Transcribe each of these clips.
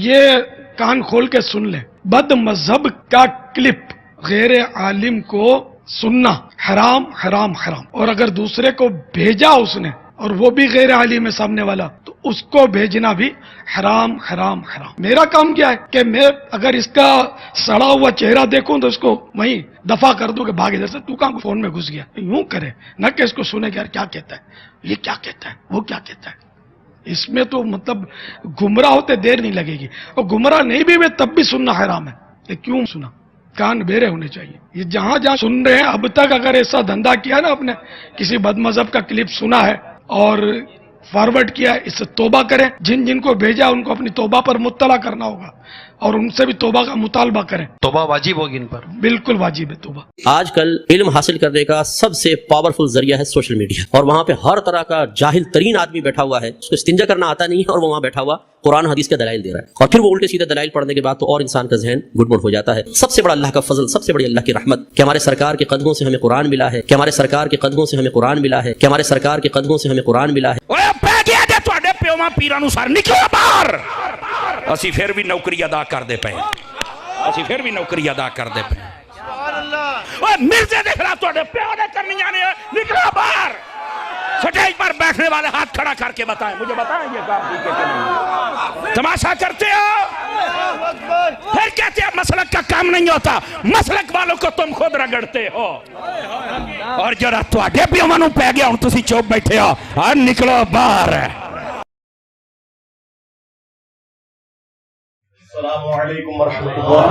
یہ کان کھول کے سن لیں، بد مذہب کا کلپ غیر عالم کو سننا حرام حرام حرام، اور اگر دوسرے کو بھیجا اس نے اور وہ بھی غیر عالم ہے سامنے والا تو اس کو بھیجنا بھی حرام حرام حرام۔ میرا کام کیا ہے کہ میں اگر اس کا سڑا ہوا چہرہ دیکھوں تو اس کو وہیں دفع کر دوں کہ بھاگ ادھر سے، تو کہاں فون میں گھس گیا، یوں کرے نہ کہ اس کو سنے کہ یار کیا کہتا ہے، یہ کیا کہتا ہے، وہ کیا کہتا ہے۔ اس میں تو مطلب گمراہ ہوتے دیر نہیں لگے گی، اور گمراہ نہیں بھی میں تب بھی سننا حرام ہے۔ کہ کیوں سنا؟ کان بیرے ہونے چاہیے۔ یہ جہاں جہاں سن رہے ہیں اب تک اگر ایسا دھندا کیا نا، آپ نے کسی بد مذہب کا کلپ سنا ہے اور فارورڈ کیا ہے، اس سے توبہ کریں، جن جن کو بھیجا ان کو اپنی توبہ پر مطلع کرنا ہوگا اور ان سے بھی توبہ کا مطالبہ کریں۔ توبہ واجب ہوگی ان پر؟ بالکل واجب ہے توبہ۔ آج کل علم حاصل کرنے کا سب سے پاورفل ذریعہ ہے سوشل میڈیا، اور وہاں پہ ہر طرح کا جاہل ترین آدمی بیٹھا ہوا ہے، اس کو استنجا کرنا آتا نہیں ہے اور وہ وہاں بیٹھا ہوا قرآن حدیث کے دلائل دے رہا ہے، اور پھر وہ الٹے سیدھے دلائل پڑھنے کے بعد تو اور انسان کا ذہن گڑبڑ ہو جاتا ہے۔ سب سے بڑا اللہ کا فضل، سب سے بڑی اللہ کی رحمت کہ ہمارے سرکار کے قدموں سے ہمیں قرآن ملا ہے، کہ ہمارے سرکار کے قدموں سے ہمیں قرآن ملا ہے، کہ ہمارے سرکار کے قدموں سے ہمیں قرآن ملا ہے۔ پیرانو سار نکلو باہر، اسی پھر بھی نوکری ادا کر دے پے، اسی پھر بھی نوکری ادا کر دے پے۔ مرزے دیکھ رہا تو پیو نے کرنی جانے، نکلو باہر۔ سٹیج پر بیٹھنے والے ہاتھ کھڑا کر کے بتائیں، مجھے بتائیں یہ کام ٹھیک ہے کہ نہیں؟ تماشا کرتے ہو، پھر کہتے ہیں مسلک کا کام نہیں ہوتا، مسلک والوں کو تم خود رگڑتے ہو۔ اور جرا تو آگے بھی امانوں پہ گیا ہوں، تسی چوپ بیٹھے ہو، اور نکلو باہر۔ السلام علیکم ورحمۃ اللہ۔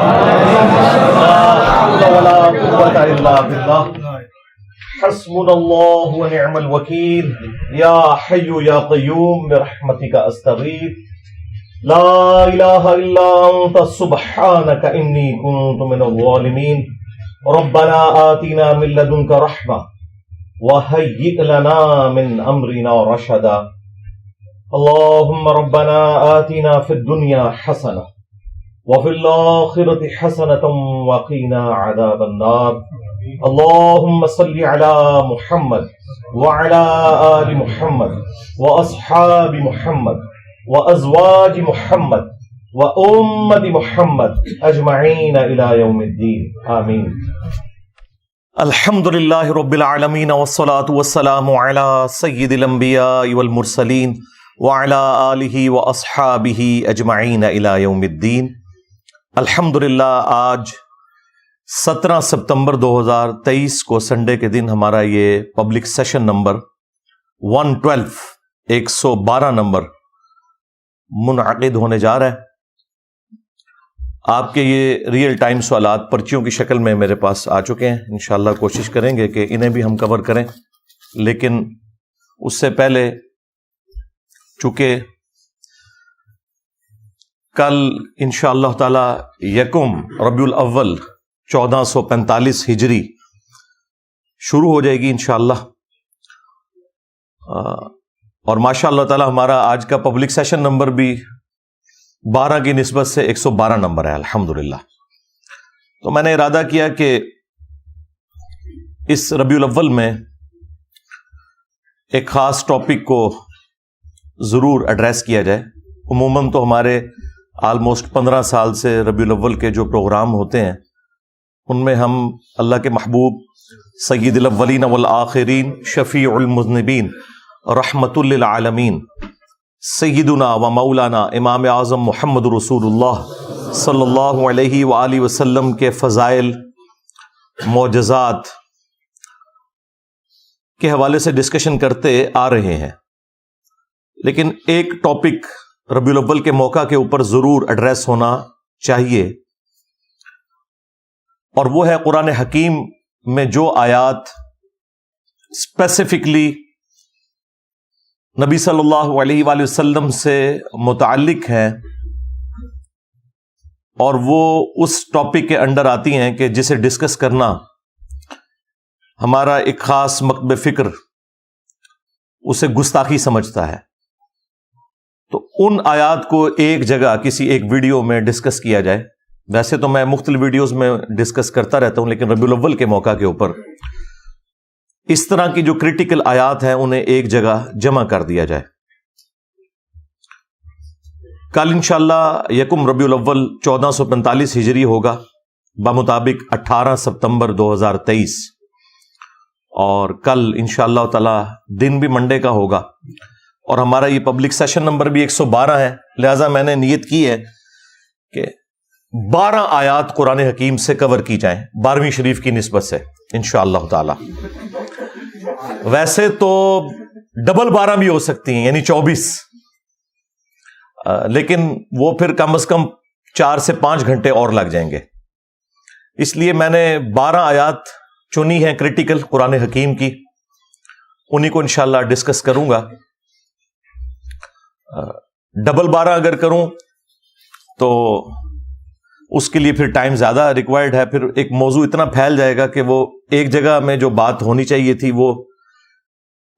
حسبنا اللہ ونعم الوکیل، یا حی یا قیوم برحمتک استغیث، لا الہ الا انت سبحانک انی کنت من الظالمین، ربنا آتنا من لدنک رحمہ وہیئ لنا من امرنا رشدا، اللہم ربنا آتنا فی الدنیا حسنہ وفي الآخرة حسنة وقنا عذاب النار، اللهم صل على محمد وعلى آل محمد وأصحاب محمد وأزواج محمد وأمة محمد أجمعين إلى يوم الدين آمين۔ الحمد لله رب العالمين والصلاة والسلام على سيد الأنبياء والمرسلين وعلى آله وأصحابه أجمعين إلى يوم الدين۔ الحمدللہ آج 17 ستمبر 2023 کو سنڈے کے دن ہمارا یہ پبلک سیشن نمبر 112 112 نمبر منعقد ہونے جا رہا ہے۔ آپ کے یہ ریئل ٹائم سوالات پرچیوں کی شکل میں میرے پاس آ چکے ہیں، انشاءاللہ کوشش کریں گے کہ انہیں بھی ہم کور کریں، لیکن اس سے پہلے چونکہ کل انشاءاللہ تعالی یکم ربیع الاول 1445 ہجری شروع ہو جائے گی انشاءاللہ، اور ماشاءاللہ تعالی ہمارا آج کا پبلک سیشن نمبر بھی 12 کی نسبت سے 112 نمبر ہے الحمدللہ۔ تو میں نے ارادہ کیا کہ اس ربیع الاول میں ایک خاص ٹاپک کو ضرور ایڈریس کیا جائے۔ عموماً تو ہمارے آلموسٹ 15 سال سے ربیع الاول کے جو پروگرام ہوتے ہیں ان میں ہم اللہ کے محبوب سید الاولین والآخرین، شفیع المذنبین، رحمت للعالمین، سیدنا و مولانا امام اعظم محمد رسول اللہ صلی اللہ علیہ وآلہ وسلم کے فضائل، معجزات کے حوالے سے ڈسکشن کرتے آ رہے ہیں، لیکن ایک ٹاپک ربیع الاول کے موقع کے اوپر ضرور ایڈریس ہونا چاہیے، اور وہ ہے قرآن حکیم میں جو آیات اسپیسیفکلی نبی صلی اللہ علیہ وآلہ وسلم سے متعلق ہیں، اور وہ اس ٹاپک کے انڈر آتی ہیں کہ جسے ڈسکس کرنا ہمارا ایک خاص مکتب فکر اسے گستاخی سمجھتا ہے۔ تو ان آیات کو ایک جگہ کسی ایک ویڈیو میں ڈسکس کیا جائے۔ ویسے تو میں مختلف ویڈیوز میں ڈسکس کرتا رہتا ہوں، لیکن ربیع الاول کے موقع کے اوپر اس طرح کی جو کریٹیکل آیات ہیں انہیں ایک جگہ جمع کر دیا جائے۔ کل انشاءاللہ یکم ربیع الاول 1445 ہجری ہوگا بمطابق 18 ستمبر 2023، اور کل انشاءاللہ تعالی دن بھی منڈے کا ہوگا، اور ہمارا یہ پبلک سیشن نمبر بھی 112 ہے، لہذا میں نے نیت کی ہے کہ 12 آیات قرآن حکیم سے کور کی جائیں 12ویں شریف کی نسبت سے انشاءاللہ تعالی۔ ویسے تو ڈبل 12 بھی ہو سکتی ہیں، یعنی 24، لیکن وہ پھر کم از کم 4 سے 5 گھنٹے اور لگ جائیں گے، اس لیے میں نے 12 آیات چنی ہیں کریٹیکل قرآن حکیم کی، انہی کو انشاءاللہ ڈسکس کروں گا۔ ڈبل 12 اگر کروں تو اس کے لیے پھر ٹائم زیادہ ریکوائرڈ ہے، پھر ایک موضوع اتنا پھیل جائے گا کہ وہ ایک جگہ میں جو بات ہونی چاہیے تھی وہ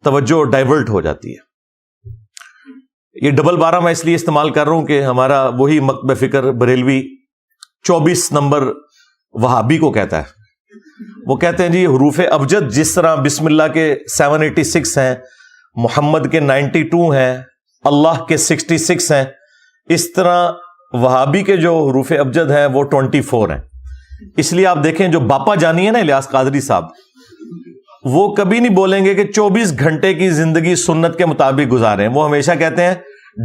توجہ ڈائیورٹ ہو جاتی ہے۔ یہ ڈبل 12 میں اس لیے استعمال کر رہا ہوں کہ ہمارا وہی مکتب فکر بریلوی 24 نمبر وہابی کو کہتا ہے۔ وہ کہتے ہیں جی حروف ابجد جس طرح بسم اللہ کے 786 ہیں، محمد کے 92 ہیں، اللہ کے 66 ہیں، اس طرح وہابی کے جو حروف ابجد ہیں وہ 24 ہیں۔ اس لیے آپ دیکھیں جو باپا جانی ہے نا الیاس قادری صاحب، وہ کبھی نہیں بولیں گے کہ 24 گھنٹے کی زندگی سنت کے مطابق گزاریں، وہ ہمیشہ کہتے ہیں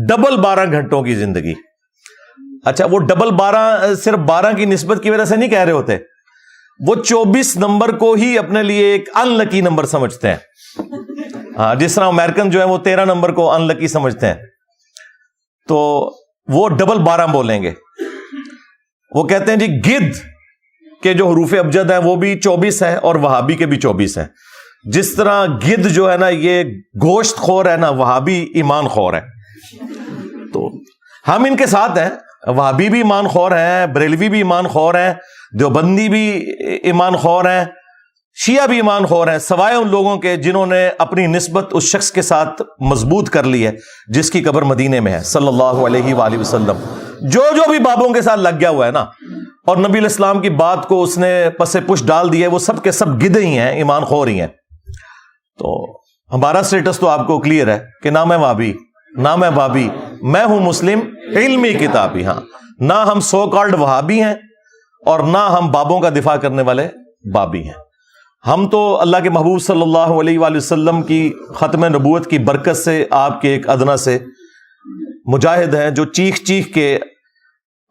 ڈبل 12 گھنٹوں کی زندگی۔ اچھا، وہ ڈبل 12 صرف 12 کی نسبت کی وجہ سے نہیں کہہ رہے ہوتے، وہ 24 نمبر کو ہی اپنے لیے ایک ان لکی نمبر سمجھتے ہیں۔ ہاں، جس طرح امریکن جو ہے وہ 13 نمبر کو ان لکی سمجھتے ہیں، تو وہ ڈبل 12 بولیں گے۔ وہ کہتے ہیں جی گدھ کے جو حروف ابجد ہیں وہ بھی 24 ہیں اور وہابی کے بھی 24 ہیں۔ جس طرح گدھ جو ہے نا یہ گوشت خور ہے نا، وہابی ایمان خور ہے۔ تو ہم ان کے ساتھ ہیں، وہابی بھی ایمان خور ہیں، بریلوی بھی ایمان خور ہیں، دیوبندی بھی ایمان خور ہیں، شیعہ بھی ایمان خور ہیں، سوائے ان لوگوں کے جنہوں نے اپنی نسبت اس شخص کے ساتھ مضبوط کر لی ہے جس کی قبر مدینے میں ہے صلی اللہ علیہ وآلہ وسلم۔ جو بھی بابوں کے ساتھ لگ گیا ہوا ہے نا اور نبی علیہ السلام کی بات کو اس نے پس پش ڈال دی ہے، وہ سب کے سب گدھے ہی ہیں، ایمان خور ہی ہیں۔ تو ہمارا سٹیٹس تو آپ کو کلیئر ہے کہ نہ میں وہابی نہ میں بابی، میں ہوں مسلم علمی کتابی۔ ہاں، نہ ہم سو کالڈ وہابی ہیں اور نہ ہم بابوں کا دفاع کرنے والے بابی ہیں۔ ہم تو اللہ کے محبوب صلی اللہ علیہ وآلہ وسلم کی ختم نبوت کی برکت سے آپ کے ایک ادنا سے مجاہد ہیں جو چیخ چیخ کے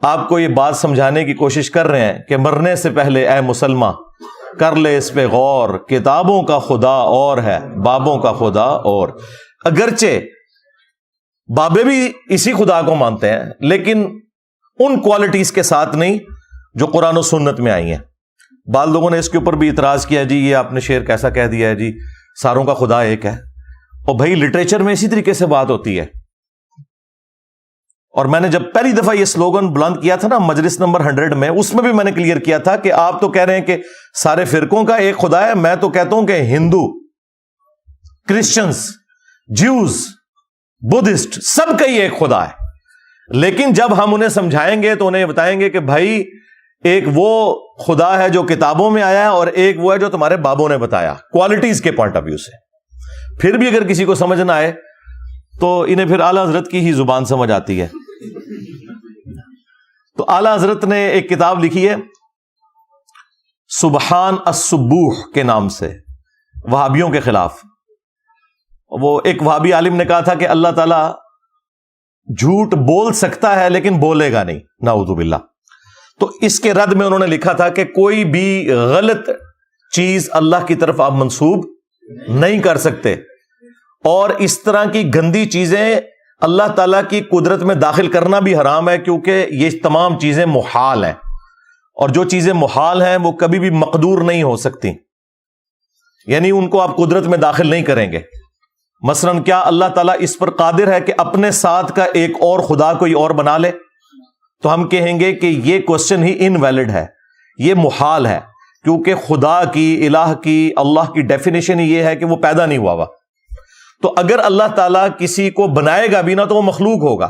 آپ کو یہ بات سمجھانے کی کوشش کر رہے ہیں کہ مرنے سے پہلے اے مسلماں کر لے اس پہ غور، کتابوں کا خدا اور ہے بابوں کا خدا اور۔ اگرچہ بابے بھی اسی خدا کو مانتے ہیں لیکن ان کوالٹیز کے ساتھ نہیں جو قرآن و سنت میں آئی ہیں۔ بعض لوگوں نے اس کے اوپر بھی اعتراض کیا، جی یہ آپ نے شعر کیسا کہہ دیا ہے جی ساروں کا خدا ایک ہے۔ اور بھائی لٹریچر میں اسی طریقے سے بات ہوتی ہے۔ اور میں نے جب پہلی دفعہ یہ سلوگن بلند کیا تھا نا مجلس نمبر 100 میں، اس میں بھی میں نے کلیئر کیا تھا کہ آپ تو کہہ رہے ہیں کہ سارے فرقوں کا ایک خدا ہے، میں تو کہتا ہوں کہ ہندو، کرسچنز، جیوز، بدھسٹ سب کا ہی ایک خدا ہے۔ لیکن جب ہم انہیں سمجھائیں گے تو انہیں بتائیں گے کہ بھائی ایک وہ خدا ہے جو کتابوں میں آیا ہے اور ایک وہ ہے جو تمہارے بابوں نے بتایا، کوالٹیز کے پوائنٹ آف ویو سے۔ پھر بھی اگر کسی کو سمجھ نہ آئے تو انہیں پھر اعلیٰ حضرت کی ہی زبان سمجھ آتی ہے۔ تو اعلیٰ حضرت نے ایک کتاب لکھی ہے سبحان السبوح کے نام سے، وہابیوں کے خلاف۔ وہ ایک وہابی عالم نے کہا تھا کہ اللہ تعالیٰ جھوٹ بول سکتا ہے لیکن بولے گا نہیں، نعوذ باللہ۔ تو اس کے رد میں انہوں نے لکھا تھا کہ کوئی بھی غلط چیز اللہ کی طرف آپ منسوب نہیں کر سکتے، اور اس طرح کی گندی چیزیں اللہ تعالیٰ کی قدرت میں داخل کرنا بھی حرام ہے، کیونکہ یہ تمام چیزیں محال ہیں، اور جو چیزیں محال ہیں وہ کبھی بھی مقدور نہیں ہو سکتی، یعنی ان کو آپ قدرت میں داخل نہیں کریں گے۔ مثلا کیا اللہ تعالیٰ اس پر قادر ہے کہ اپنے ساتھ کا ایک اور خدا کوئی اور بنا لے؟ تو ہم کہیں گے کہ یہ کوسچن ہی انویلڈ ہے، یہ محال ہے، کیونکہ خدا کی، الہ کی، اللہ کی ڈیفینیشن یہ ہے کہ وہ پیدا نہیں ہوا ہوا۔ تو اگر اللہ تعالیٰ کسی کو بنائے گا بھی نہ تو وہ مخلوق ہوگا۔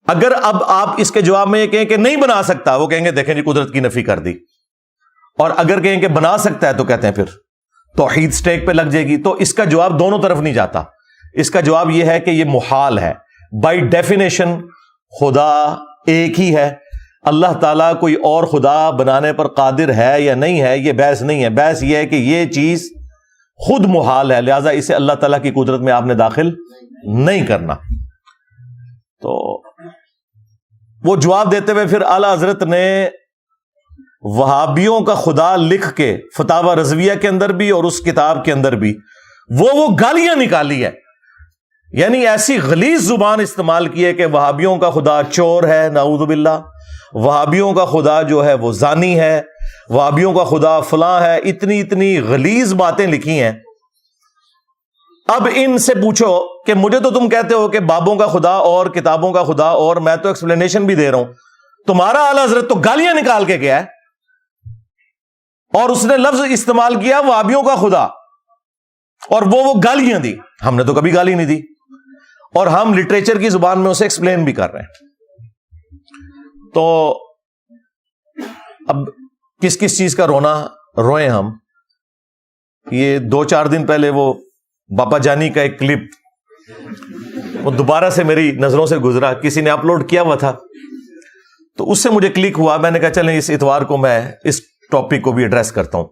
اگر اب آپ اس کے جواب میں یہ کہیں کہ نہیں بنا سکتا، وہ کہیں گے دیکھیں جی قدرت کی نفی کر دی، اور اگر کہیں کہ بنا سکتا ہے تو کہتے ہیں پھر توحید سٹیک پہ لگ جائے گی۔ تو اس کا جواب دونوں طرف نہیں جاتا، اس کا جواب یہ ہے کہ یہ محال ہے، بائی ڈیفینیشن خدا ایک ہی ہے، اللہ تعالیٰ کوئی اور خدا بنانے پر قادر ہے یا نہیں ہے، یہ بحث نہیں ہے. بحث یہ ہے کہ یہ چیز خود محال ہے، لہذا اسے اللہ تعالیٰ کی قدرت میں آپ نے داخل نہیں کرنا. تو وہ جواب دیتے ہوئے پھر اعلی حضرت نے وہابیوں کا خدا لکھ کے فتاوی رضویہ کے اندر بھی اور اس کتاب کے اندر بھی وہ گالیاں نکالی ہے، یعنی ایسی غلیظ زبان استعمال کی ہے کہ وہابیوں کا خدا چور ہے، نعوذ باللہ، وہابیوں کا خدا جو ہے وہ زانی ہے، وہابیوں کا خدا فلاں ہے، اتنی غلیظ باتیں لکھی ہیں. اب ان سے پوچھو کہ مجھے تو تم کہتے ہو کہ بابوں کا خدا اور کتابوں کا خدا، اور میں تو ایکسپلینیشن بھی دے رہا ہوں، تمہارا اعلی حضرت تو گالیاں نکال کے گیا ہے اور اس نے لفظ استعمال کیا وہابیوں کا خدا، اور وہ گالیاں دی. ہم نے تو کبھی گالی نہیں دی، اور ہم لٹریچر کی زبان میں اسے ایکسپلین بھی کر رہے ہیں. تو اب کس چیز کا رونا روئیں ہم. یہ 2-4 دن پہلے وہ باپا جانی کا ایک کلپ وہ دوبارہ سے میری نظروں سے گزرا، کسی نے اپلوڈ کیا ہوا تھا، تو اس سے مجھے کلک ہوا. میں نے کہا چلیں اس اتوار کو میں اس ٹاپک کو بھی ایڈریس کرتا ہوں.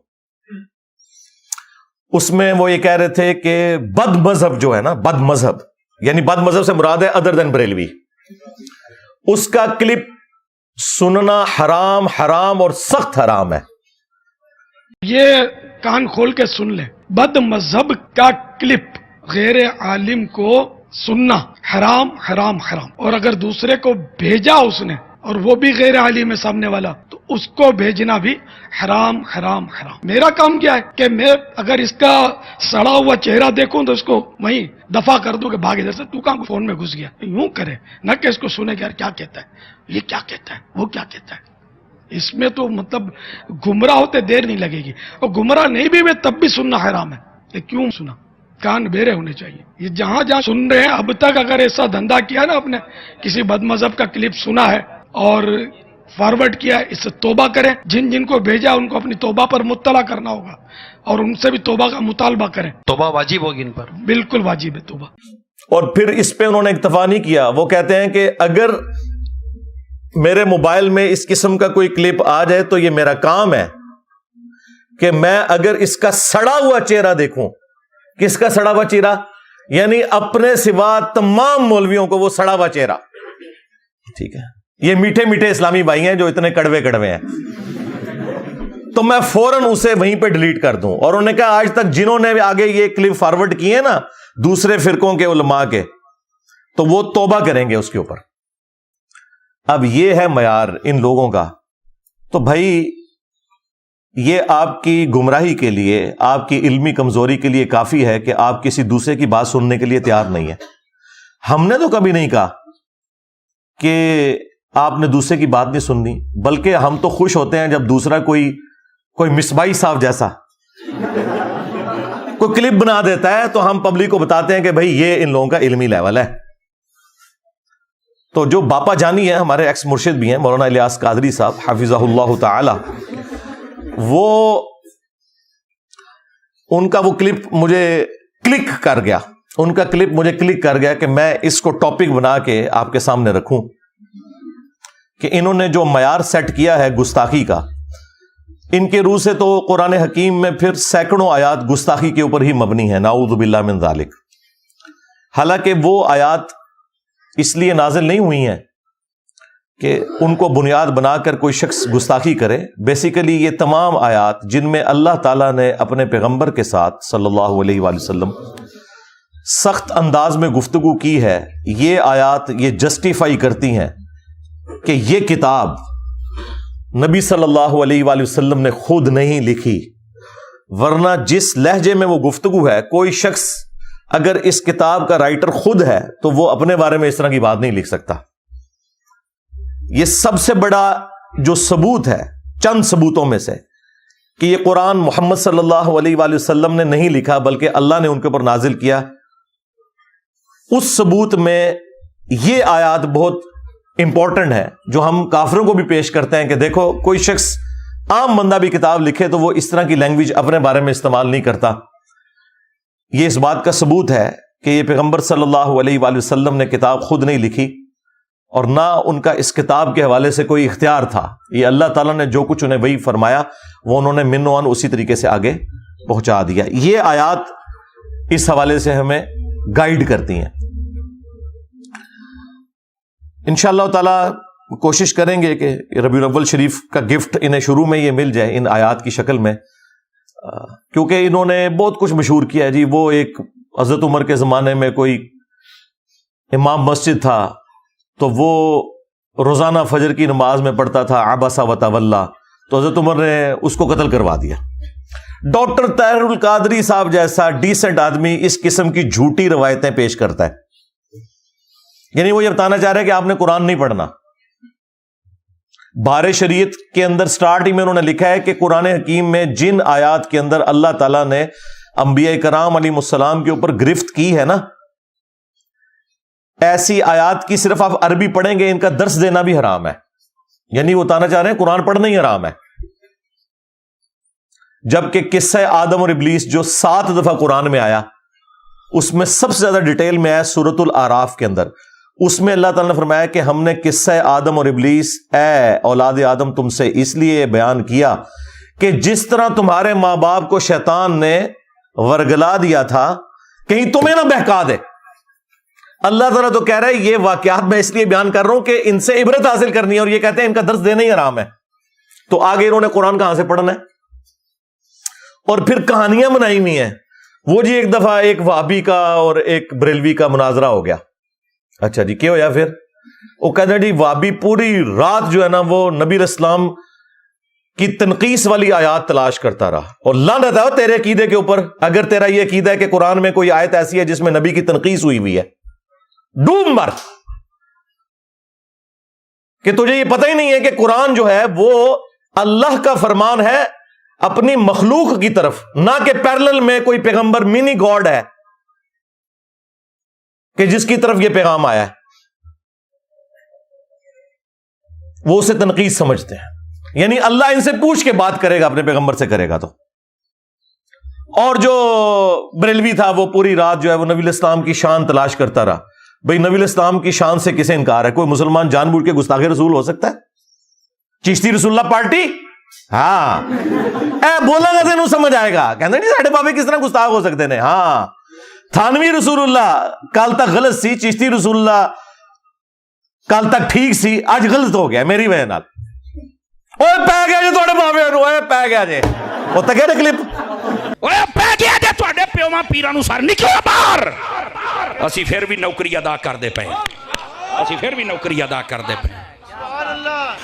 اس میں وہ یہ کہہ رہے تھے کہ بد مذہب جو ہے نا، بد مذہب یعنی بد مذہب سے مراد ہے ادر دین بریلوی، اس کا کلپ سننا حرام اور سخت حرام ہے. یہ کان کھول کے سن لیں، بد مذہب کا کلپ غیر عالم کو سننا حرام حرام حرام، اور اگر دوسرے کو بھیجا اس نے اور وہ بھی غیر عالم ہے سامنے والا، تو اس کو بھیجنا بھی حرام حرام حرام. میرا کام کیا ہے کہ میں اگر اس کا سڑا ہوا چہرہ دیکھوں تو اس کو وہیں دفع کر دوں کہ بھاگ ادھر سے، تو کہاں فون میں گھس گیا. یوں کرے نہ کہ اس کو سنے کہ یار کیا کہتا ہے، یہ کیا کہتا ہے، وہ کیا کہتا ہے. اس میں تو مطلب گمراہ ہوتے دیر نہیں لگے گی، اور گمراہ نہیں بھی ہوئے تب بھی سننا حرام ہے. یہ کیوں سنا؟ کان بیرے ہونے چاہیے. یہ جہاں سن رہے ہیں اب تک اگر ایسا دھندا کیا نا، آپ نے کسی بد مذہب کا کلپ سنا ہے اور فارورڈ کیا ہے، اس سے توبہ کریں. جن کو بھیجا ان کو اپنی توبہ پر مطلع کرنا ہوگا اور ان سے بھی توبہ کا مطالبہ کریں. توبہ واجب ہوگی ان پر، بالکل واجب ہے توبہ. اور پھر اس پہ انہوں نے اکتفا نہیں کیا، وہ کہتے ہیں کہ اگر میرے موبائل میں اس قسم کا کوئی کلپ آ جائے تو یہ میرا کام ہے کہ میں اگر اس کا سڑا ہوا چہرہ دیکھوں. کس کا سڑا ہوا چہرہ؟ یعنی اپنے سوا تمام مولویوں کو وہ سڑا ہوا چہرہ. ٹھیک ہے، یہ میٹھے میٹھے اسلامی بھائی ہیں جو اتنے کڑوے کڑوے ہیں، تو میں فوراً اسے وہیں پہ ڈیلیٹ کر دوں. اور انہوں نے کہا آج تک جنہوں نے آگے یہ کلپ فارورڈ کیے نا دوسرے فرقوں کے علماء کے، تو وہ توبہ کریں گے اس کے اوپر. اب یہ ہے معیار ان لوگوں کا. تو بھائی یہ آپ کی گمراہی کے لیے، آپ کی علمی کمزوری کے لیے کافی ہے کہ آپ کسی دوسرے کی بات سننے کے لیے تیار نہیں ہے. ہم نے تو کبھی نہیں کہا کہ آپ نے دوسرے کی بات نہیں سننی، بلکہ ہم تو خوش ہوتے ہیں جب دوسرا کوئی مصباحی صاحب جیسا کوئی کلپ بنا دیتا ہے تو ہم پبلک کو بتاتے ہیں کہ بھائی یہ ان لوگوں کا علمی لیول ہے. تو جو باپا جانی ہیں، ہمارے ایکس مرشد بھی ہیں، مولانا الیاس قادری صاحب حفظہ اللہ تعالی، وہ ان کا وہ کلپ مجھے کلک کر گیا، ان کا کلپ مجھے کلک کر گیا کہ میں اس کو ٹاپک بنا کے آپ کے سامنے رکھوں کہ انہوں نے جو معیار سیٹ کیا ہے گستاخی کا، ان کے روح سے تو قرآن حکیم میں پھر سینکڑوں آیات گستاخی کے اوپر ہی مبنی ہے، نعوذ باللہ من ذالک. حالانکہ وہ آیات اس لیے نازل نہیں ہوئی ہیں کہ ان کو بنیاد بنا کر کوئی شخص گستاخی کرے. بیسیکلی یہ تمام آیات جن میں اللہ تعالیٰ نے اپنے پیغمبر کے ساتھ صلی اللہ علیہ وآلہ وسلم سخت انداز میں گفتگو کی ہے، یہ آیات یہ جسٹیفائی کرتی ہیں کہ یہ کتاب نبی صلی اللہ علیہ وآلہ وسلم نے خود نہیں لکھی، ورنہ جس لہجے میں وہ گفتگو ہے، کوئی شخص اگر اس کتاب کا رائٹر خود ہے تو وہ اپنے بارے میں اس طرح کی بات نہیں لکھ سکتا. یہ سب سے بڑا جو ثبوت ہے چند ثبوتوں میں سے کہ یہ قرآن محمد صلی اللہ علیہ وآلہ وسلم نے نہیں لکھا بلکہ اللہ نے ان کے اوپر نازل کیا. اس ثبوت میں یہ آیات بہت امپورٹنٹ ہے جو ہم کافروں کو بھی پیش کرتے ہیں کہ دیکھو کوئی شخص عام بندہ بھی کتاب لکھے تو وہ اس طرح کی لینگویج اپنے بارے میں استعمال نہیں کرتا. یہ اس بات کا ثبوت ہے کہ یہ پیغمبر صلی اللہ علیہ وآلہ وسلم نے کتاب خود نہیں لکھی اور نہ ان کا اس کتاب کے حوالے سے کوئی اختیار تھا. یہ اللہ تعالیٰ نے جو کچھ انہیں وہی فرمایا وہ انہوں نے من و عن اسی طریقے سے آگے پہنچا دیا. یہ آیات اس حوالے سے ہمیں گائیڈ کرتی ہیں. انشاءاللہ تعالی کوشش کریں گے کہ ربیع الاول شریف کا گفٹ انہیں شروع میں یہ مل جائے ان آیات کی شکل میں، کیونکہ انہوں نے بہت کچھ مشہور کیا ہے جی. وہ ایک حضرت عمر کے زمانے میں کوئی امام مسجد تھا تو وہ روزانہ فجر کی نماز میں پڑھتا تھا عبس و تولی، تو حضرت عمر نے اس کو قتل کروا دیا. ڈاکٹر طاہر القادری صاحب جیسا ڈیسنٹ آدمی اس قسم کی جھوٹی روایتیں پیش کرتا ہے. یعنی وہ یہ بتانا چاہ رہے ہیں کہ آپ نے قرآن نہیں پڑھنا. بہار شریعت کے اندر سٹارٹ ہی میں انہوں نے لکھا ہے کہ قرآن حکیم میں جن آیات کے اندر اللہ تعالیٰ نے انبیاء کرام علیہ السلام کے اوپر گرفت کی ہے نا، ایسی آیات کی صرف آپ عربی پڑھیں گے ان کا درس دینا بھی حرام ہے. یعنی وہ بتانا چاہ رہے ہیں قرآن پڑھنا ہی حرام ہے. جبکہ قصہ آدم اور ابلیس جو 7 دفعہ قرآن میں آیا اس میں سب سے زیادہ ڈیٹیل میں آیا سورۃ الاعراف کے اندر. اس میں اللہ تعالیٰ نے فرمایا کہ ہم نے قصہ آدم اور ابلیس اے اولاد آدم تم سے اس لیے بیان کیا کہ جس طرح تمہارے ماں باپ کو شیطان نے ورگلا دیا تھا کہیں تمہیں نہ بہکا دے. اللہ تعالیٰ تو کہہ رہا ہے یہ واقعات میں اس لیے بیان کر رہا ہوں کہ ان سے عبرت حاصل کرنی ہے، اور یہ کہتے ہیں ان کا درس دینا ہی حرام ہے. تو آگے انہوں نے قرآن کہاں سے پڑھنا ہے؟ اور پھر کہانیاں بنائی ہوئی ہیں. وہ جی ایک دفعہ ایک وہابی کا اور ایک بریلوی کا مناظرہ ہو گیا. اچھا جی کیا ہوا پھر؟ وہ کہتے ہیں جی وہابی پوری رات جو ہے نا وہ نبی اسلام کی تنقیس والی آیات تلاش کرتا رہا، اور لعنت ہے تیرے عقیدے کے اوپر اگر تیرا یہ عقیدہ ہے کہ قرآن میں کوئی آیت ایسی ہے جس میں نبی کی تنقیس ہوئی ہے. ڈوب مر کہ تجھے یہ پتہ ہی نہیں ہے کہ قرآن جو ہے وہ اللہ کا فرمان ہے اپنی مخلوق کی طرف، نہ کہ پیرلل میں کوئی پیغمبر منی گاڈ ہے کہ جس کی طرف یہ پیغام آیا ہے. وہ اسے تنقید سمجھتے ہیں. یعنی اللہ ان سے پوچھ کے بات کرے گا، اپنے پیغمبر سے کرے گا. تو اور جو بریلوی تھا وہ پوری رات جو ہے وہ نبی اسلام کی شان تلاش کرتا رہا. بھئی نبی اسلام کی شان سے کسے انکار ہے؟ کوئی مسلمان جان بوجھ کے گستاخ رسول ہو سکتا ہے؟ چشتی رسول اللہ پارٹی ہاں بولا گا تینوں سمجھ آئے گا. کہنا نہیں ساڑھے بابے کس طرح گستاخ ہو سکتے ہیں. ہاں تھانوی رسول اللہ کل تک غلط سی، چشتی رسول اللہ کل تک ٹھیک سی، آج غلط ہو گیا میری وجہ نال. اوے پی گیا جی تھوڑے بابے نو، اوے پی گیا جی وہ تک ہے کلپ، اوے پی گیا جی تھوڑے پیواں پیراں سر نکلو باہر. اسی پھر بھی نوکری ادا کرتے پے، اسی پھر بھی نوکری ادا کرتے پے.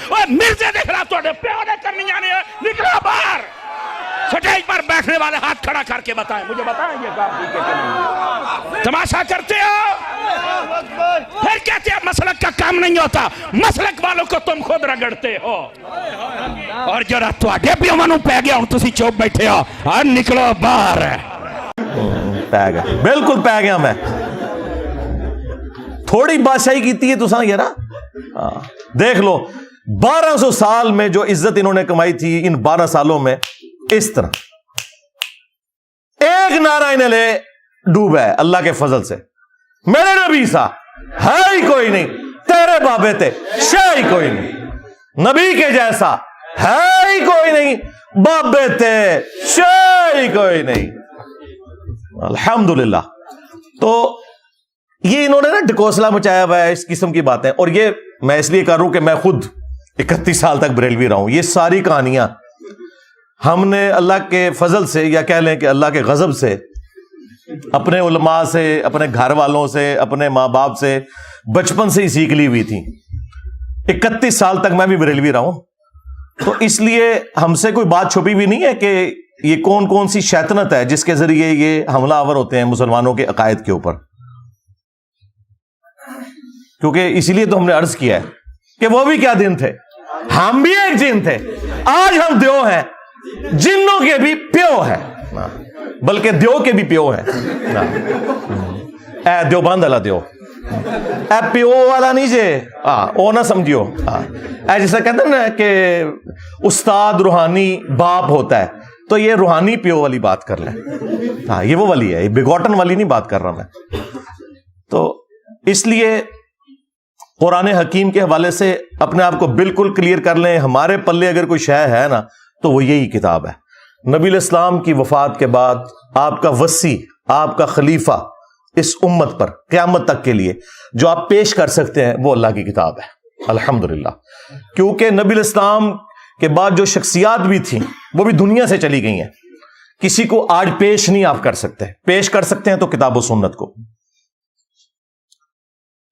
اوے مرزے دیکھ رہا تھوڑے پیو نے کرنی آنے نکلو باہر. سٹیج پر بیٹھنے والے ہاتھ کھڑا کر کے بتائیں، مجھے بتائیں یہ کام ٹھیک ہے کہ نہیں؟ تماشا کرتے ہو پھر کہتے ہیں مسلک کا کام نہیں ہوتا. مسلک والوں کو تم خود رگڑتے ہو. اور جرا تواڈے پیواں نوں پے گیا ہن تسی چوپ بیٹھے ہو، اور نکلو باہر. پی گیا، بالکل پی گیا. میں تھوڑی بادشاہی کیتی ہے تساں یار. دیکھ لو 1200 سال میں جو عزت انہوں نے کمائی تھی، ان 12 سالوں میں اس طرح ایک نعرہ انہیں لے ڈوبا ہے اللہ کے فضل سے. میرے نبی سا ہے ہی کوئی نہیں، تیرے بابے تے شے ہی کوئی نہیں، نبی کے جیسا ہے ہی کوئی نہیں، بابے تے شے ہی کوئی نہیں. الحمدللہ. تو یہ انہوں نے نا ڈھکوسلا مچایا ہوا ہے اس قسم کی باتیں. اور یہ میں اس لیے کر رہا ہوں کہ میں خود 31 سال تک بریلوی رہا ہوں. یہ ساری کہانیاں ہم نے اللہ کے فضل سے، یا کہہ لیں کہ اللہ کے غضب سے، اپنے علماء سے، اپنے گھر والوں سے، اپنے ماں باپ سے بچپن سے ہی سیکھ لی ہوئی تھی. 31 سال تک میں بھی بریلوی رہا ہوں. تو اس لیے ہم سے کوئی بات چھپی بھی نہیں ہے کہ یہ کون کون سی شیطنت ہے جس کے ذریعے یہ حملہ آور ہوتے ہیں مسلمانوں کے عقائد کے اوپر. کیونکہ اسی لیے تو ہم نے عرض کیا ہے کہ وہ بھی کیا دن تھے، ہم بھی ایک جن تھے. آج ہم دیو ہیں، جنوں کے بھی پیو ہے، بلکہ دیو کے بھی پیو ہے. اے دیو باندھ والا دیو، اے پیو والا نہیں جے او نہ سمجھیو. اے جیسا کہتے ہیں نا کہ استاد روحانی باپ ہوتا ہے، تو یہ روحانی پیو والی بات کر لیں. ہاں یہ وہ والی ہے، یہ بگوٹن والی نہیں بات کر رہا میں. تو اس لیے قرآن حکیم کے حوالے سے اپنے آپ کو بالکل کلیئر کر لیں. ہمارے پلے اگر کوئی شے ہے نا تو وہ یہی کتاب ہے. نبی علیہ السلام کی وفات کے بعد آپ کا وصی، آپ کا خلیفہ اس امت پر قیامت تک کے لیے جو آپ پیش کر سکتے ہیں وہ اللہ کی کتاب ہے. الحمدللہ. کیونکہ نبی علیہ السلام کے بعد جو شخصیات بھی تھیں وہ بھی دنیا سے چلی گئی ہیں. کسی کو آج پیش نہیں آپ کر سکتے. پیش کر سکتے ہیں تو کتاب و سنت کو.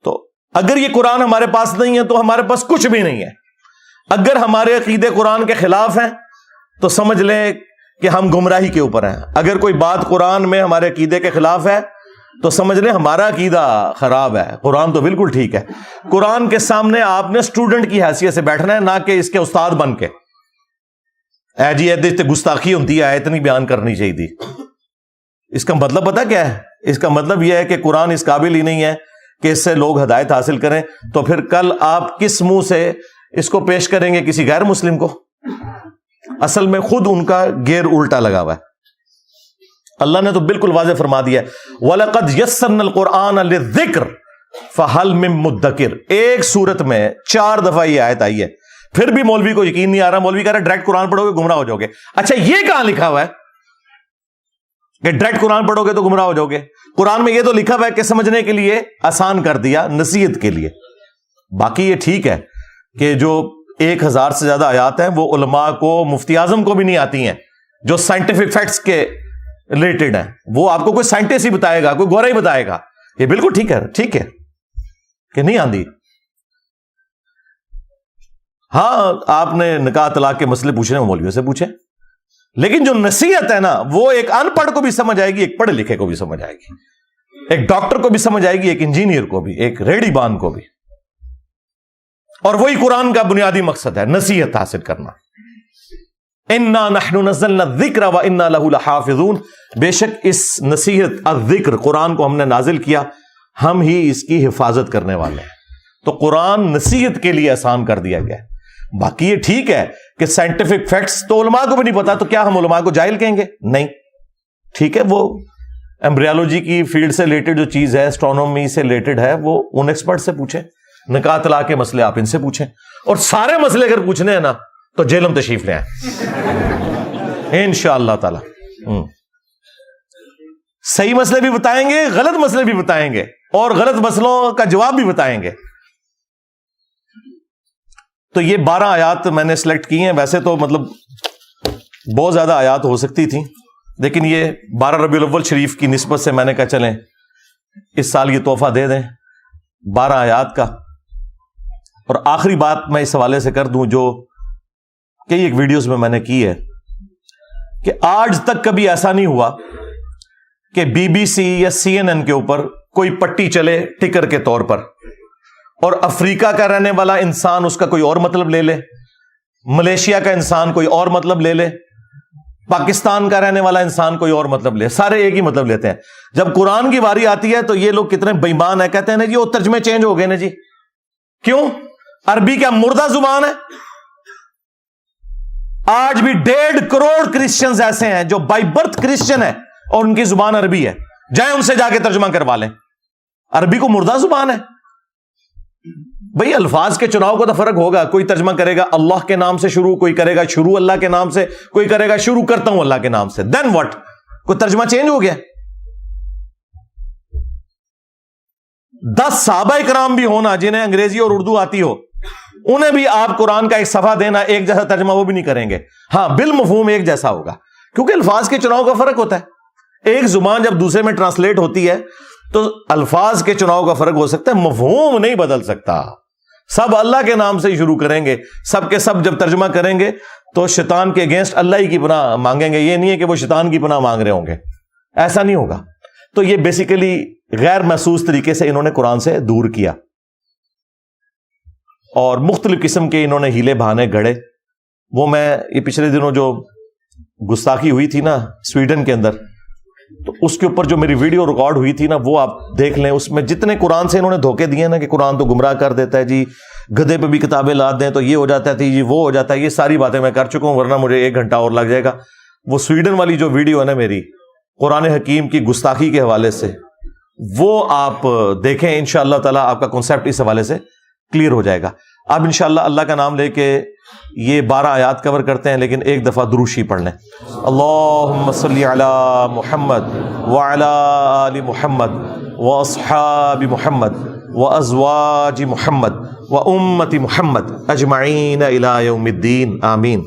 تو اگر یہ قرآن ہمارے پاس نہیں ہے تو ہمارے پاس کچھ بھی نہیں ہے. اگر ہمارے عقیدے قرآن کے خلاف ہیں تو سمجھ لیں کہ ہم گمراہی کے اوپر ہیں. اگر کوئی بات قرآن میں ہمارے عقیدے کے خلاف ہے تو سمجھ لیں ہمارا عقیدہ خراب ہے. قرآن تو بالکل ٹھیک ہے. قرآن کے سامنے آپ نے اسٹوڈنٹ کی حیثیت سے بیٹھنا ہے، نہ کہ اس کے استاد بن کے. اے جی ایسے گستاخی ہوتی ہے، اتنی بیان کرنی چاہیے تھی. اس کا مطلب پتہ کیا ہے؟ اس کا مطلب یہ ہے کہ قرآن اس قابل ہی نہیں ہے کہ اس سے لوگ ہدایت حاصل کریں. تو پھر کل آپ کس منہ سے اس کو پیش کریں گے کسی غیر مسلم کو؟ اصل میں خود ان کا گیئر الٹا لگا ہوا ہے. اللہ نے تو بالکل واضح فرما دیا ہے وَلَقَدْ يَسَّرْنَا الْقُرْآنَ لِلذِّكْرِ فَهَلْ مِن مُدَّكِرٍ. ایک سورت میں 4 دفعہ یہ آیت آئی ہے. پھر بھی مولوی کو یقین نہیں آ رہا. مولوی کہہ رہا ہے ڈائریکٹ قرآن پڑھو گے گمراہ ہو جاؤ گے. اچھا یہ کہاں لکھا ہوا ہے کہ ڈائریکٹ قرآن پڑھو گے تو گمراہ ہو جاؤ گے؟ قرآن میں یہ تو لکھا ہوا ہے کہ سمجھنے کے لیے آسان کر دیا، نصیحت کے لیے. باقی یہ ٹھیک ہے کہ جو 1000 سے زیادہ آیات ہیں وہ علماء کو، مفتی اعظم کو بھی نہیں آتی ہیں، جو سائنٹیفک فیکٹس کے ریلیٹڈ ہیں. وہ آپ کو کوئی سائنٹسٹ ہی بتائے گا، کوئی گورا ہی بتائے گا. یہ بالکل ٹھیک ہے. ٹھیک ہے کہ نہیں آندی. ہاں آپ نے نکاح طلاق کے مسئلے پوچھنے ہیں مولویوں سے پوچھیں، لیکن جو نصیحت ہے نا وہ ایک ان پڑھ کو بھی سمجھ آئے گی، ایک پڑھے لکھے کو بھی سمجھ آئے گی، ایک ڈاکٹر کو بھی سمجھ آئے گی، ایک انجینئر کو بھی، ایک ریڑھی بان کو بھی. اور وہی قرآن کا بنیادی مقصد ہے، نصیحت حاصل کرنا. انا نحن نزلنا الذکر وانا له لحافظون. بے شک اس نصیحت الذکر قرآن کو ہم نے نازل کیا، ہم ہی اس کی حفاظت کرنے والے ہیں. تو قرآن نصیحت کے لیے آسان کر دیا گیا ہے. باقی یہ ٹھیک ہے کہ سائنٹیفک فیکٹس تو علماء کو بھی نہیں پتا، تو کیا ہم علماء کو جاہل کہیں گے؟ نہیں. ٹھیک ہے، وہ ایمبریالوجی کی فیلڈ سے ریلیٹڈ جو چیز ہے، اسٹرونومی سے ریلیٹڈ ہے، وہ ان ایکسپرٹ سے پوچھیں. نکاح طلاق کے مسئلے آپ ان سے پوچھیں. اور سارے مسئلے اگر پوچھنے ہیں نا تو جیلم تشریف لے آئیں انشاءاللہ تعالی. صحیح مسئلے بھی بتائیں گے، غلط مسئلے بھی بتائیں گے، اور غلط مسئلوں کا جواب بھی بتائیں گے. تو یہ 12 آیات میں نے سلیکٹ کی ہیں. ویسے تو مطلب بہت زیادہ آیات ہو سکتی تھیں، لیکن یہ 12 ربیع الاول شریف کی نسبت سے میں نے کہا چلیں اس سال یہ تحفہ دے دیں 12 آیات کا. اور آخری بات میں اس حوالے سے کر دوں جو کئی ایک ویڈیوز میں نے کی ہے کہ آج تک کبھی ایسا نہیں ہوا کہ BBC یا CNN کے اوپر کوئی پٹی چلے ٹکر کے طور پر، اور افریقہ کا رہنے والا انسان اس کا کوئی اور مطلب لے لے، ملیشیا کا انسان کوئی اور مطلب لے لے، پاکستان کا رہنے والا انسان کوئی اور مطلب لے. سارے ایک ہی مطلب لیتے ہیں. جب قرآن کی باری آتی ہے تو یہ لوگ کتنے بے ایمان ہیں، کہتے ہیں نا جی وہ ترجمے چینج ہو گئے نا جی. کیوں؟ عربی کیا مردہ زبان ہے؟ آج بھی 1.5 کروڑ کرسچنز ایسے ہیں جو بائی برتھ کرسچن ہے اور ان کی زبان عربی ہے. جائیں ان سے جا کے ترجمہ کروا لیں. عربی کو مردہ زبان ہے. بھئی الفاظ کے چناؤ کو تو فرق ہوگا. کوئی ترجمہ کرے گا اللہ کے نام سے شروع، کوئی کرے گا شروع اللہ کے نام سے، کوئی کرے گا شروع کرتا ہوں اللہ کے نام سے. دین واٹ؟ کوئی ترجمہ چینج ہو گیا؟ 10 صحابہ کرام بھی ہونا جنہیں انگریزی اور اردو آتی ہو، انہیں بھی آپ قرآن کا ایک صفحہ دینا، ایک جیسا ترجمہ وہ بھی نہیں کریں گے. ہاں بالمفہوم ایک جیسا ہوگا، کیونکہ الفاظ کے چناؤ کا فرق ہوتا ہے. ایک زبان جب دوسرے میں ٹرانسلیٹ ہوتی ہے تو الفاظ کے چناؤ کا فرق ہو سکتا ہے، مفہوم نہیں بدل سکتا. سب اللہ کے نام سے ہی شروع کریں گے، سب کے سب جب ترجمہ کریں گے تو شیطان کے اگینسٹ اللہ ہی کی پناہ مانگیں گے. یہ نہیں ہے کہ وہ شیطان کی پناہ مانگ رہے ہوں گے، ایسا نہیں ہوگا. تو یہ بیسیکلی غیر محسوس طریقے سے انہوں نے قرآن سے دور کیا، اور مختلف قسم کے انہوں نے ہیلے بہانے گھڑے. وہ میں یہ پچھلے دنوں جو گستاخی ہوئی تھی نا سویڈن کے اندر، تو اس کے اوپر جو میری ویڈیو ریکارڈ ہوئی تھی نا وہ آپ دیکھ لیں. اس میں جتنے قرآن سے انہوں نے دھوکے دیے نا کہ قرآن تو گمراہ کر دیتا ہے جی، گدھے پہ بھی کتابیں لاد دیں تو یہ ہو جاتا ہے جی، وہ ہو جاتا ہے، یہ ساری باتیں میں کر چکا ہوں، ورنہ مجھے 1 گھنٹہ اور لگ جائے گا. وہ سویڈن والی جو ویڈیو ہے نا میری قرآن حکیم کی گستاخی کے حوالے سے، وہ آپ دیکھیں، انشاءاللہ تعالی آپ کا کنسیپٹ اس حوالے سے کلیئر ہو جائے گا. اب انشاءاللہ اللہ کا نام لے کے یہ 12 آیات کور کرتے ہیں، لیکن ایک دفعہ دروشی پڑھ لیں. اللہم صلی علی محمد وعلی آل محمد واصحاب محمد وازواج محمد وامت محمد اجمعین الی یوم الدین آمین.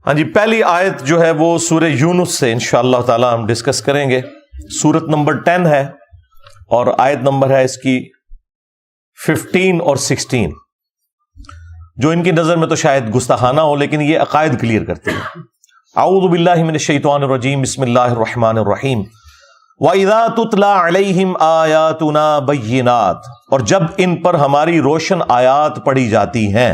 ہاں جی، پہلی آیت جو ہے وہ سورہ یونس سے انشاءاللہ تعالی ہم ڈسکس کریں گے. سورت نمبر 10 ہے اور آیت نمبر ہے اس کی 15 اور 16، جو ان کی نظر میں تو شاید گستاخانہ ہو لیکن یہ عقائد کلیئر کرتے ہیں. اعوذ باللہ من الشیطان الرجیم، بسم اللہ الرحمن الرحیم. وَإِذَا تُتْلَى عَلَيْهِمْ آيَاتُنَا بَيِّنَاتٍ، اور جب ان پر ہماری روشن آیات پڑھی جاتی ہیں.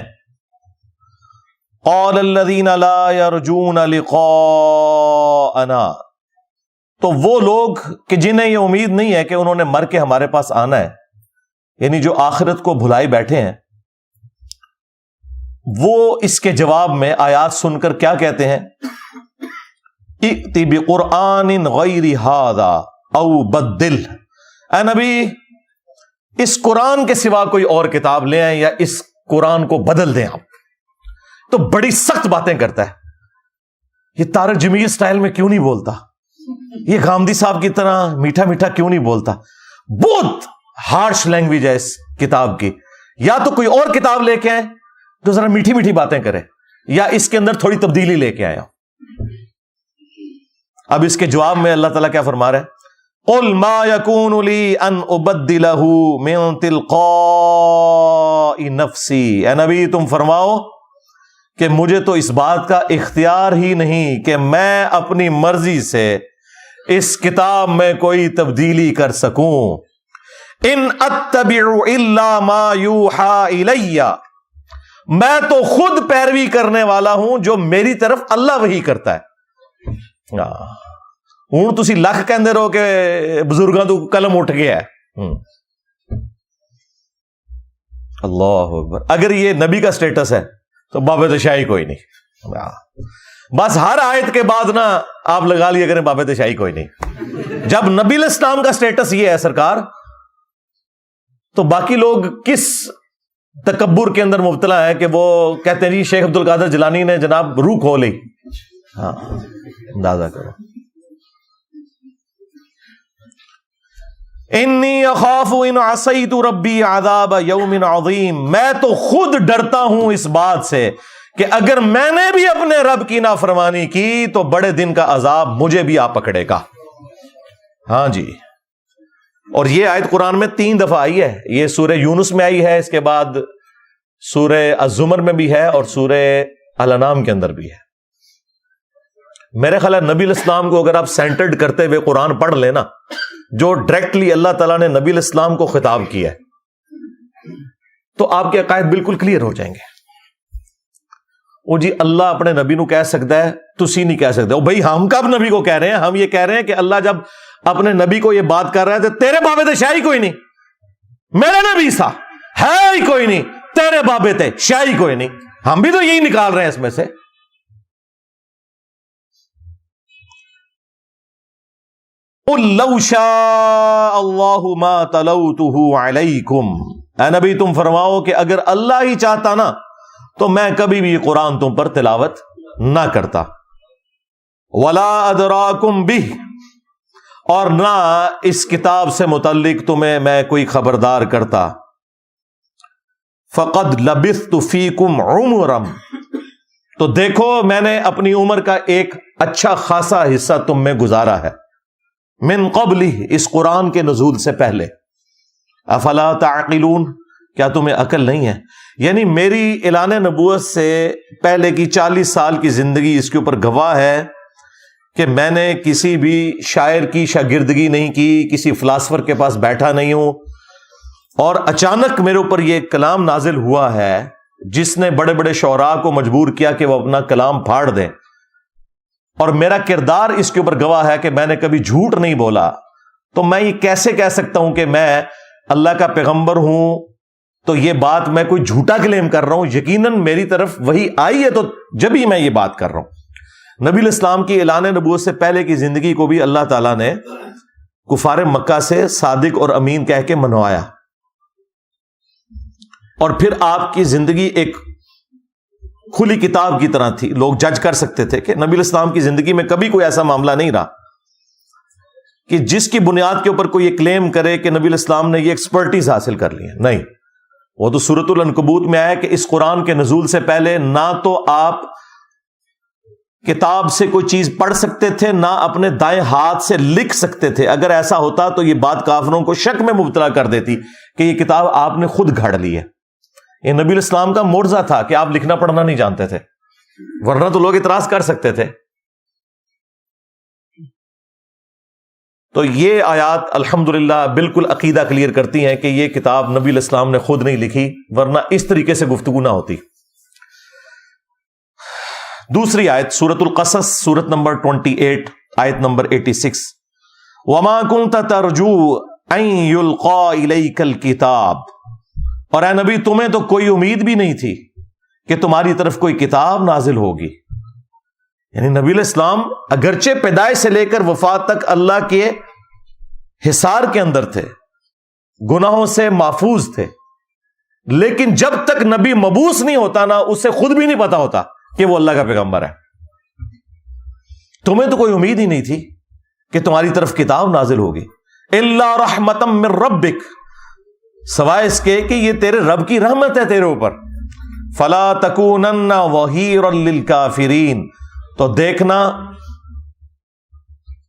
قَالَ الَّذِينَ لَا يَرْجُونَ لِقَاءَنَا، تو وہ لوگ کہ جنہیں یہ امید نہیں ہے کہ انہوں نے مر کے ہمارے پاس آنا ہے، یعنی جو آخرت کو بھلائے بیٹھے ہیں، وہ اس کے جواب میں آیات سن کر کیا کہتے ہیں؟ ائتی بقرآن غیر ھذا او بدل، اے نبی اس قرآن کے سوا کوئی اور کتاب لے آئیں یا اس قرآن کو بدل دیں. آپ تو بڑی سخت باتیں کرتا ہے. یہ طارق جمیل سٹائل میں کیوں نہیں بولتا؟ یہ گامدی صاحب کی طرح میٹھا میٹھا کیوں نہیں بولتا؟ بہت ہارش لینگویج ہے اس کتاب کی. یا تو کوئی اور کتاب لے کے آئیں تو ذرا میٹھی میٹھی باتیں کرے، یا اس کے اندر تھوڑی تبدیلی لے کے آیا. اب اس کے جواب میں اللہ تعالیٰ کیا فرما رہا ہے؟ قُلْ مَا يَكُونُ لِي أَنْ أُبَدِّلَهُ مِنْ تِلْقَاءِ نَفْسِي، اے نبی تم فرماؤ کہ مجھے تو اس بات کا اختیار ہی نہیں کہ میں اپنی مرضی سے اس کتاب میں کوئی تبدیلی کر سکوں. ان اتبع الا ما یوحى الی، میں تو خود پیروی کرنے والا ہوں جو میری طرف اللہ وحی کرتا ہے. ہوں تسی لکھ کہندے رہو کہ بزرگاں تو قلم اٹھ گیا ہے. اللہ اکبر. اگر یہ نبی کا سٹیٹس ہے تو باب تشائی کوئی نہیں. بس ہر آیت کے بعد نا آپ لگا لیا کریں باب تشائی کوئی نہیں. جب نبی علیہ السلام کا سٹیٹس یہ ہے سرکار، تو باقی لوگ کس تکبر کے اندر مبتلا ہے کہ وہ کہتے ہیں جی شیخ عبد القادر جیلانی نے جناب روح کھو لی. ہاں اندازہ کرو. انی اخاف ان عصیت ربی عذاب یوم عظیم، میں تو خود ڈرتا ہوں اس بات سے کہ اگر میں نے بھی اپنے رب کی نافرمانی کی تو بڑے دن کا عذاب مجھے بھی آ پکڑے گا. ہاں جی. اور یہ آیت قرآن میں 3 دفعہ آئی ہے. یہ سورہ یونس میں آئی ہے، اس کے بعد سورہ الزمر میں بھی ہے اور سورہ الانعام کے اندر بھی ہے. میرے خیال ہے نبی علیہ السلام کو اگر آپ سینٹرڈ کرتے ہوئے قرآن پڑھ لینا، جو ڈائریکٹلی اللہ تعالیٰ نے نبی علیہ السلام کو خطاب کیا ہے، تو آپ کے عقائد بالکل کلیئر ہو جائیں گے. وہ جی اللہ اپنے نبی نو کہہ سکتا ہے، تسی نہیں کہہ سکتے. بھائی ہم کب نبی کو کہہ رہے ہیں؟ ہم یہ کہہ رہے ہیں کہ اللہ جب اپنے نبی کو یہ بات کر رہا ہے تو تیرے بابے تے شاہی کوئی نہیں، میرا نبی تھا ہے ہی کوئی نہیں، تیرے بابے تے شاہی کوئی نہیں. ہم بھی تو یہی نکال رہے ہیں اس میں سے. قُلْ لَوْ شَاءَ اللَّهُ مَا تَلَوْتُهُ عَلَيْكُمْ، اے نبی تم فرماؤ کہ اگر اللہ ہی چاہتا نا تو میں کبھی بھی قرآن تم پر تلاوت نہ کرتا. وَلَا أَدْرَاكُمْ بِهِ، اور نہ اس کتاب سے متعلق تمہیں میں کوئی خبردار کرتا. فَقَدْ لَبِثْتُ فِيكُمْ عُمُرًا، تو دیکھو میں نے اپنی عمر کا ایک اچھا خاصا حصہ تم میں گزارا ہے. من قبل، اس قرآن کے نزول سے پہلے. افلا تعقلون، کیا تمہیں عقل نہیں ہے؟ یعنی میری اعلان نبوت سے پہلے کی 40 سال کی زندگی اس کے اوپر گواہ ہے کہ میں نے کسی بھی شاعر کی شاگردگی نہیں کی، کسی فلاسفر کے پاس بیٹھا نہیں ہوں، اور اچانک میرے اوپر یہ کلام نازل ہوا ہے جس نے بڑے بڑے شعراء کو مجبور کیا کہ وہ اپنا کلام پھاڑ دیں. اور میرا کردار اس کے اوپر گواہ ہے کہ میں نے کبھی جھوٹ نہیں بولا. تو میں یہ کیسے کہہ سکتا ہوں کہ میں اللہ کا پیغمبر ہوں؟ تو یہ بات میں کوئی جھوٹا کلیم کر رہا ہوں؟ یقیناً میری طرف وہی آئی ہے تو جب ہی میں یہ بات کر رہا ہوں. نبی علیہ السلام کی اعلان نبوت سے پہلے کی زندگی کو بھی اللہ تعالیٰ نے کفار مکہ سے صادق اور امین کہہ کے منوایا. اور پھر آپ کی زندگی ایک کھلی کتاب کی طرح تھی. لوگ جج کر سکتے تھے کہ نبی الاسلام کی زندگی میں کبھی کوئی ایسا معاملہ نہیں رہا کہ جس کی بنیاد کے اوپر کوئی یہ کلیم کرے کہ نبی الاسلام نے یہ ایکسپرٹیز حاصل کر لی ہے. نہیں، وہ تو سورۃ العنکبوت میں آیا کہ اس قرآن کے نزول سے پہلے نہ تو آپ کتاب سے کوئی چیز پڑھ سکتے تھے، نہ اپنے دائیں ہاتھ سے لکھ سکتے تھے. اگر ایسا ہوتا تو یہ بات کافروں کو شک میں مبتلا کر دیتی کہ یہ کتاب آپ نے خود گھڑ لی ہے. یہ نبی الاسلام کا معجزہ تھا کہ آپ لکھنا پڑھنا نہیں جانتے تھے، ورنہ تو لوگ اعتراض کر سکتے تھے. تو یہ آیات الحمدللہ بالکل عقیدہ کلیئر کرتی ہیں کہ یہ کتاب نبی الاسلام نے خود نہیں لکھی، ورنہ اس طریقے سے گفتگو نہ ہوتی. دوسری آیت سورۃ القصص، سورت نمبر 28، آیت نمبر 86. وَمَا كُنْتَ تَرْجُو أَن يُلْقَى إِلَيْكَ الْكِتَابُ، اور اے نبی تمہیں تو کوئی امید بھی نہیں تھی کہ تمہاری طرف کوئی کتاب نازل ہوگی. یعنی نبی الاسلام اگرچہ پیدائش سے لے کر وفات تک اللہ کے حصار کے اندر تھے، گناہوں سے محفوظ تھے، لیکن جب تک نبی مبعوث نہیں ہوتا نا، اسے خود بھی نہیں پتا ہوتا کہ وہ اللہ کا پیغمبر ہے. تمہیں تو کوئی امید ہی نہیں تھی کہ تمہاری طرف کتاب نازل ہوگی. الا رحمتا من ربک، سوائے اس کے کہ یہ تیرے رب کی رحمت ہے تیرے اوپر. فلا تکونن ظہیرا للکافرین، تو دیکھنا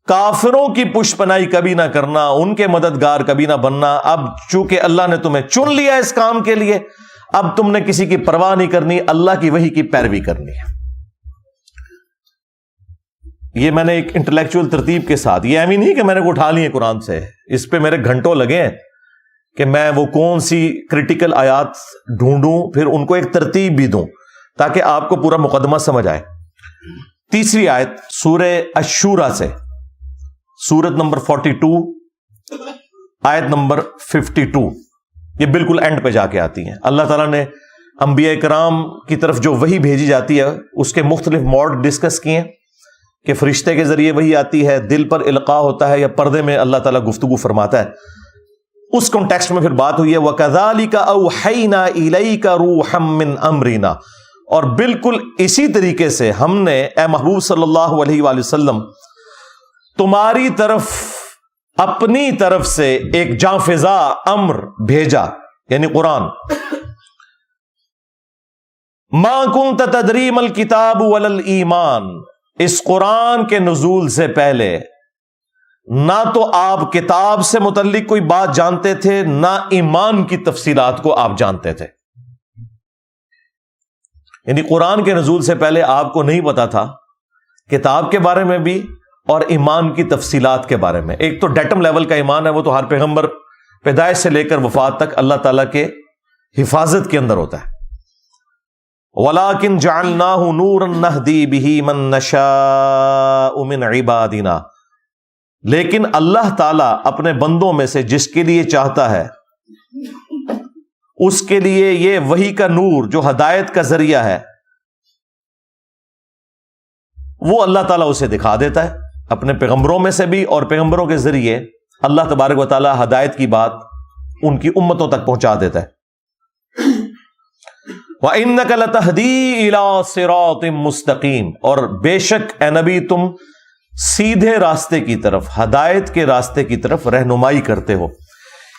کافروں کی پشت پناہی کبھی نہ کرنا، ان کے مددگار کبھی نہ بننا. اب چونکہ اللہ نے تمہیں چن لیا اس کام کے لیے، اب تم نے کسی کی پرواہ نہیں کرنی، اللہ کی وحی کی پیروی کرنی ہے. یہ میں نے ایک انٹلیکچوئل ترتیب کے ساتھ، یہ ایمی نہیں کہ میں نے کو اٹھا لیے قرآن سے، اس پہ میرے گھنٹوں لگے ہیں کہ میں وہ کون سی کریٹیکل آیات ڈھونڈوں، پھر ان کو ایک ترتیب بھی دوں تاکہ آپ کو پورا مقدمہ سمجھ آئے. تیسری آیت سورہ الشورى سے، سورت نمبر 42، آیت نمبر 52، یہ بالکل اینڈ پہ جا کے آتی ہیں. اللہ تعالیٰ نے انبیاء کرام کی طرف جو وحی بھیجی جاتی ہے اس کے مختلف موڈ ڈسکس کیے ہیں کہ فرشتے کے ذریعے وحی آتی ہے، دل پر القاء ہوتا ہے، یا پردے میں اللہ تعالیٰ گفتگو فرماتا ہے. اس کانٹیکسٹ میں پھر بات ہوئی ہے وَكَذَلِكَ أَوْحَيْنَا إِلَيْكَ رُوحًا مِّنْ أَمْرِنَا، اور بالکل اسی طریقے سے ہم نے اے محبوب صلی اللہ علیہ وآلہ وسلم تمہاری طرف اپنی طرف سے ایک جاں فضا امر بھیجا، یعنی قرآن. ما كنت تدری ما الکتاب ولا الایمان، اس قرآن کے نزول سے پہلے نہ تو آپ کتاب سے متعلق کوئی بات جانتے تھے، نہ ایمان کی تفصیلات کو آپ جانتے تھے. یعنی قرآن کے نزول سے پہلے آپ کو نہیں پتا تھا کتاب کے بارے میں بھی اور ایمان کی تفصیلات کے بارے میں. ایک تو ڈیٹم لیول کا ایمان ہے، وہ تو ہر پیغمبر پیدائش سے لے کر وفات تک اللہ تعالیٰ کے حفاظت کے اندر ہوتا ہے. وَلَٰكِن جَعَلْنَاهُ نُورًا نَهْدِي بِهِ مَن نَّشَاءُ مِنْ عِبَادِنَا، لیکن اللہ تعالیٰ اپنے بندوں میں سے جس کے لیے چاہتا ہے اس کے لیے یہ وحی کا نور جو ہدایت کا ذریعہ ہے وہ اللہ تعالیٰ اسے دکھا دیتا ہے اپنے پیغمبروں میں سے بھی، اور پیغمبروں کے ذریعے اللہ تبارک و تعالیٰ ہدایت کی بات ان کی امتوں تک پہنچا دیتا ہے. وَإِنَّكَ لَتَهْدِي إِلَىٰ صِرَاطٍ مُسْتَقِيمٍ، اور بے شک اے نبی تم سیدھے راستے کی طرف، ہدایت کے راستے کی طرف رہنمائی کرتے ہو.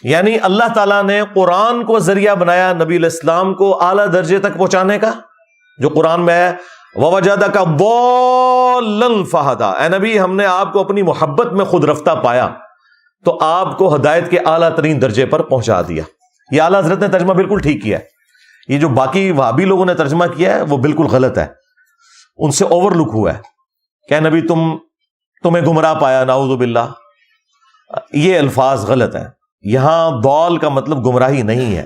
یعنی اللہ تعالیٰ نے قرآن کو ذریعہ بنایا نبی علیہ السلام کو اعلیٰ درجے تک پہنچانے کا، جو قرآن میں ہے وَوَجَدَكَ ضَالًّا فَهَدَىٰ، اے نبی ہم نے آپ کو اپنی محبت میں خود رفتہ پایا تو آپ کو ہدایت کے اعلیٰ ترین درجے پر پہنچا دیا. یہ اعلیٰ حضرت نے ترجمہ بالکل ٹھیک کیا ہے. یہ جو باقی وہابی لوگوں نے ترجمہ کیا ہے وہ بالکل غلط ہے، ان سے اوور لک ہوا ہے کہ نبی تمہیں گمراہ پایا، نعوذ باللہ. یہ الفاظ غلط ہیں. یہاں ضال کا مطلب گمراہی نہیں ہے.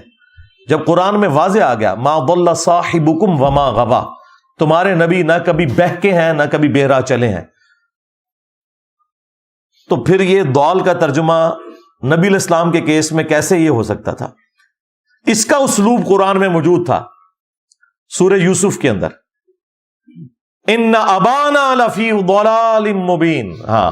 جب قرآن میں واضح آ گیا ما ضل صاحبکم وما غوا، تمہارے نبی نہ کبھی بہکے ہیں نہ کبھی بہرا چلے ہیں، تو پھر یہ ضال کا ترجمہ نبی علیہ السلام کے کیس میں کیسے یہ ہو سکتا تھا؟ اس کا اسلوب قرآن میں موجود تھا سورہ یوسف کے اندر، ان ابانا لفی ضلال مبین. ہاں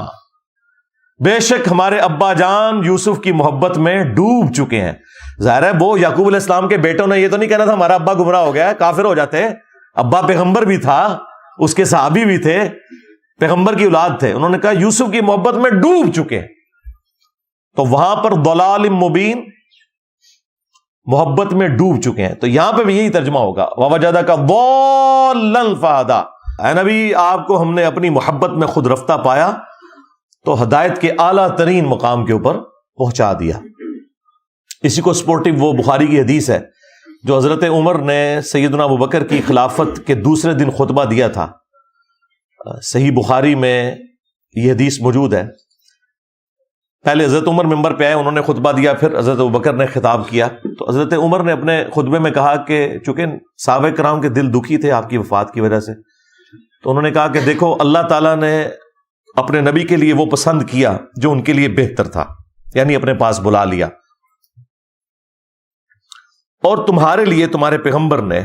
بے شک ہمارے ابا جان یوسف کی محبت میں ڈوب چکے ہیں. ظاہر ہے وہ یعقوب علیہ السلام کے بیٹوں نے یہ تو نہیں کہنا تھا ہمارا ابا گمراہ ہو گیا، کافر ہو جاتے. ابا پیغمبر بھی تھا، اس کے صحابی بھی تھے، پیغمبر کی اولاد تھے. انہوں نے کہا یوسف کی محبت میں ڈوب چکے، تو وہاں پر ضلال مبین، محبت میں ڈوب چکے ہیں. تو یہاں پہ بھی یہی ترجمہ ہوگا ووجدک ضالا فہدی. اے نبی آپ کو ہم نے اپنی محبت میں خود رفتہ پایا تو ہدایت کے اعلیٰ ترین مقام کے اوپر پہنچا دیا. اسی کو سپورٹو وہ بخاری کی حدیث ہے جو حضرت عمر نے سیدنا ابوبکر کی خلافت کے دوسرے دن خطبہ دیا تھا. صحیح بخاری میں یہ حدیث موجود ہے. پہلے حضرت عمر ممبر پہ آئے، انہوں نے خطبہ دیا، پھر حضرت ابوبکر نے خطاب کیا. تو حضرت عمر نے اپنے خطبے میں کہا کہ چونکہ صحابہ کرام کے دل دکھی تھے آپ کی وفات کی وجہ سے، تو انہوں نے کہا کہ دیکھو اللہ تعالیٰ نے اپنے نبی کے لیے وہ پسند کیا جو ان کے لیے بہتر تھا، یعنی اپنے پاس بلا لیا. اور تمہارے لیے تمہارے پیغمبر نے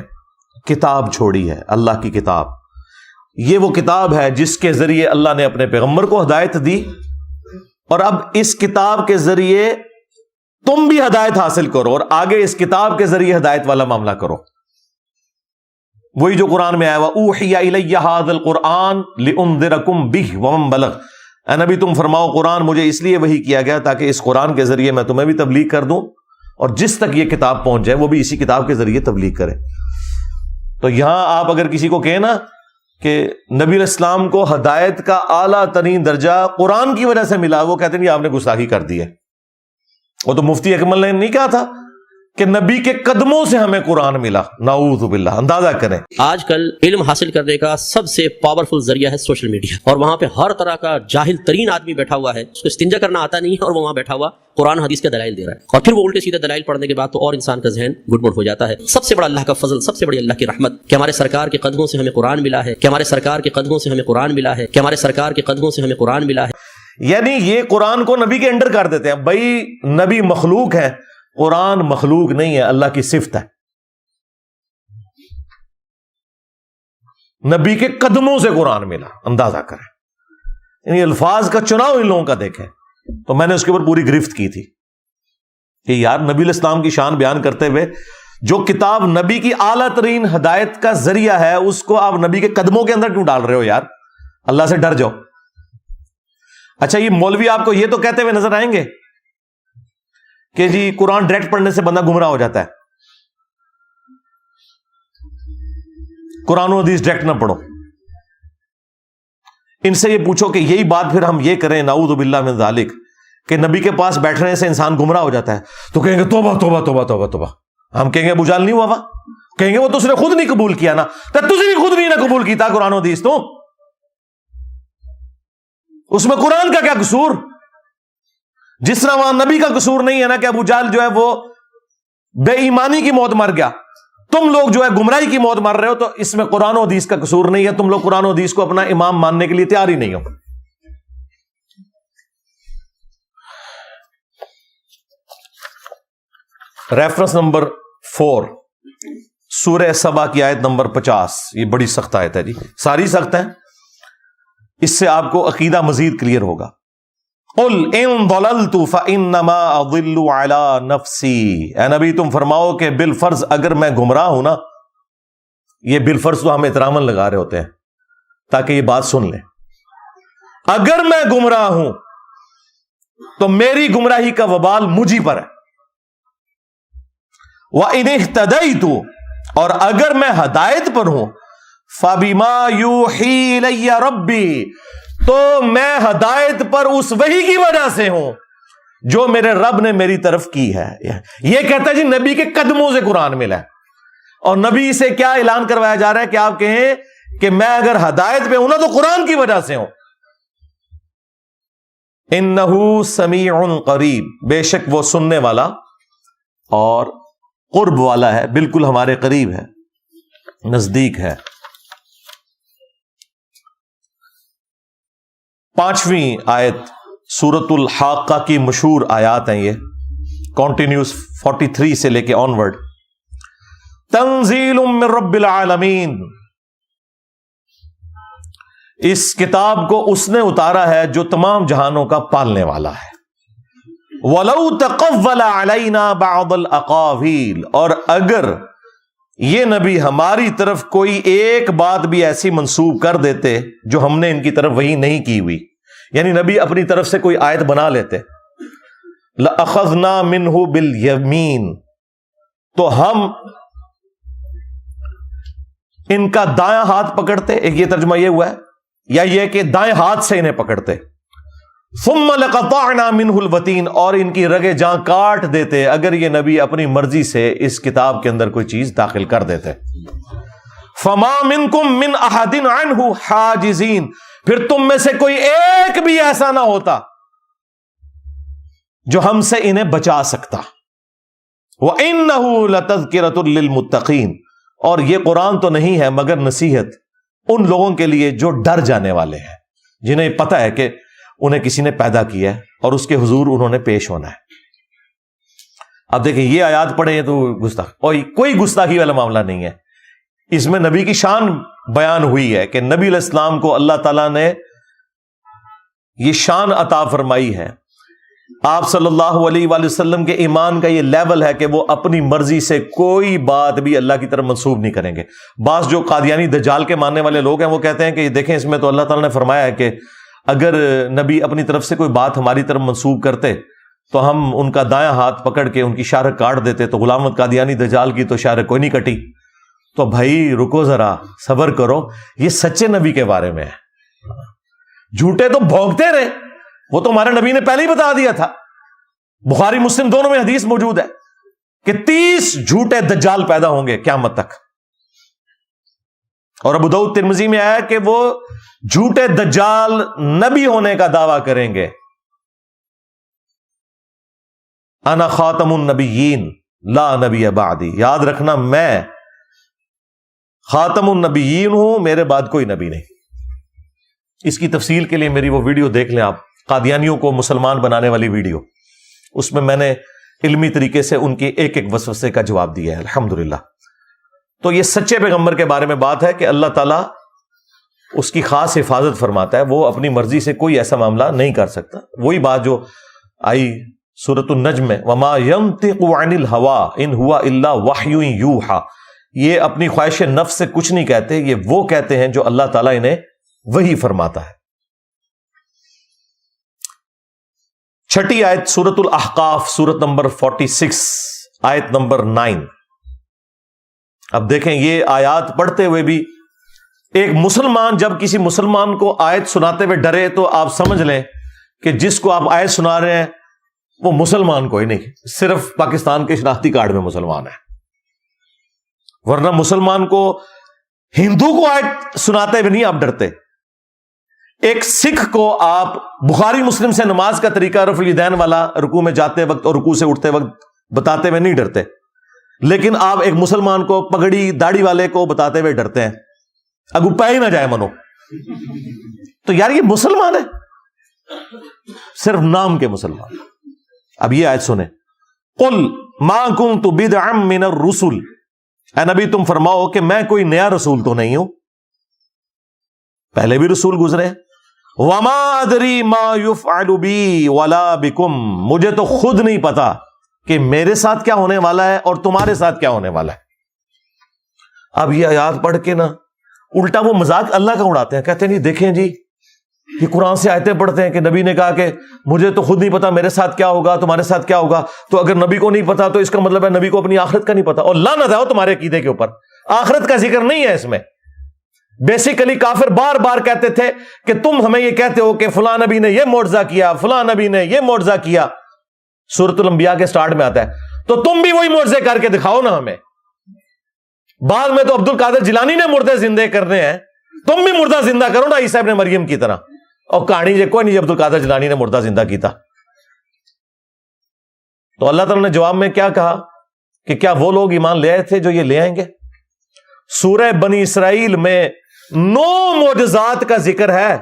کتاب چھوڑی ہے، اللہ کی کتاب. یہ وہ کتاب ہے جس کے ذریعے اللہ نے اپنے پیغمبر کو ہدایت دی، اور اب اس کتاب کے ذریعے تم بھی ہدایت حاصل کرو اور آگے اس کتاب کے ذریعے ہدایت والا معاملہ کرو. وہی جو قرآن میں آیا ہوا اوحی الی ھذا القرآن لانذرکم بہ ومن بلغ. اے نبی تم فرماؤ قرآن مجھے اس لیے وحی کیا گیا تاکہ اس قرآن کے ذریعے میں تمہیں بھی تبلیغ کر دوں اور جس تک یہ کتاب پہنچ جائے وہ بھی اسی کتاب کے ذریعے تبلیغ کرے. تو یہاں آپ اگر کسی کو کہیں نا کہ نبی علیہ السلام کو ہدایت کا اعلیٰ ترین درجہ قرآن کی وجہ سے ملا، وہ کہتے ہیں آپ نے گستاخی کر دی ہے. وہ تو مفتی اکمل نے نہیں کہا تھا کہ نبی کے قدموں سے ہمیں قرآن ملا. نعوذ باللہ. اندازہ کریں آج کل علم حاصل کرنے کا سب سے پاورفل ذریعہ ہے سوشل میڈیا، اور وہاں پہ ہر طرح کا جاہل ترین آدمی بیٹھا ہوا ہے، اس کو استنجا کرنا آتا نہیں ہے اور وہ وہاں بیٹھا ہوا قرآن حدیث کے دلائل دے رہا ہے، اور پھر وہ الٹے سیدھے دلائل پڑھنے کے بعد تو اور انسان کا ذہن گڑبڑ ہو جاتا ہے. سب سے بڑا اللہ کا فضل، سب سے بڑی اللہ کی رحمت کہ ہمارے سرکار کے قدموں سے ہمیں قرآن ملا ہے، کہ ہمارے سرکار کے قدموں سے ہمیں قرآن ملا ہے، کہ ہمارے سرکار کے قدموں سے ہمیں قرآن ملا ہے. یعنی یہ قرآن کو نبی کے انڈر کر دیتے ہیں. بھائی نبی مخلوق ہے، قرآن مخلوق نہیں ہے، اللہ کی صفت ہے. نبی کے قدموں سے قرآن ملا. اندازہ کریں، یعنی الفاظ کا چناؤ ان لوگوں کا دیکھیں. تو میں نے اس کے اوپر پوری گرفت کی تھی کہ یار نبی علیہ السلام کی شان بیان کرتے ہوئے جو کتاب نبی کی اعلیٰ ترین ہدایت کا ذریعہ ہے اس کو آپ نبی کے قدموں کے اندر کیوں ڈال رہے ہو یار؟ اللہ سے ڈر جاؤ. اچھا یہ مولوی آپ کو یہ تو کہتے ہوئے نظر آئیں گے کہ جی قرآن ڈائریکٹ پڑھنے سے بندہ گمراہ ہو جاتا ہے، قرآن و حدیث ڈائریکٹ نہ پڑھو. ان سے یہ پوچھو کہ یہی بات پھر ہم یہ کریں نعوذ باللہ من ذالک کہ نبی کے پاس بیٹھنے سے انسان گمراہ ہو جاتا ہے، تو کہیں گے توبہ توبہ توبہ توبہ توبہ. ہم کہیں گے ابو جہل نہیں ہوا، کہیں گے وہ تو اس نے خود نہیں قبول کیا نا. تو تجھے بھی خود نہیں نہ قبول کیتا قرآن و حدیث، تو اس میں قرآن کا کیا قصور؟ جس طرح وہاں نبی کا قصور نہیں ہے نا کہ ابو جہل جو ہے وہ بے ایمانی کی موت مر گیا، تم لوگ جو ہے گمراہی کی موت مر رہے ہو، تو اس میں قرآن و حدیث کا قصور نہیں ہے. تم لوگ قرآن و حدیث کو اپنا امام ماننے کے لیے تیار ہی نہیں ہو. ریفرنس نمبر 4 سورہ سبا کی آیت نمبر 50. یہ بڑی سخت آیت ہے جی، ساری سخت ہے، اس سے آپ کو عقیدہ مزید کلیئر ہوگا. قل ان ضللت فانما اضل على نفسی. اے نبی تم فرماؤ کہ بالفرض اگر میں گمراہ ہوں نا، یہ بالفرض تو ہم احتراماً لگا رہے ہوتے ہیں تاکہ یہ بات سن لیں، اگر میں گمراہ ہوں تو میری گمراہی کا وبال مجھی پر ہے. وَإِنِ اهْتَدَيْتُ، اور اگر میں ہدایت پر ہوں، فَبِمَا يُوحِي إِلَيَّ رَبِّي، تو میں ہدایت پر اس وحی کی وجہ سے ہوں جو میرے رب نے میری طرف کی ہے. یہ کہتا ہے جی نبی کے قدموں سے قرآن ملا ہے، اور نبی سے کیا اعلان کروایا جا رہا ہے کہ آپ کہیں کہ میں اگر ہدایت پہ ہوں نا تو قرآن کی وجہ سے ہوں. اِنَّهُ سَمِيعٌ قَرِيبٌ، بے شک وہ سننے والا اور قرب والا ہے، بالکل ہمارے قریب ہے، نزدیک ہے. 5ویں آیت سورۃ الحاقہ کی مشہور آیات ہیں، یہ کنٹینیوس 43 سے لے کے آنورڈ. تنزیل من رب العالمین، اس کتاب کو اس نے اتارا ہے جو تمام جہانوں کا پالنے والا ہے. وَلَوْ تَقَوَّلَ عَلَيْنَا بَعْضَ الْأَقَاوِيلِ، اور اگر یہ نبی ہماری طرف کوئی ایک بات بھی ایسی منسوب کر دیتے جو ہم نے ان کی طرف وحی نہیں کی ہوئی، یعنی نبی اپنی طرف سے کوئی آیت بنا لیتے، لَأَخَذْنَا مِنْهُ بِالْيَمِينِ، تو ہم ان کا دائیں ہاتھ پکڑتے، ایک یہ ترجمہ یہ ہوا ہے، یا یہ کہ دائیں ہاتھ سے انہیں پکڑتے، ثم لقطعنا منه الوتین، اور ان کی رگے جاں کاٹ دیتے اگر یہ نبی اپنی مرضی سے اس کتاب کے اندر کوئی چیز داخل کر دیتے۔ فما منکم من احد عنہ حاجزین، پھر تم میں سے کوئی ایک بھی ایسا نہ ہوتا جو ہم سے انہیں بچا سکتا۔ وَإِنَّهُ لَتَذْكِرَةٌ لِّلْمُتَّقِينَ، اور یہ قرآن تو نہیں ہے مگر نصیحت ان لوگوں کے لیے جو ڈر جانے والے ہیں، جنہیں پتہ ہے کہ انہیں کسی نے پیدا کیا ہے اور اس کے حضور انہوں نے پیش ہونا ہے۔ اب دیکھیں یہ آیات پڑھیں تو کوئی گستاخی والا معاملہ نہیں ہے، اس میں نبی کی شان بیان ہوئی ہے کہ نبی علیہ السلام کو اللہ تعالیٰ نے یہ شان عطا فرمائی ہے۔ آپ صلی اللہ علیہ وآلہ وسلم کے ایمان کا یہ لیول ہے کہ وہ اپنی مرضی سے کوئی بات بھی اللہ کی طرف منسوب نہیں کریں گے۔ بعض جو قادیانی دجال کے ماننے والے لوگ ہیں وہ کہتے ہیں کہ دیکھیں اس میں تو اللہ تعالیٰ نے فرمایا ہے کہ اگر نبی اپنی طرف سے کوئی بات ہماری طرف منسوب کرتے تو ہم ان کا دایاں ہاتھ پکڑ کے ان کی شارک کاٹ دیتے، تو غلام احمد قادیانی دجال کی تو شارک کوئی نہیں کٹی۔ تو بھائی رکو ذرا، صبر کرو، یہ سچے نبی کے بارے میں ہے، جھوٹے تو بھونکتے رہے، وہ تو ہمارے نبی نے پہلے ہی بتا دیا تھا، بخاری مسلم دونوں میں حدیث موجود ہے کہ 30 جھوٹے دجال پیدا ہوں گے قیامت تک، اور ابو داؤد ترمذی میں آیا کہ وہ جھوٹے دجال نبی ہونے کا دعویٰ کریں گے، انا خاتم النبیین لا نبی بعدی، یاد رکھنا میں خاتم النبیین ہوں، میرے بعد کوئی نبی نہیں۔ اس کی تفصیل کے لیے میری وہ ویڈیو دیکھ لیں آپ، قادیانیوں کو مسلمان بنانے والی ویڈیو، اس میں میں نے علمی طریقے سے ان کے ایک ایک وسوسے کا جواب دیا ہے الحمدللہ۔ تو یہ سچے پیغمبر کے بارے میں بات ہے کہ اللہ تعالیٰ اس کی خاص حفاظت فرماتا ہے، وہ اپنی مرضی سے کوئی ایسا معاملہ نہیں کر سکتا۔ وہی بات جو آئی سورۃ النجم میں، وما ينطق عن الهوى ان هو الا وحی یوحى، یہ اپنی خواہش نفس سے کچھ نہیں کہتے، یہ وہ کہتے ہیں جو اللہ تعالیٰ انہیں وحی فرماتا ہے۔ چھٹی آیت سورۃ الاحقاف، سورت نمبر 46 آیت نمبر 9۔ اب دیکھیں یہ آیات پڑھتے ہوئے بھی ایک مسلمان جب کسی مسلمان کو آیت سناتے ہوئے ڈرے تو آپ سمجھ لیں کہ جس کو آپ آیت سنا رہے ہیں وہ مسلمان کوئی نہیں، صرف پاکستان کے شناختی کارڈ میں مسلمان ہے، ورنہ مسلمان کو ہندو کو آیت سناتے ہوئے نہیں آپ ڈرتے۔ ایک سکھ کو آپ بخاری مسلم سے نماز کا طریقہ رفع الیدین والا رکوع میں جاتے وقت اور رکوع سے اٹھتے وقت بتاتے ہوئے نہیں ڈرتے، لیکن آپ ایک مسلمان کو پگڑی داڑھی والے کو بتاتے ہوئے ڈرتے ہیں، اگو پہ ہی نہ جائے منو۔ تو یار یہ مسلمان ہے، صرف نام کے مسلمان۔ اب یہ آیت سنیں، قل ما کنت بدعا من الرسل، اے نبی تم فرماؤ کہ میں کوئی نیا رسول تو نہیں ہوں، پہلے بھی رسول گزرے ہیں۔ وما ادری ما يفعل بی ولا بکم، مجھے تو خود نہیں پتا کہ میرے ساتھ کیا ہونے والا ہے اور تمہارے ساتھ کیا ہونے والا ہے۔ اب یہ آیات پڑھ کے نا الٹا وہ مذاق اللہ کا اڑاتے ہیں، کہتے ہیں جی دیکھیں جی یہ قرآن سے آیتیں پڑھتے ہیں کہ نبی نے کہا کہ مجھے تو خود نہیں پتا میرے ساتھ کیا ہوگا تمہارے ساتھ کیا ہوگا، تو اگر نبی کو نہیں پتا تو اس کا مطلب ہے نبی کو اپنی آخرت کا نہیں پتا، اور لعنت ہے تمہارے عقیدے کے اوپر، آخرت کا ذکر نہیں ہے اس میں۔ بیسیکلی کافر بار بار کہتے تھے کہ تم ہمیں یہ کہتے ہو کہ فلاں نبی نے یہ معجزہ کیا، فلاں نبی نے یہ معجزہ کیا، سورۃ الانبیاء کے سٹارٹ میں آتا ہے، تو تم بھی وہی معجزے کر کے دکھاؤ نا ہمیں۔ بعد میں تو عبد القادر جیلانی نے مردے زندے کرنے ہیں، تم بھی مردہ زندہ کرو نا عیسیٰ ابن مریم کی طرح، اور کہانی جو کوئی نہیں عبد القادر جیلانی نے مردہ زندہ کیتا۔ تو اللہ تعالیٰ نے جواب میں کیا کہا کہ کیا وہ لوگ ایمان لے آئے تھے جو یہ لے آئیں گے؟ سورہ بنی اسرائیل میں 9 معجزات کا ذکر ہے،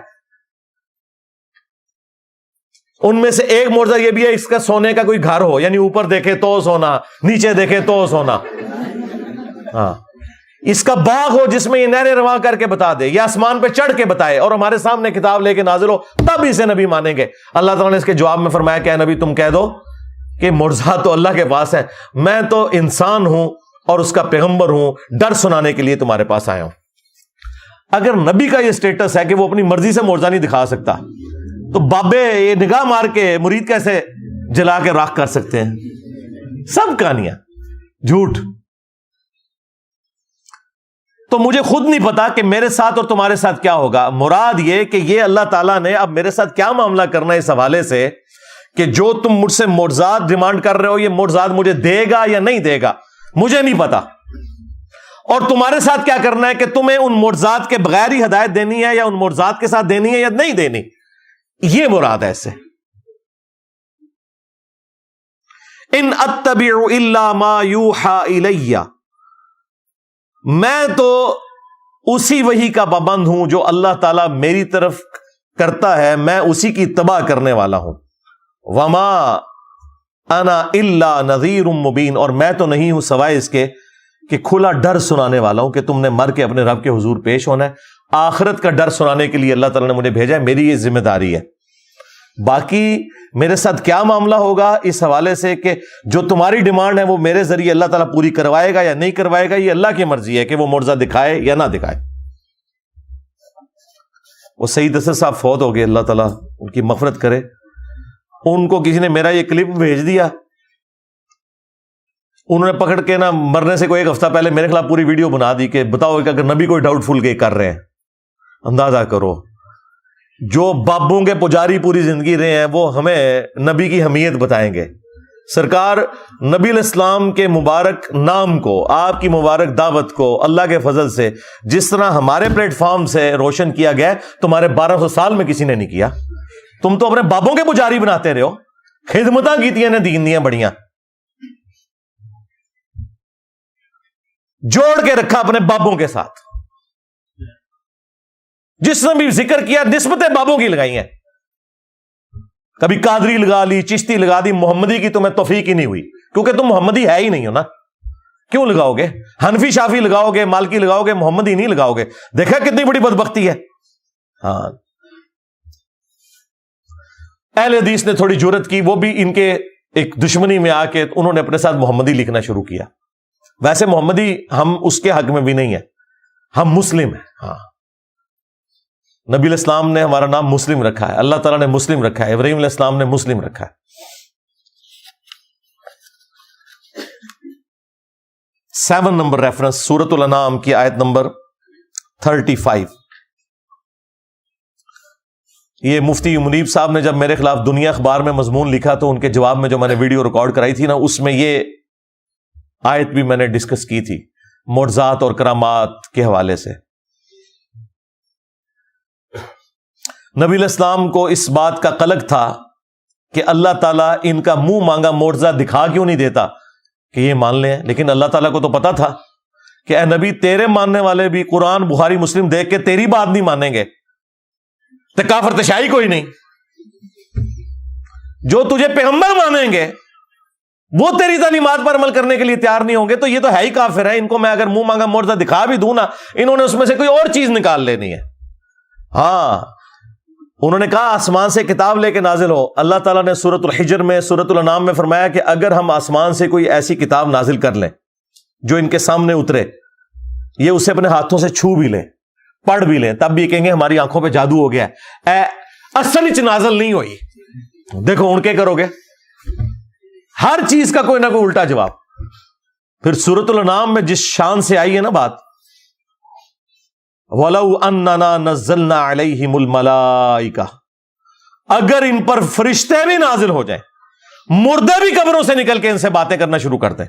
ان میں سے ایک معجزہ یہ بھی ہے اس کا سونے کا کوئی گھر ہو، یعنی اوپر دیکھے تو سونا، نیچے دیکھے تو سونا، ہاں اس کا باغ ہو جس میں یہ نہریں رواں کر کے بتا دے، یا آسمان پہ چڑھ کے بتائے اور ہمارے سامنے کتاب لے کے نازل ہو، تب اسے نبی مانیں گے۔ اللہ تعالیٰ نے اس کے جواب میں فرمایا کہ اے نبی تم کہہ دو کہ معجزات تو اللہ کے پاس ہے، میں تو انسان ہوں اور اس کا پیغمبر ہوں، ڈر سنانے کے لیے تمہارے پاس آیا ہوں۔ اگر نبی کا یہ سٹیٹس ہے کہ وہ اپنی مرضی سے معجزہ نہیں دکھا سکتا، تو بابے یہ نگاہ مار کے مرید کیسے جلا کے راکھ کر سکتے ہیں؟ سب کہانیاں جھوٹ۔ تو مجھے خود نہیں پتا کہ میرے ساتھ اور تمہارے ساتھ کیا ہوگا۔ مراد یہ کہ یہ اللہ تعالیٰ نے اب میرے ساتھ کیا معاملہ کرنا ہے اس حوالے سے کہ جو تم مجھ سے معجزات ڈیمانڈ کر رہے ہو، یہ معجزات مجھے دے گا یا نہیں دے گا، مجھے نہیں پتا۔ اور تمہارے ساتھ کیا کرنا ہے کہ تمہیں ان معجزات کے بغیر ہی ہدایت دینی ہے یا ان معجزات کے ساتھ دینی ہے یا نہیں دینی، یہ مراد ہے اس سے۔ ان اتبع الا ما یوحى الی، میں تو اسی وحی کا پابند ہوں جو اللہ تعالیٰ میری طرف کرتا ہے، میں اسی کی اتباع کرنے والا ہوں۔ وما انا الا نذیر مبین، اور میں تو نہیں ہوں سوائے اس کے کہ کھلا ڈر سنانے والا ہوں کہ تم نے مر کے اپنے رب کے حضور پیش ہونا ہے۔ آخرت کا ڈر سنانے کے لیے اللہ تعالیٰ نے مجھے بھیجا ہے، میری یہ ذمہ داری ہے۔ باقی میرے ساتھ کیا معاملہ ہوگا اس حوالے سے کہ جو تمہاری ڈیمانڈ ہے وہ میرے ذریعے اللہ تعالیٰ پوری کروائے گا یا نہیں کروائے گا، یہ اللہ کی مرضی ہے کہ وہ معجزہ دکھائے یا نہ دکھائے۔ وہ سعید اسد صاحب فوت ہو گئے، اللہ تعالیٰ ان کی مغفرت کرے۔ ان کو کسی نے میرا یہ کلپ بھیج دیا، انہوں نے پکڑ کے نا مرنے سے کوئی ایک ہفتہ پہلے میرے خلاف پوری ویڈیو بنا دی کہ بتاؤ کہ اگر نبی کوئی ڈاؤٹ فل کر رہے ہیں، اندازہ کرو جو بابوں کے پجاری پوری زندگی رہے ہیں وہ ہمیں نبی کی اہمیت بتائیں گے۔ سرکار نبی الاسلام کے مبارک نام کو، آپ کی مبارک دعوت کو اللہ کے فضل سے جس طرح ہمارے پلیٹ فارم سے روشن کیا گیا تمہارے 1200 سال میں کسی نے نہیں کیا۔ تم تو اپنے بابوں کے پجاری بناتے رہے ہو، خدمتاں کیتیاں نے دین دیاں بڑیاں، جوڑ کے رکھا اپنے بابوں کے ساتھ، جس نے بھی ذکر کیا نسبتیں بابوں کی لگائی ہیں، کبھی قادری لگا لی، چشتی لگا دی، محمدی کی تمہیں توفیق ہی نہیں ہوئی کیونکہ تم محمدی ہے ہی نہیں ہو نا۔ کیوں لگاؤ گے؟ حنفی شافی لگاؤ گے، مالکی لگاؤ گے، محمدی نہیں لگاؤ گے۔ دیکھا کتنی بڑی بدبختی ہے۔ ہاں، اہل حدیث نے تھوڑی جرأت کی، وہ بھی ان کے ایک دشمنی میں آ کے انہوں نے اپنے ساتھ محمدی لکھنا شروع کیا۔ ویسے محمدی ہم اس کے حق میں بھی نہیں ہے، ہم مسلم ہیں۔ ہاں، نبی علیہ السلام نے ہمارا نام مسلم رکھا ہے، اللہ تعالیٰ نے مسلم رکھا ہے، ابراہیم علیہ السلام نے مسلم رکھا ہے۔ 7 نمبر ریفرنس سورۃ الانعام کی آیت نمبر 35۔ یہ مفتی منیب صاحب نے جب میرے خلاف دنیا اخبار میں مضمون لکھا تو ان کے جواب میں جو میں نے ویڈیو ریکارڈ کرائی تھی نا، اس میں یہ آیت بھی میں نے ڈسکس کی تھی معجزات اور کرامات کے حوالے سے۔ نبی علیہ السلام کو اس بات کا قلق تھا کہ اللہ تعالیٰ ان کا منہ مانگا معجزہ دکھا کیوں نہیں دیتا کہ یہ مان لیں، لیکن اللہ تعالیٰ کو تو پتا تھا کہ اے نبی تیرے ماننے والے بھی قرآن بخاری مسلم دیکھ کے تیری بات نہیں مانیں گے، تو کافر تشائی کوئی نہیں۔ جو تجھے پیغمبر مانیں گے وہ تیری تعلیمات پر عمل کرنے کے لیے تیار نہیں ہوں گے، تو یہ تو ہے ہی کافر ہے۔ ان کو میں اگر منہ مانگا معجزہ دکھا بھی دوں نا، انہوں نے اس میں سے کوئی اور چیز نکال لینی ہے۔ ہاں، انہوں نے کہا آسمان سے کتاب لے کے نازل ہو۔ اللہ تعالیٰ نے سورۃ الحجر میں، سورۃ الانعام میں فرمایا کہ اگر ہم آسمان سے کوئی ایسی کتاب نازل کر لیں جو ان کے سامنے اترے، یہ اسے اپنے ہاتھوں سے چھو بھی لیں، پڑھ بھی لیں، تب بھی کہیں گے ہماری آنکھوں پہ جادو ہو گیا ہے، اصل ہی نازل نہیں ہوئی، دیکھو ان کے کرو گے۔ ہر چیز کا کوئی نہ کوئی الٹا جواب۔ پھر سورۃ الانعام میں جس شان سے آئی ہے نا بات، وَلَوْ أَنَّنَا نَزَّلْنَا عَلَيْهِمُ الْمَلَائِكَةَ، اگر ان پر فرشتے بھی نازل ہو جائیں، مردے بھی قبروں سے نکل کے ان سے باتیں کرنا شروع کر دیں،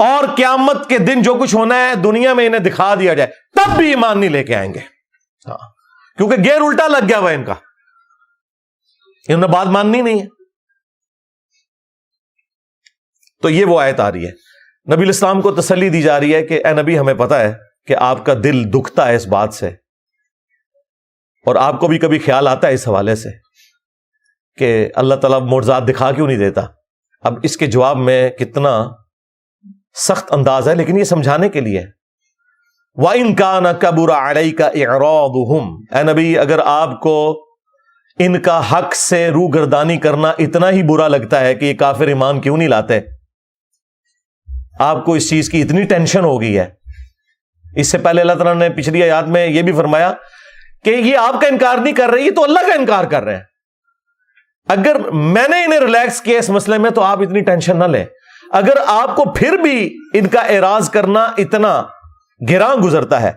اور قیامت کے دن جو کچھ ہونا ہے دنیا میں انہیں دکھا دیا جائے، تب بھی ایمان نہیں لے کے آئیں گے۔ ہاں، کیونکہ گیر الٹا لگ گیا ہوا ان کا، انہوں نے بات ماننی نہیں ہے۔ تو یہ وہ آیت آ رہی ہے، نبی علیہ السلام کو تسلی دی جا رہی ہے کہ اے نبی ہمیں پتا ہے کہ آپ کا دل دکھتا ہے اس بات سے، اور آپ کو بھی کبھی خیال آتا ہے اس حوالے سے کہ اللہ تعالیٰ معجزات دکھا کیوں نہیں دیتا۔ اب اس کے جواب میں کتنا سخت انداز ہے، لیکن یہ سمجھانے کے لیے۔ وَإِن كَانَ كَبُرَ عَلَيْكَ إِعْرَاضُهُمْ، اے نبی اگر آپ کو ان کا حق سے روگردانی کرنا اتنا ہی برا لگتا ہے کہ یہ کافر ایمان کیوں نہیں لاتے؟ آپ کو اس چیز کی اتنی ٹینشن ہو گئی ہے۔ اس سے پہلے اللہ تعالیٰ نے پچھلی آیات میں یہ بھی فرمایا کہ یہ آپ کا انکار نہیں کر رہے، یہ تو اللہ کا انکار کر رہے ہیں۔ اگر میں نے انہیں ریلیکس کیا اس مسئلے میں تو آپ اتنی ٹینشن نہ لیں۔ اگر آپ کو پھر بھی ان کا اعراض کرنا اتنا گراں گزرتا ہے،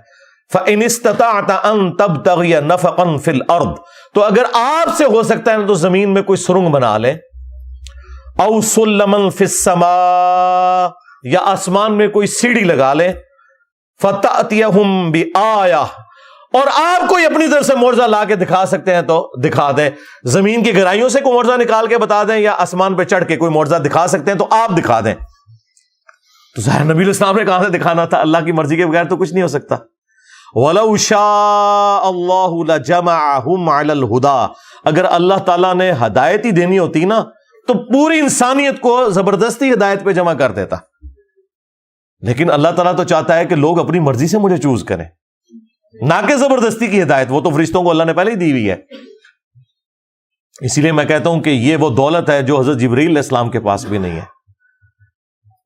فَإِنِ اسْتَطَعْتَ أَن تَبْتَغِيَ نَفَقًا فِي الْأَرْضِ، تو اگر آپ سے ہو سکتا ہے تو زمین میں کوئی سرنگ بنا لیں، اَوْ سُلَّمًا فِي السَّمَاءِ، یا آسمان میں کوئی سیڑھی لگا لیں، فَتَأْتِيَهُمْ بِآيَةٍ، اور آپ کوئی اپنی طرف سے معجزہ لا کے دکھا سکتے ہیں تو دکھا دیں۔ زمین کی گہرائیوں سے کوئی معجزہ نکال کے بتا دیں، یا آسمان پہ چڑھ کے کوئی معجزہ دکھا سکتے ہیں تو آپ دکھا دیں۔ تو ظاہر نبی علیہ السلام نے کہاں سے دکھانا تھا؟ اللہ کی مرضی کے بغیر تو کچھ نہیں ہو سکتا۔ وَلَوْ شَاءَ اللَّهُ لَجَمَعَهُمْ عَلَى الْهُدَى، اگر اللہ تعالیٰ نے ہدایت ہی دینی ہوتی نا تو پوری انسانیت کو زبردستی ہدایت پہ جمع کر دیتا، لیکن اللہ تعالیٰ تو چاہتا ہے کہ لوگ اپنی مرضی سے مجھے چوز کریں، نہ کہ زبردستی کی ہدایت، وہ تو فرشتوں کو اللہ نے پہلے ہی دی ہوئی ہے۔ اسی لیے میں کہتا ہوں کہ یہ وہ دولت ہے جو حضرت جبرائیل علیہ السلام کے پاس بھی نہیں ہے۔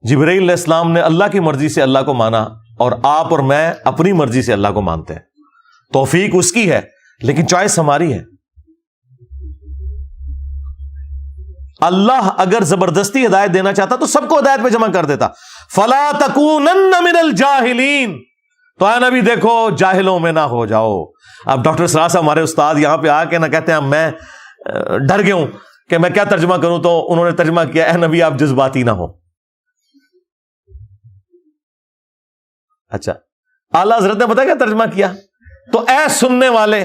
جبرائیل علیہ السلام نے اللہ کی مرضی سے اللہ کو مانا، اور آپ اور میں اپنی مرضی سے اللہ کو مانتے ہیں۔ توفیق اس کی ہے لیکن چوائس ہماری ہے۔ اللہ اگر زبردستی ہدایت دینا چاہتا تو سب کو ہدایت پہ جمع کر دیتا۔ فَلَا تَكُونَنَّ مِنَ الْجَاهِلِينَ، تو اے نبی دیکھو جاہلوں میں نہ ہو جاؤ۔ اب ڈاکٹر سراج صاحب ہمارے استاد یہاں پہ آ کے نہ کہتے ہیں میں ڈر گیا ہوں کہ میں کیا ترجمہ کروں، تو انہوں نے ترجمہ کیا اے نبی آپ جذباتی نہ ہو۔ اچھا، اعلیٰ حضرت نے پتا کیا ترجمہ کیا؟ تو اے سننے والے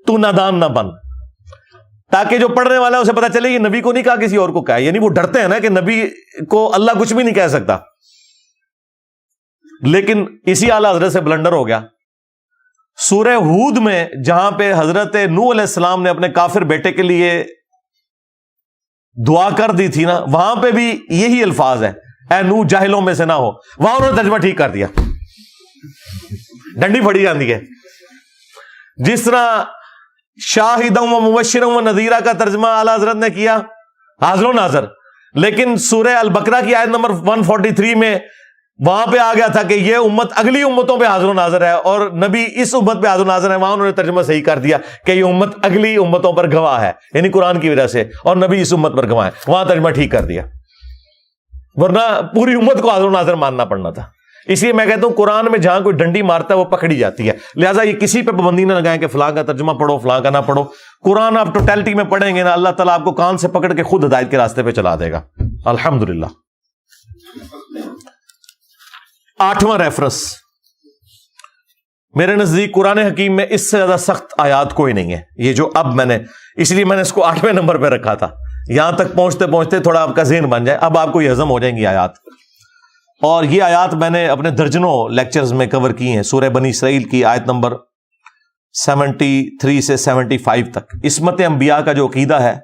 تو نادان نہ بن، تاکہ جو پڑھنے والا ہے اسے پتا چلے یہ نبی کو نہیں کہا کسی اور کو کہا ہے۔ یعنی وہ ڈرتے ہیں نا کہ نبی کو اللہ کچھ بھی نہیں کہہ سکتا، لیکن اسی اعلیٰ حضرت سے بلنڈر ہو گیا۔ سورہ ہود میں جہاں پہ حضرت نوح علیہ السلام نے اپنے کافر بیٹے کے لیے دعا کر دی تھی نا، وہاں پہ بھی یہی الفاظ ہے، اے نوح جاہلوں میں سے نہ ہو۔ وہاں انہوں نے ترجمہ ٹھیک کر دیا، ڈنڈی پھڑی جاتی ہے۔ جس طرح شاہدوں و مبشروں و نذیرہ کا ترجمہ اعلیٰ حضرت نے کیا حاضر و ناظر، لیکن سورہ البقرہ کی آیت نمبر 143 میں وہاں پہ آ گیا تھا کہ یہ امت اگلی امتوں پہ حاضر و ناظر ہے، اور نبی اس امت پہ حاضر و ناظر ہے۔ وہاں انہوں نے ترجمہ صحیح کر دیا کہ یہ امت اگلی امتوں پر گواہ ہے، یعنی قرآن کی وجہ سے، اور نبی اس امت پر گواہ ہے۔ وہاں ترجمہ ٹھیک کر دیا، ورنہ پوری امت کو حاضر و ناظر ماننا پڑنا تھا۔ اس لیے میں کہتا ہوں قرآن میں جہاں کوئی ڈنڈی مارتا ہے وہ پکڑی جاتی ہے، لہٰذا یہ کسی پہ پابندی نہ لگائیں کہ فلاں کا ترجمہ پڑھو فلاں کا نہ پڑھو۔ قرآن آپ ٹوٹیلٹی میں پڑھیں گے نا، اللہ تعالیٰ آپ کو کان سے پکڑ کے خود ہدایت کے راستے پہ چلا دے گا، الحمدللہ۔ 8واں ریفرنس، میرے نزدیک قرآن حکیم میں اس سے زیادہ سخت آیات کوئی نہیں ہے، یہ جو اب میں نے، اس لیے میں نے اس کو 8ویں نمبر پہ رکھا تھا، یہاں تک پہنچتے پہنچتے تھوڑا آپ کا ذہن بن جائے، اب آپ کو یہ ہضم ہو جائیں گی آیات۔ اور یہ آیات میں نے اپنے درجنوں لیکچرز میں کور کی ہیں، سورہ بنی اسرائیل کی آیت نمبر 73 سے 75 تک۔ عصمت انبیاء کا جو عقیدہ ہے،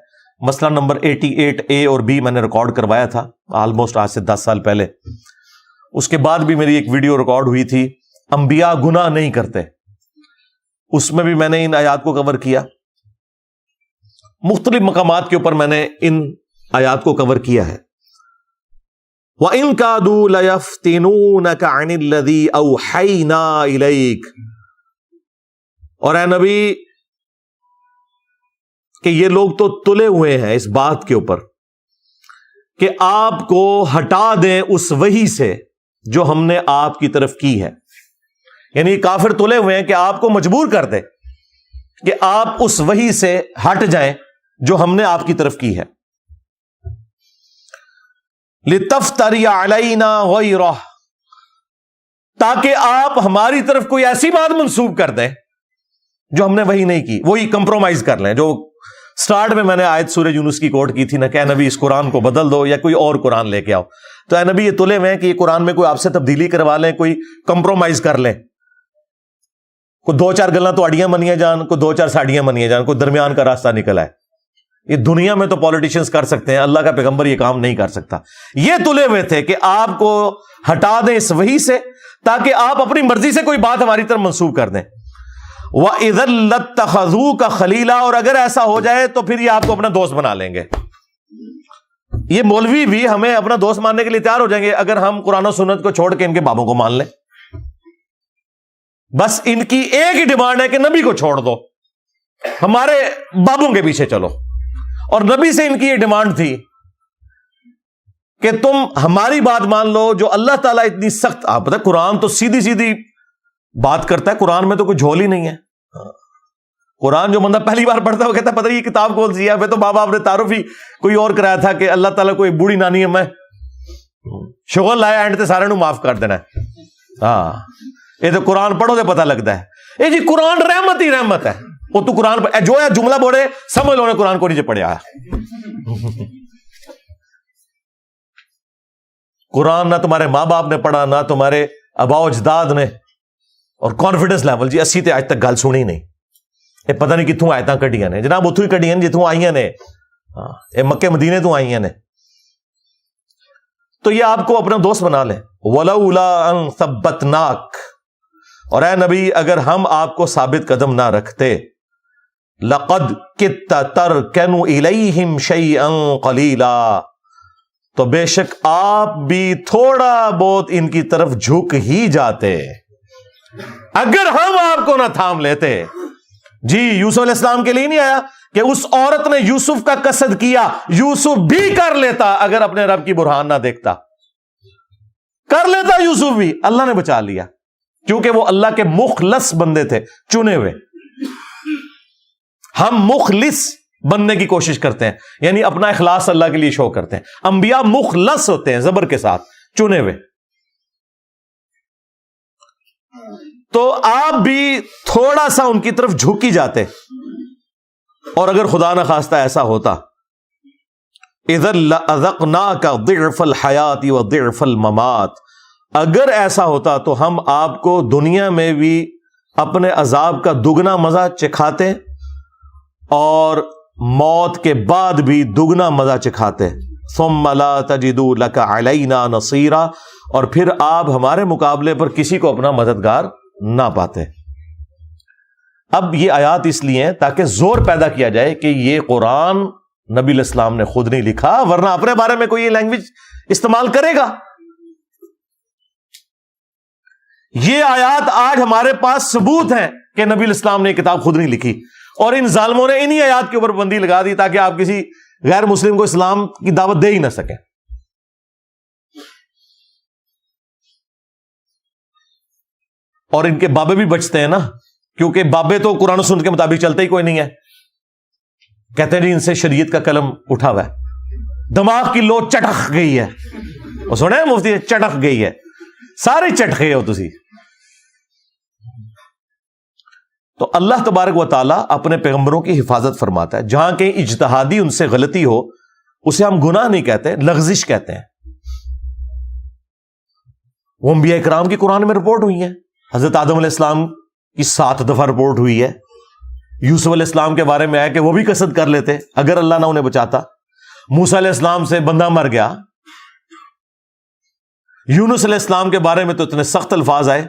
مسئلہ نمبر 88A اور B میں نے ریکارڈ کروایا تھا آلموسٹ آج سے 10 سال پہلے۔ اس کے بعد بھی میری ایک ویڈیو ریکارڈ ہوئی تھی، انبیاء گناہ نہیں کرتے، اس میں بھی میں نے ان آیات کو کور کیا۔ مختلف مقامات کے اوپر میں نے ان آیات کو کور کیا ہے۔ وَإِن كَادُوا لَيَفْتِنُونَكَ عَنِ الَّذِي أَوْحَيْنَا إِلَيْكَ، اور اے نبی کہ یہ لوگ تو تلے ہوئے ہیں اس بات کے اوپر کہ آپ کو ہٹا دیں اس وحی سے جو ہم نے آپ کی طرف کی ہے، یعنی کافر تلے ہوئے ہیں کہ آپ کو مجبور کر دے کہ آپ اس وحی سے ہٹ جائیں جو ہم نے آپ کی طرف کی ہے۔ لِتَفْتَرِيَ عَلَيْنَا غَيْرَهُ، تاکہ آپ ہماری طرف کوئی ایسی بات منسوب کر دیں جو ہم نے وہی نہیں کی، وہی کمپرومائز کر لیں۔ جو سٹارٹ میں نے آیت سورہ یونس کی کوٹ کی تھی نا کہ اے نبی اس قرآن کو بدل دو یا کوئی اور قرآن لے کے آؤ، تو اے نبی یہ تلے ہوئے ہیں کہ یہ قرآن میں کوئی آپ سے تبدیلی کروا لیں، کوئی کمپرومائز کر لیں، کوئی 2-4 گلاں تو اڑیاں منیاں جان، کوئی 2-4 ساڑیاں منیاں جان، کوئی درمیان کا راستہ نکلا ہے۔ یہ دنیا میں تو پولیٹیشنز کر سکتے ہیں، اللہ کا پیغمبر یہ کام نہیں کر سکتا۔ یہ تلے ہوئے تھے کہ آپ کو ہٹا دیں اس وحی سے تاکہ آپ اپنی مرضی سے کوئی بات ہماری طرف منسوب کر دیں۔ وَإِذًا لَاتَّخَذُوكَ خَلِيلًا، اور اگر ایسا ہو جائے تو پھر یہ آپ کو اپنا دوست بنا لیں گے. یہ مولوی بھی ہمیں اپنا دوست ماننے کے لیے تیار ہو جائیں گے اگر ہم قرآن و سنت کو چھوڑ کے ان کے بابوں کو مان لیں. بس ان کی ایک ہی ڈیمانڈ ہے کہ نبی کو چھوڑ دو، ہمارے بابوں کے پیچھے چلو. اور نبی سے ان کی یہ ڈیمانڈ تھی کہ تم ہماری بات مان لو جو اللہ تعالیٰ اتنی سخت. آپ پتہ قرآن تو سیدھی سیدھی بات کرتا ہے، قرآن میں تو کوئی جھول ہی نہیں ہے. قرآن جو بندہ پہلی بار پڑھتا ہے وہ کہتا ہے پتہ یہ کتاب کون سی ہے. پھر تو بابا آپ نے تعارف ہی کوئی اور کرایا تھا کہ اللہ تعالیٰ کوئی بوڑھی نانی ہے میں شغل لایا اینڈ تے سارے نو معاف کر دینا ہے. ہاں یہ تو قرآن پڑھو تو پتہ لگتا ہے. یہ جی قرآن رحمت ہی رحمت ہے. وہ تو قرآن جو ہے جملہ بولے سمجھ لو نے قرآن کو نیچے پڑھیا ہے. قرآن نہ تمہارے ماں باپ نے پڑھا نہ تمہارے آباء و اجداد نے. اور کانفیڈنس لیول جی 80 تے آج تک گل سنی نہیں. یہ پتہ نہیں کتوں آیتاں کڈیاں نے جناب، اتوں ہی کڈیاں نے جتوں آئیاں نے. ہاں یہ مکے مدینے تو آئیاں نے. تو یہ آپ کو اپنا دوست بنا لیں. وَلَوْلَا أَن ثَبَّتْنَاكَ، اور اے نبی اگر ہم آپ کو ثابت قدم نہ رکھتے، لَقَدْ كِدتَّ تَرْكَنُ إِلَيْهِمْ شَيْئًا قَلِيلًا، تو بے شک آپ بھی تھوڑا بہت ان کی طرف جھک ہی جاتے اگر ہم آپ کو نہ تھام لیتے. جی یوسف علیہ السلام کے لیے نہیں آیا کہ اس عورت نے یوسف کا قصد کیا، یوسف بھی کر لیتا اگر اپنے رب کی برہان نہ دیکھتا. کر لیتا یوسف بھی، اللہ نے بچا لیا کیونکہ وہ اللہ کے مخلص بندے تھے، چنے ہوئے. ہم مخلص بننے کی کوشش کرتے ہیں، یعنی اپنا اخلاص اللہ کے لیے شو کرتے ہیں. انبیاء مخلص ہوتے ہیں زبر کے ساتھ، چنے ہوئے. تو آپ بھی تھوڑا سا ان کی طرف جھک ہی جاتے. اور اگر خدا نہ خواستہ ایسا ہوتا، اذا لأذقناك ضعف الحیات وضعف الممات، اگر ایسا ہوتا تو ہم آپ کو دنیا میں بھی اپنے عذاب کا دگنا مزہ چکھاتے اور موت کے بعد بھی دگنا مزہ چکھاتے. ثم لا تجد لك علینا نصیرا، اور پھر آپ ہمارے مقابلے پر کسی کو اپنا مددگار نہ پاتے. اب یہ آیات اس لیے ہیں تاکہ زور پیدا کیا جائے کہ یہ قرآن نبی علیہ السلام نے خود نہیں لکھا، ورنہ اپنے بارے میں کوئی یہ لینگویج استعمال کرے گا. یہ آیات آج ہمارے پاس ثبوت ہیں کہ نبی علیہ السلام نے یہ کتاب خود نہیں لکھی، اور ان ظالموں نے انہی آیات کے اوپر بندی لگا دی تاکہ آپ کسی غیر مسلم کو اسلام کی دعوت دے ہی نہ سکیں. اور ان کے بابے بھی بچتے ہیں نا، کیونکہ بابے تو قرآن و سنت کے مطابق چلتے ہی کوئی نہیں ہے. کہتے ہیں جی ان سے شریعت کا قلم اٹھا ہوا ہے، دماغ کی لو چٹک گئی ہے. وہ سنے مفتی چٹک گئی ہے، سارے چٹ گئے ہو تسی. تو اللہ تبارک و تعالیٰ اپنے پیغمبروں کی حفاظت فرماتا ہے. جہاں کہیں اجتہادی ان سے غلطی ہو اسے ہم گناہ نہیں کہتے، لغزش کہتے ہیں. وہ انبیاء کرام کی قرآن میں رپورٹ ہوئی ہیں. حضرت آدم علیہ السلام کی 7 دفعہ رپورٹ ہوئی ہے. یوسف علیہ السلام کے بارے میں ہے کہ وہ بھی قصد کر لیتے اگر اللہ نہ انہیں بچاتا. موسیٰ علیہ السلام سے بندہ مر گیا. یونس علیہ السلام کے بارے میں تو اتنے سخت الفاظ آئے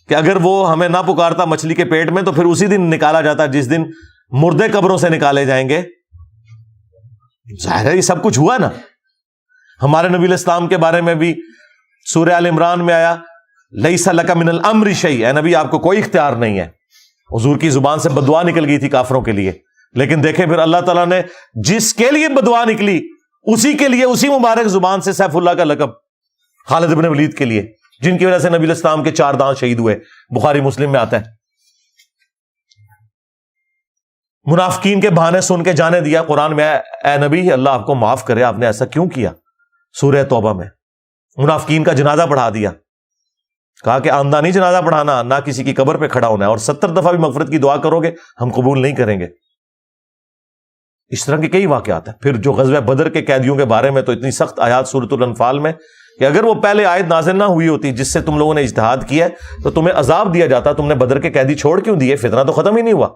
کہ اگر وہ ہمیں نہ پکارتا مچھلی کے پیٹ میں تو پھر اسی دن نکالا جاتا جس دن مردے قبروں سے نکالے جائیں گے. ظاہر ہے یہ سب کچھ ہوا نا. ہمارے نبی علیہ السلام کے بارے میں بھی سورہ آل عمران میں آیا لیس لک من الامر شیء، اے نبی آپ کو کوئی اختیار نہیں ہے. حضور کی زبان سے بددعا نکل گئی تھی کافروں کے لیے، لیکن دیکھیں پھر اللہ تعالیٰ نے جس کے لیے بددعا نکلی اسی کے لیے اسی مبارک زبان سے سیف اللہ کا لقب خالد بن ولید کے لیے، جن کی وجہ سے نبی علیہ السلام کے 4 دانت شہید ہوئے. بخاری مسلم میں آتا ہے. منافقین کے بہانے سن کے جانے دیا قرآن میں، اے نبی اللہ آپ کو معاف کرے، آپ نے ایسا کیوں کیا. سورہ توبہ میں منافقین کا جنازہ پڑھا دیا. کہا کہ آمدہ نہیں جنازہ پڑھانا، نہ کسی کی قبر پہ کھڑا ہونا ہے، اور 70 دفعہ بھی مغفرت کی دعا کرو گے ہم قبول نہیں کریں گے. اس طرح کے کئی واقعات ہیں. پھر جو غزوہ بدر کے قیدیوں کے بارے میں تو اتنی سخت آیات سورۃ الانفال میں کہ اگر وہ پہلے آیت نازل نہ ہوئی ہوتی جس سے تم لوگوں نے اجتہاد کیا تو تمہیں عذاب دیا جاتا. تم نے بدر کے قیدی چھوڑ کیوں دیے؟ فتنہ تو ختم ہی نہیں ہوا.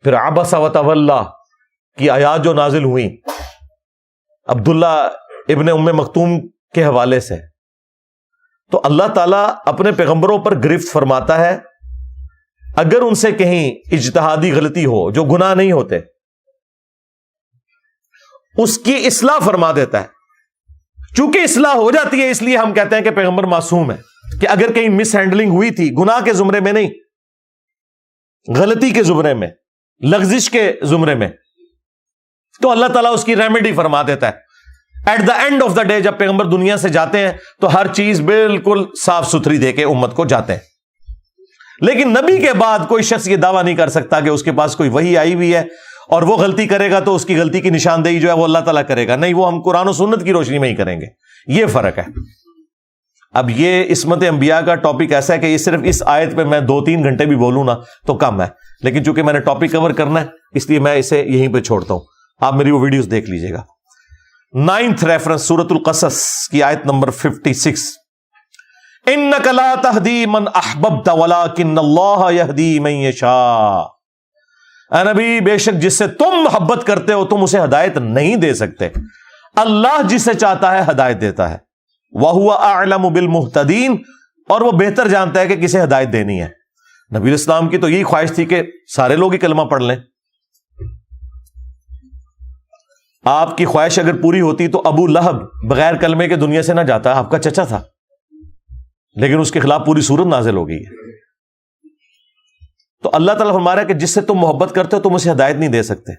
پھر عبس وتولی کی آیات جو نازل ہوئی عبداللہ ابن ام مکتوم کے حوالے سے، تو اللہ تعالیٰ اپنے پیغمبروں پر گرفت فرماتا ہے اگر ان سے کہیں اجتہادی غلطی ہو جو گناہ نہیں ہوتے اس کی اصلاح فرما دیتا ہے. چونکہ اصلاح ہو جاتی ہے اس لیے ہم کہتے ہیں کہ پیغمبر معصوم ہے, کہ اگر کہیں مس ہینڈلنگ ہوئی تھی, گناہ کے زمرے میں نہیں, غلطی کے زمرے میں, لغزش کے زمرے میں, تو اللہ تعالیٰ اس کی ریمیڈی فرما دیتا ہے. At the end of the day جب پیغمبر دنیا سے جاتے ہیں تو ہر چیز بالکل صاف ستھری دے کے امت کو جاتے ہیں. لیکن نبی کے بعد کوئی شخص یہ دعویٰ نہیں کر سکتا کہ اس کے پاس کوئی وحی آئی ہوئی ہے اور وہ غلطی کرے گا تو اس کی غلطی کی نشاندہی جو ہے وہ اللہ تعالیٰ کرے گا. نہیں, وہ ہم قرآن و سنت کی روشنی میں ہی کریں گے. یہ فرق ہے. اب یہ عصمت انبیاء کا ٹاپک ایسا ہے کہ یہ صرف اس آیت پہ میں 2-3 گھنٹے بھی بولوں نا تو کم ہے, لیکن چونکہ میں نے ٹاپک کور کرنا ہے اس لیے میں اسے یہیں پہ چھوڑتا ہوں. آپ میری وہ ویڈیوز دیکھ لیجئے گا. 9th ریفرنس سورۃ القصص کی آیت نمبر 56, انک لا تہدی من احببت ولکن اللہ یہدی من یشاء. اے نبی, بے شک جس سے تم محبت کرتے ہو تم اسے ہدایت نہیں دے سکتے, اللہ جسے چاہتا ہے ہدایت دیتا ہے. وَهُوَ أَعْلَمُ بِالْمُهْتَدِينَ, اور وہ بہتر جانتا ہے کہ کسے ہدایت دینی ہے. نبی اسلام کی تو یہی خواہش تھی کہ سارے لوگ ہی کلمہ پڑھ لیں. آپ کی خواہش اگر پوری ہوتی تو ابو لہب بغیر کلمے کے دنیا سے نہ جاتا, آپ کا چچا تھا, لیکن اس کے خلاف پوری صورت نازل ہو گئی ہے. تو اللہ تعالیٰ فرما رہا ہے کہ جس سے تم محبت کرتے ہو تم اسے ہدایت نہیں دے سکتے,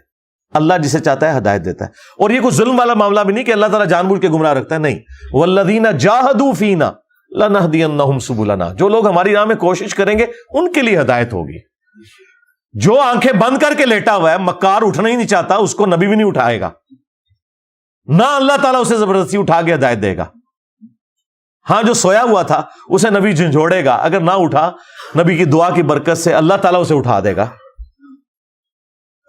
اللہ جسے چاہتا ہے ہدایت دیتا ہے. اور یہ کوئی ظلم والا معاملہ بھی نہیں کہ اللہ تعالیٰ جان بوجھ کے گمراہ رکھتا ہے, نہیں. وَالَّذِينَ جَاهَدُوا فِينَا لَنَهْدِيَنَّهُمْ سُبُلَنَا, جو لوگ ہماری راہ میں کوشش کریں گے ان کے لیے ہدایت ہوگی. جو آنکھیں بند کر کے لیٹا ہوا ہے, مکار اٹھنا ہی نہیں چاہتا, اس کو نبی بھی نہیں اٹھائے گا, نہ اللہ تعالیٰ اسے زبردستی اٹھا کے ہدایت دے گا. ہاں, جو سویا ہوا تھا اسے نبی جھنجھوڑے گا, اگر نہ اٹھا نبی کی دعا کی برکت سے اللہ تعالیٰ اسے اٹھا دے گا.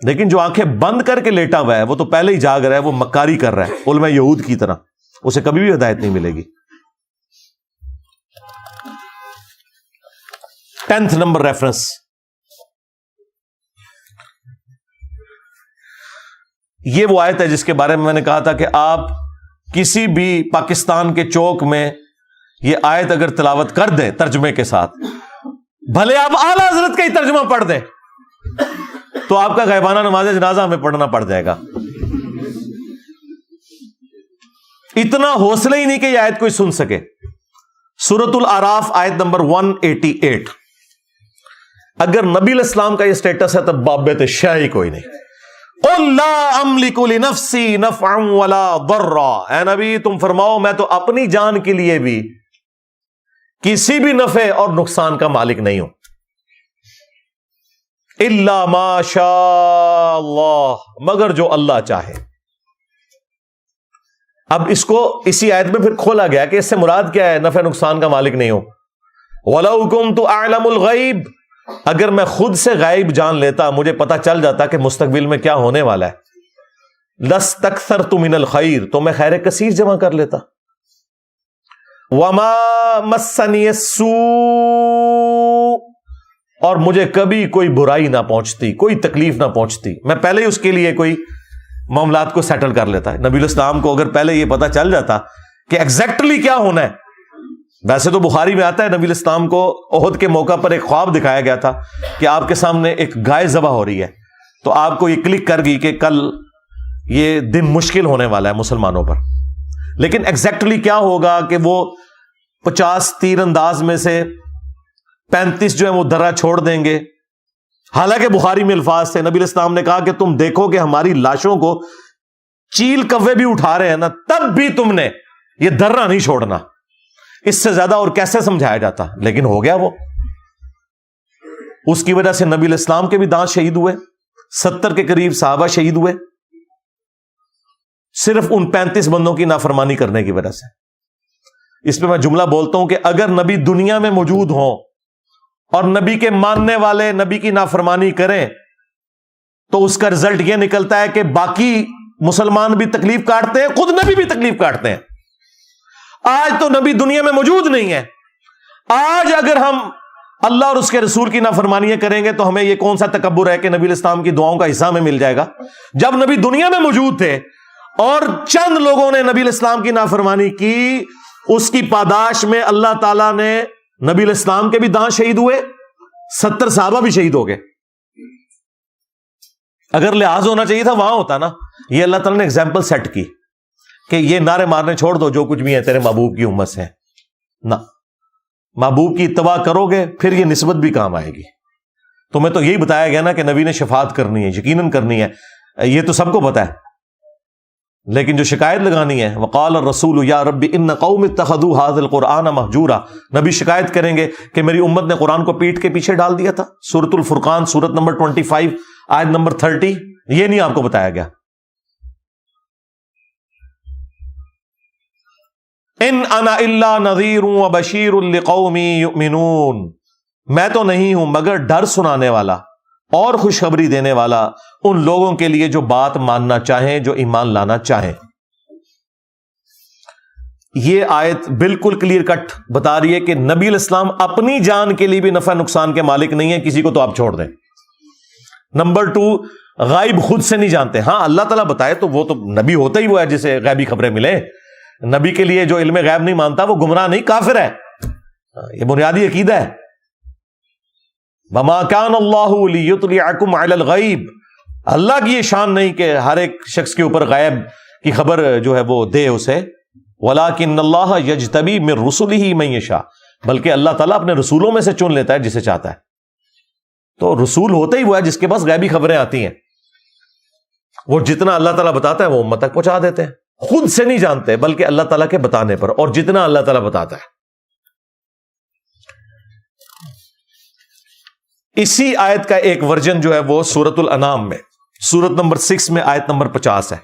لیکن جو آنکھیں بند کر کے لیٹا ہوا ہے وہ تو پہلے ہی جاگ رہا ہے, وہ مکاری کر رہا ہے علماء یہود کی طرح, اسے کبھی بھی ہدایت نہیں ملے گی. 10th نمبر ریفرنس, یہ وہ آیت ہے جس کے بارے میں نے کہا تھا کہ آپ کسی بھی پاکستان کے چوک میں یہ آیت اگر تلاوت کر دیں ترجمے کے ساتھ, بھلے آپ اعلیٰ حضرت کا ہی ترجمہ پڑھ دیں, تو آپ کا غیبانہ نماز جنازہ ہمیں پڑھنا پڑ جائے گا. اتنا حوصلہ ہی نہیں کہ یہ آیت کوئی سن سکے. سورۃ الاعراف آیت نمبر 188, اگر نبی علیہ السلام کا یہ سٹیٹس ہے تو بابت شاہ ہی کوئی نہیں. قُلْ لَا أَمْلِكُ لِنَفْسِي نَفْعًا وَلَا ضَرًّا, اے نبی تم فرماؤ میں تو اپنی جان کے لیے بھی کسی بھی نفع اور نقصان کا مالک نہیں ہوں, اِلَّا مَا شَاءَ اللَّهُ, مگر جو اللہ چاہے. اب اس کو اسی آیت میں پھر کھولا گیا کہ اس سے مراد کیا ہے نفع نقصان کا مالک نہیں ہوں. وَلَوْ كُنْتُ أَعْلَمُ الْغَيْبَ, اگر میں خود سے غائب جان لیتا, مجھے پتا چل جاتا کہ مستقبل میں کیا ہونے والا ہے, لَسْتَكْثَرْتُ مِنَ الْخَيْرِ, تو میں خیر کثیر جمع کر لیتا. وَمَا مَسَّنِيَ السُّوءُ, اور مجھے کبھی کوئی برائی نہ پہنچتی, کوئی تکلیف نہ پہنچتی, میں پہلے ہی اس کے لیے کوئی معاملات کو سیٹل کر لیتا ہے. نبی علیہ السلام کو اگر پہلے یہ پتا چل جاتا کہ ایگزیکٹلی کیا ہونا ہے, ویسے تو بخاری میں آتا ہے نبی علیہ السلام کو احد کے موقع پر ایک خواب دکھایا گیا تھا کہ آپ کے سامنے ایک گائے ذبح ہو رہی ہے, تو آپ کو یہ کلک کر گئی کہ کل یہ دن مشکل ہونے والا ہے مسلمانوں پر. لیکن ایگزیکٹلی کیا ہوگا کہ وہ 50 تیر انداز میں سے 35 جو ہے وہ درہ چھوڑ دیں گے. حالانکہ بخاری میں الفاظ سے نبی علیہ السلام نے کہا کہ تم دیکھو کہ ہماری لاشوں کو چیل کوے بھی اٹھا رہے ہیں نا, تب بھی تم نے یہ درہ نہیں چھوڑنا. اس سے زیادہ اور کیسے سمجھایا جاتا, لیکن ہو گیا وہ. اس کی وجہ سے نبی علیہ السلام کے بھی دانت شہید ہوئے, 70 کے قریب صحابہ شہید ہوئے, صرف ان 35 بندوں کی نافرمانی کرنے کی وجہ سے. اس پہ میں جملہ بولتا ہوں کہ اگر نبی دنیا میں موجود ہوں اور نبی کے ماننے والے نبی کی نافرمانی کریں تو اس کا رزلٹ یہ نکلتا ہے کہ باقی مسلمان بھی تکلیف کاٹتے ہیں, خود نبی بھی تکلیف کاٹتے ہیں. آج تو نبی دنیا میں موجود نہیں ہے. آج اگر ہم اللہ اور اس کے رسول کی نافرمانیاں کریں گے تو ہمیں یہ کون سا تکبر ہے کہ نبی علیہ السلام کی دعاؤں کا حصہ ہمیں مل جائے گا, جب نبی دنیا میں موجود تھے اور چند لوگوں نے نبی علیہ السلام کی نافرمانی کی اس کی پاداش میں اللہ تعالیٰ نے نبی علیہ السلام کے بھی دانت شہید ہوئے، 70 صحابہ بھی شہید ہو گئے. اگر لحاظ ہونا چاہیے تھا وہاں ہوتا نا. یہ اللہ تعالیٰ نے ایگزامپل سیٹ کی کہ یہ نعرے مارنے چھوڑ دو، جو کچھ بھی ہے تیرے محبوب کی امت سے نہ. محبوب کی اتباع کرو گے پھر یہ نسبت بھی کام آئے گی. تمہیں تو یہی بتایا گیا نا کہ نبی نے شفاعت کرنی ہے، یقیناً کرنی ہے، یہ تو سب کو پتا ہے. لیکن جو شکایت لگانی ہے، وقال الرسول یا رب ان قوم اتخذوا هذا القرآن مہجورا، نبی شکایت کریں گے کہ میری امت نے قرآن کو پیٹ کے پیچھے ڈال دیا تھا. سورۃ الفرقان سورت نمبر 25 آیت نمبر 30. یہ نہیں آپ کو بتایا گیا. ان انا الا نذیر وبشیر لقوم یؤمنون، میں تو نہیں ہوں مگر ڈر سنانے والا اور خوشخبری دینے والا ان لوگوں کے لیے جو بات ماننا چاہیں، جو ایمان لانا چاہیں. یہ آیت بالکل کلیئر کٹ بتا رہی ہے کہ نبی علیہ السلام اپنی جان کے لیے بھی نفع نقصان کے مالک نہیں ہے، کسی کو تو آپ چھوڑ دیں. نمبر 2، غائب خود سے نہیں جانتے. ہاں اللہ تعالیٰ بتائے تو وہ تو نبی ہوتا ہی وہ ہے جسے غیبی خبریں ملیں. نبی کے لیے جو علم غیب نہیں مانتا وہ گمراہ نہیں، کافر ہے. یہ بنیادی عقیدہ ہے. وَمَا كَانَ اللَّهُ لِيُطْلِعَكُمْ عَلَى الْغَيْبِ، اللہ کی یہ شان نہیں کہ ہر ایک شخص کے اوپر غیب کی خبر جو ہے وہ دے اسے. وَلَكِنَّ اللَّهَ يَجْتَبِي مِن رُسُلِهِ مَن يَشَاءُ، بلکہ اللہ تعالیٰ اپنے رسولوں میں سے چن لیتا ہے جسے چاہتا ہے. تو رسول ہوتا ہی وہ ہے جس کے پاس غیبی خبریں آتی ہیں. وہ جتنا اللہ تعالیٰ بتاتا ہے وہ امت تک پہنچا دیتے ہیں. خود سے نہیں جانتے بلکہ اللہ تعالیٰ کے بتانے پر، اور جتنا اللہ تعالیٰ بتاتا ہے. اسی آیت کا ایک ورژن جو ہے وہ سورۃ الانعام میں سورت نمبر 6 میں آیت نمبر 50 ہے،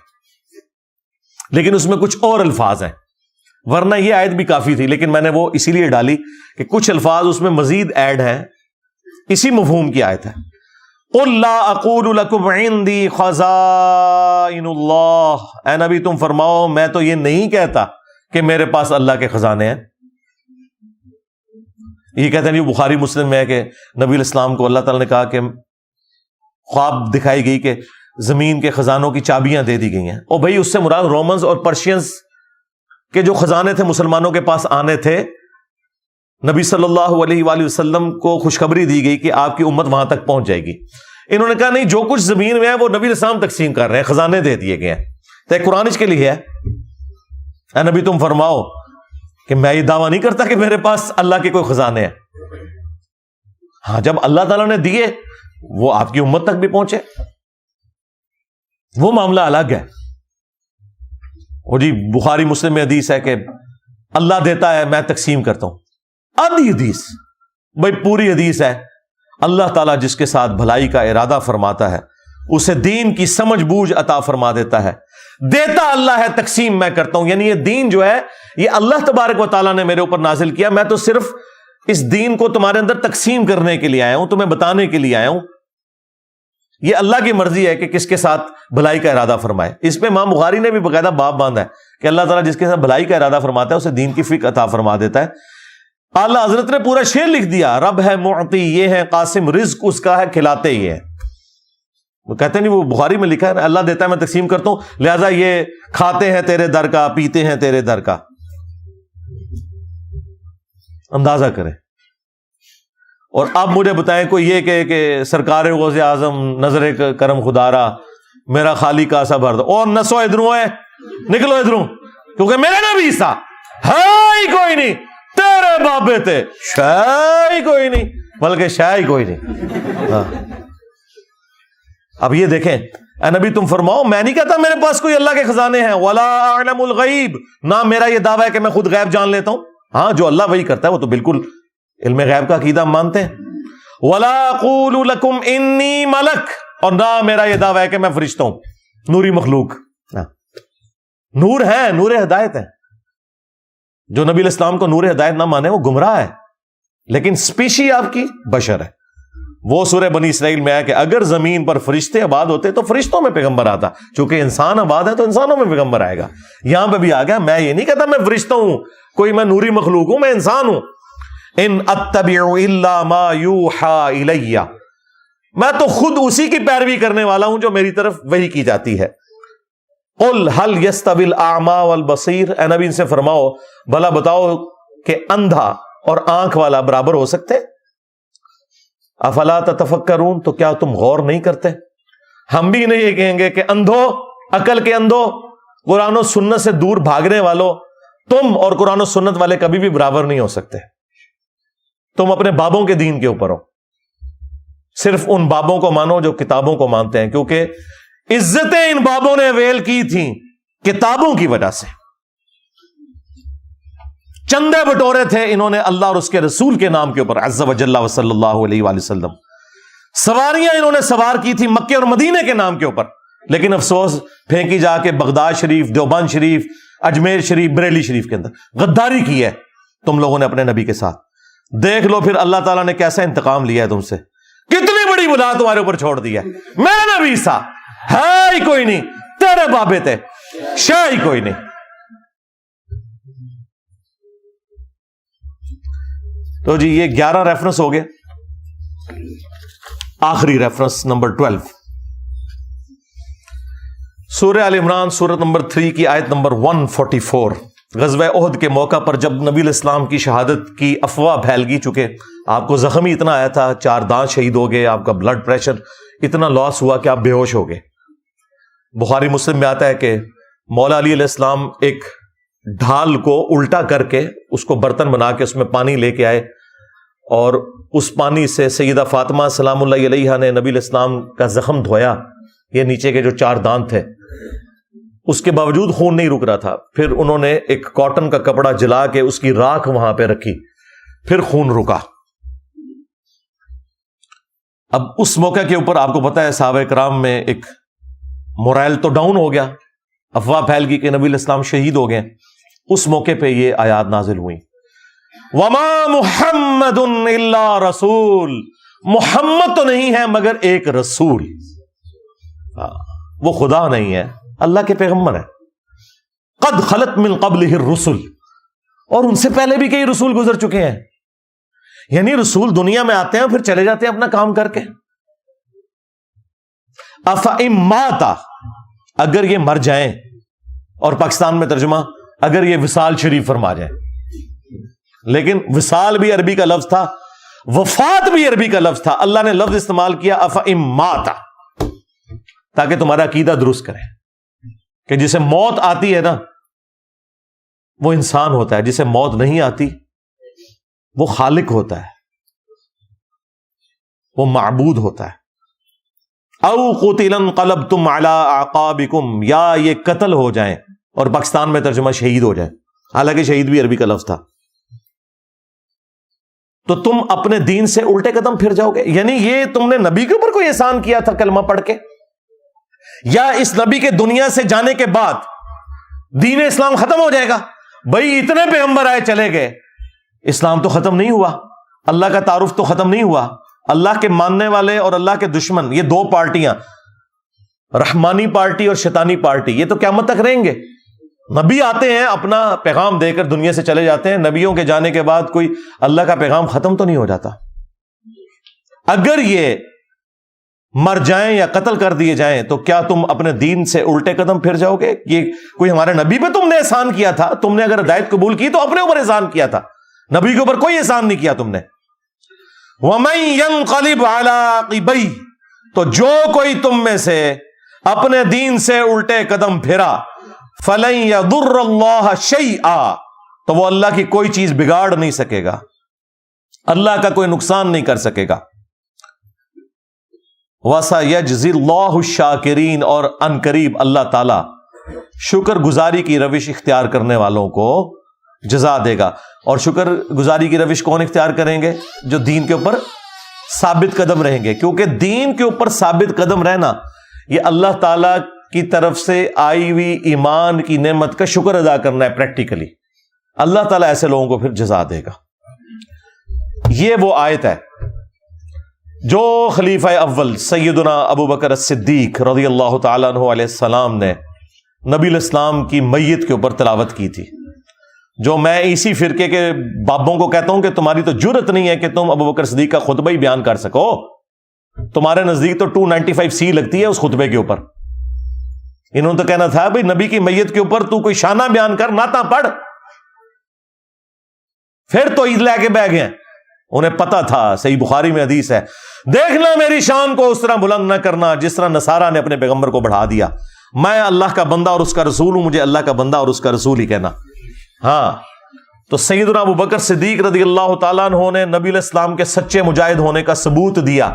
لیکن اس میں کچھ اور الفاظ ہیں. ورنہ یہ آیت بھی کافی تھی، لیکن میں نے وہ اسی لیے ڈالی کہ کچھ الفاظ اس میں مزید ایڈ ہیں. اسی مفہوم کی آیت ہے. قُلْ لَا أَقُولُ لَكُمْ عِنْدِي خَزَائِنُ اللَّهِ، اے نبی تم فرماؤ میں تو یہ نہیں کہتا کہ میرے پاس اللہ کے خزانے ہیں. یہ کہتے ہیں بخاری مسلم میں ہے کہ نبی علیہ السلام کو اللہ تعالیٰ نے کہا کہ خواب دکھائی گئی کہ زمین کے خزانوں کی چابیاں دے دی گئی ہیں. اور بھائی اس سے مراد رومنز اور پرشینز کے جو خزانے تھے مسلمانوں کے پاس آنے تھے. نبی صلی اللہ علیہ وآلہ وسلم کو خوشخبری دی گئی کہ آپ کی امت وہاں تک پہنچ جائے گی. انہوں نے کہا نہیں، جو کچھ زمین میں ہے وہ نبی علیہ السلام تقسیم کر رہے ہیں، خزانے دے دیے گئے ہیں. تو ایک قرآن کے لیے ہے، اے نبی تم فرماؤ کہ میں یہ دعویٰ نہیں کرتا کہ میرے پاس اللہ کے کوئی خزانے ہیں. ہاں جب اللہ تعالیٰ نے دیے وہ آپ کی امت تک بھی پہنچے، وہ معاملہ الگ ہے. اور جی بخاری مسلم میں حدیث ہے کہ اللہ دیتا ہے میں تقسیم کرتا ہوں. آدھی حدیث بھائی پوری حدیث ہے. اللہ تعالیٰ جس کے ساتھ بھلائی کا ارادہ فرماتا ہے اسے دین کی سمجھ بوجھ عطا فرما دیتا ہے. دیتا اللہ ہے، تقسیم میں کرتا ہوں. یعنی یہ دین جو ہے یہ اللہ تبارک و تعالیٰ نے میرے اوپر نازل کیا، میں تو صرف اس دین کو تمہارے اندر تقسیم کرنے کے لیے آیا ہوں، تمہیں بتانے کے لیے آیا ہوں. یہ اللہ کی مرضی ہے کہ کس کے ساتھ بھلائی کا ارادہ فرمائے. اس پہ امام بخاری نے بھی باقاعدہ باب باندھا ہے کہ اللہ تعالیٰ جس کے ساتھ بھلائی کا ارادہ فرماتا ہے اسے دین کی فکر عطا فرما دیتا ہے. اعلیٰ حضرت نے پورا شعر لکھ دیا، رب ہے معطی یہ ہے قاسم، رزق اس کا ہے کھلاتے یہ ہے. وہ کہتے نہیں وہ بخاری میں لکھا ہے اللہ دیتا ہے میں تقسیم کرتا ہوں، لہذا یہ کھاتے ہیں تیرے در کا، پیتے ہیں تیرے در کا. اندازہ کریں. اور اب مجھے بتائیں کوئی یہ کہ سرکار غوث اعظم نظر کرم خدارا میرا خالی کا سا بھر دو، اور نسو ادھروں ہے نکلو ادھروں، کیونکہ میرے نبی سا ہے ہی کوئی نہیں، تیرے بابے تھے شے ہی کوئی نہیں، بلکہ شے ہی کوئی نہیں. ہاں اب یہ دیکھیں، اے نبی تم فرماؤ میں نہیں کہتا میرے پاس کوئی اللہ کے خزانے ہیں. ولا اعلم الغیب، نہ میرا یہ دعویٰ ہے کہ میں خود غیب جان لیتا ہوں. ہاں جو اللہ وہی کرتا ہے وہ تو بالکل علم غیب کا عقیدہ ہم مانتے ہیں. ولا اقول لکم انی ملک، اور نہ میرا یہ دعویٰ ہے کہ میں فرشتہ ہوں، نوری مخلوق. نور ہے، نور ہدایت ہے. جو نبی علیہ السلام کو نور ہدایت نہ مانے وہ گمراہ ہے. لیکن سپیشی آپ کی بشر ہے. وہ سورہ بنی اسرائیل میں ہے کہ اگر زمین پر فرشتے آباد ہوتے تو فرشتوں میں پیغمبر آتا، چونکہ انسان آباد ہے تو انسانوں میں پیغمبر آئے گا. یہاں پہ بھی آ گیا، میں یہ نہیں کہتا میں فرشتہ ہوں، کوئی میں نوری مخلوق ہوں، میں انسان ہوں. ان اتبع الا ما یوحى الی، میں تو خود اسی کی پیروی کرنے والا ہوں جو میری طرف وحی کی جاتی ہے. قل هل يستوي الاعمى والبصير، اے نبی ان سے فرماؤ بھلا بتاؤ کہ اندھا اور آنکھ والا برابر ہو سکتے؟ افلا تتفکرون، تو کیا تم غور نہیں کرتے؟ ہم بھی نہیں یہ کہیں گے کہ اندھو، عقل کے اندھو، قرآن و سنت سے دور بھاگنے والوں، تم اور قرآن و سنت والے کبھی بھی برابر نہیں ہو سکتے. تم اپنے بابوں کے دین کے اوپر ہو، صرف ان بابوں کو مانو جو کتابوں کو مانتے ہیں، کیونکہ عزتیں ان بابوں نے ویل کی تھیں کتابوں کی وجہ سے. چندے بٹورے تھے انہوں نے اللہ اور اس کے رسول کے نام کے اوپر، عز و جل و صلی اللہ علیہ وآلہ وسلم. سواریاں انہوں نے سوار کی تھی مکے اور مدینے کے نام کے اوپر، لیکن افسوس پھینکی جا کے بغداد شریف، دیوبند شریف، اجمیر شریف، بریلی شریف کے اندر غداری کی ہے تم لوگوں نے اپنے نبی کے ساتھ. دیکھ لو پھر اللہ تعالیٰ نے کیسا انتقام لیا ہے تم سے، کتنی بڑی بلا تمہارے اوپر چھوڑ دی ہے. میں نبی سا ہے ہی کوئی نہیں، تیرے بابے تھے شاہ ہی کوئی نہیں. تو جی یہ 11 ریفرنس ہو گئے. آخری ریفرنس نمبر 12، سورہ آل عمران سورت نمبر 3 کی آیت نمبر 144. غزوہ احد کے موقع پر جب نبی علیہ السلام کی شہادت کی افواہ پھیل گئی، چکے آپ کو زخم ہی اتنا آیا تھا، 4 دانت شہید ہو گئے، آپ کا بلڈ پریشر اتنا لاس ہوا کہ آپ بے ہوش ہو گئے. بخاری مسلم میں آتا ہے کہ مولا علی علیہ السلام ایک ڈھال کو الٹا کر کے اس کو برتن بنا کے اس میں پانی لے کے آئے، اور اس پانی سے سیدہ فاطمہ سلام اللہ علیہا نے نبی علیہ السلام کا زخم دھویا. یہ نیچے کے جو 4 دانت تھے، اس کے باوجود خون نہیں رک رہا تھا. پھر انہوں نے ایک کاٹن کا کپڑا جلا کے اس کی راکھ وہاں پہ رکھی، پھر خون رکا. اب اس موقع کے اوپر آپ کو پتا ہے صحابہ کرام میں ایک مورائل تو ڈاؤن ہو گیا، افواہ پھیل گئی کہ نبی علیہ السلام شہید ہو گئے. اس موقع پہ یہ آیات نازل ہوئی، وَمَا مُحَمَّدٌ إِلَّا رَسُولٌ، محمد تو نہیں ہے مگر ایک رسول. وہ خدا نہیں ہے، اللہ کے پیغمبر ہے. قد خلت من قبلہ الرسل، اور ان سے پہلے بھی کئی رسول گزر چکے ہیں. یعنی رسول دنیا میں آتے ہیں پھر چلے جاتے ہیں اپنا کام کر کے. افئن مات، اگر یہ مر جائیں، اور پاکستان میں ترجمہ اگر یہ وصال شریف فرما جائیں. لیکن وصال بھی عربی کا لفظ تھا، وفات بھی عربی کا لفظ تھا. اللہ نے لفظ استعمال کیا افئن مات، تاکہ تمہارا عقیدہ درست کرے کہ جسے موت آتی ہے نا وہ انسان ہوتا ہے، جسے موت نہیں آتی وہ خالق ہوتا ہے، وہ معبود ہوتا ہے. او قتل انقلبتم علی اعقابکم، یا یہ قتل ہو جائیں، اور پاکستان میں ترجمہ شہید ہو جائیں، حالانکہ شہید بھی عربی کا لفظ تھا. تو تم اپنے دین سے الٹے قدم پھر جاؤ گے. یعنی یہ تم نے نبی کے اوپر کوئی احسان کیا تھا کلمہ پڑھ کے، یا اس نبی کے دنیا سے جانے کے بعد دین اسلام ختم ہو جائے گا؟ بھائی اتنے پیغمبر آئے چلے گئے، اسلام تو ختم نہیں ہوا، اللہ کا تعارف تو ختم نہیں ہوا. اللہ کے ماننے والے اور اللہ کے دشمن، یہ 2 پارٹیاں، رحمانی پارٹی اور شیطانی پارٹی، یہ تو قیامت تک رہیں گے. نبی آتے ہیں اپنا پیغام دے کر دنیا سے چلے جاتے ہیں. نبیوں کے جانے کے بعد کوئی اللہ کا پیغام ختم تو نہیں ہو جاتا. اگر یہ مر جائیں یا قتل کر دیے جائیں تو کیا تم اپنے دین سے الٹے قدم پھر جاؤ گے؟ یہ کوئی ہمارے نبی پہ تم نے احسان کیا تھا، تم نے اگر ہدایت قبول کی تو اپنے اوپر احسان کیا تھا، نبی کے اوپر کوئی احسان نہیں کیا تم نے. وَمَن يَنقَلِبْ عَلَىٰ عَقِبَيْهِ، تو جو کوئی تم میں سے اپنے دین سے الٹے قدم پھرا، فَلَن يَضُرَّ اللَّهَ شَيْئًا، تو وہ اللہ کی کوئی چیز بگاڑ نہیں سکے گا، اللہ کا کوئی نقصان نہیں کر سکے گا. وَسَيَجْزِي اللَّهُ الشَّاكِرِينَ، اور ان قریب اللہ تعالی شکر گزاری کی روش اختیار کرنے والوں کو جزا دے گا. اور شکر گزاری کی روش کون اختیار کریں گے؟ جو دین کے اوپر ثابت قدم رہیں گے. کیونکہ دین کے اوپر ثابت قدم رہنا یہ اللہ تعالی کی طرف سے آئی ہوئی ایمان کی نعمت کا شکر ادا کرنا ہے پریکٹیکلی. اللہ تعالیٰ ایسے لوگوں کو پھر جزا دے گا. یہ وہ آیت ہے جو خلیفہ اول سیدنا ابو بکر الصدیق رضی اللہ تعالیٰ عنہ علیہ السلام نے نبی علیہ السلام کی میت کے اوپر تلاوت کی تھی. جو میں اسی فرقے کے بابوں کو کہتا ہوں کہ تمہاری تو جرت نہیں ہے کہ تم ابو بکر صدیق کا خطبہ ہی بیان کر سکو. تمہارے نزدیک تو 295 سی لگتی ہے اس خطبے کے اوپر. انہوں نے تو کہنا تھا بھائی نبی کی میت کے اوپر تو کوئی شانہ بیان کر، نعتاں پڑھ. پھر تو عید لے کے بہ گئے. انہیں پتا تھا، صحیح بخاری میں حدیث ہے، دیکھنا میری شان کو اس طرح بلند نہ کرنا جس طرح نصارہ نے اپنے پیغمبر کو بڑھا دیا. میں اللہ کا بندہ اور اس کا رسول ہوں، مجھے اللہ کا بندہ اور اس کا رسول ہی کہنا. ہاں تو سیدنا ابو بکر صدیق رضی اللہ تعالیٰ عنہ نے نبی علیہ السلام کے سچے مجاہد ہونے کا ثبوت دیا.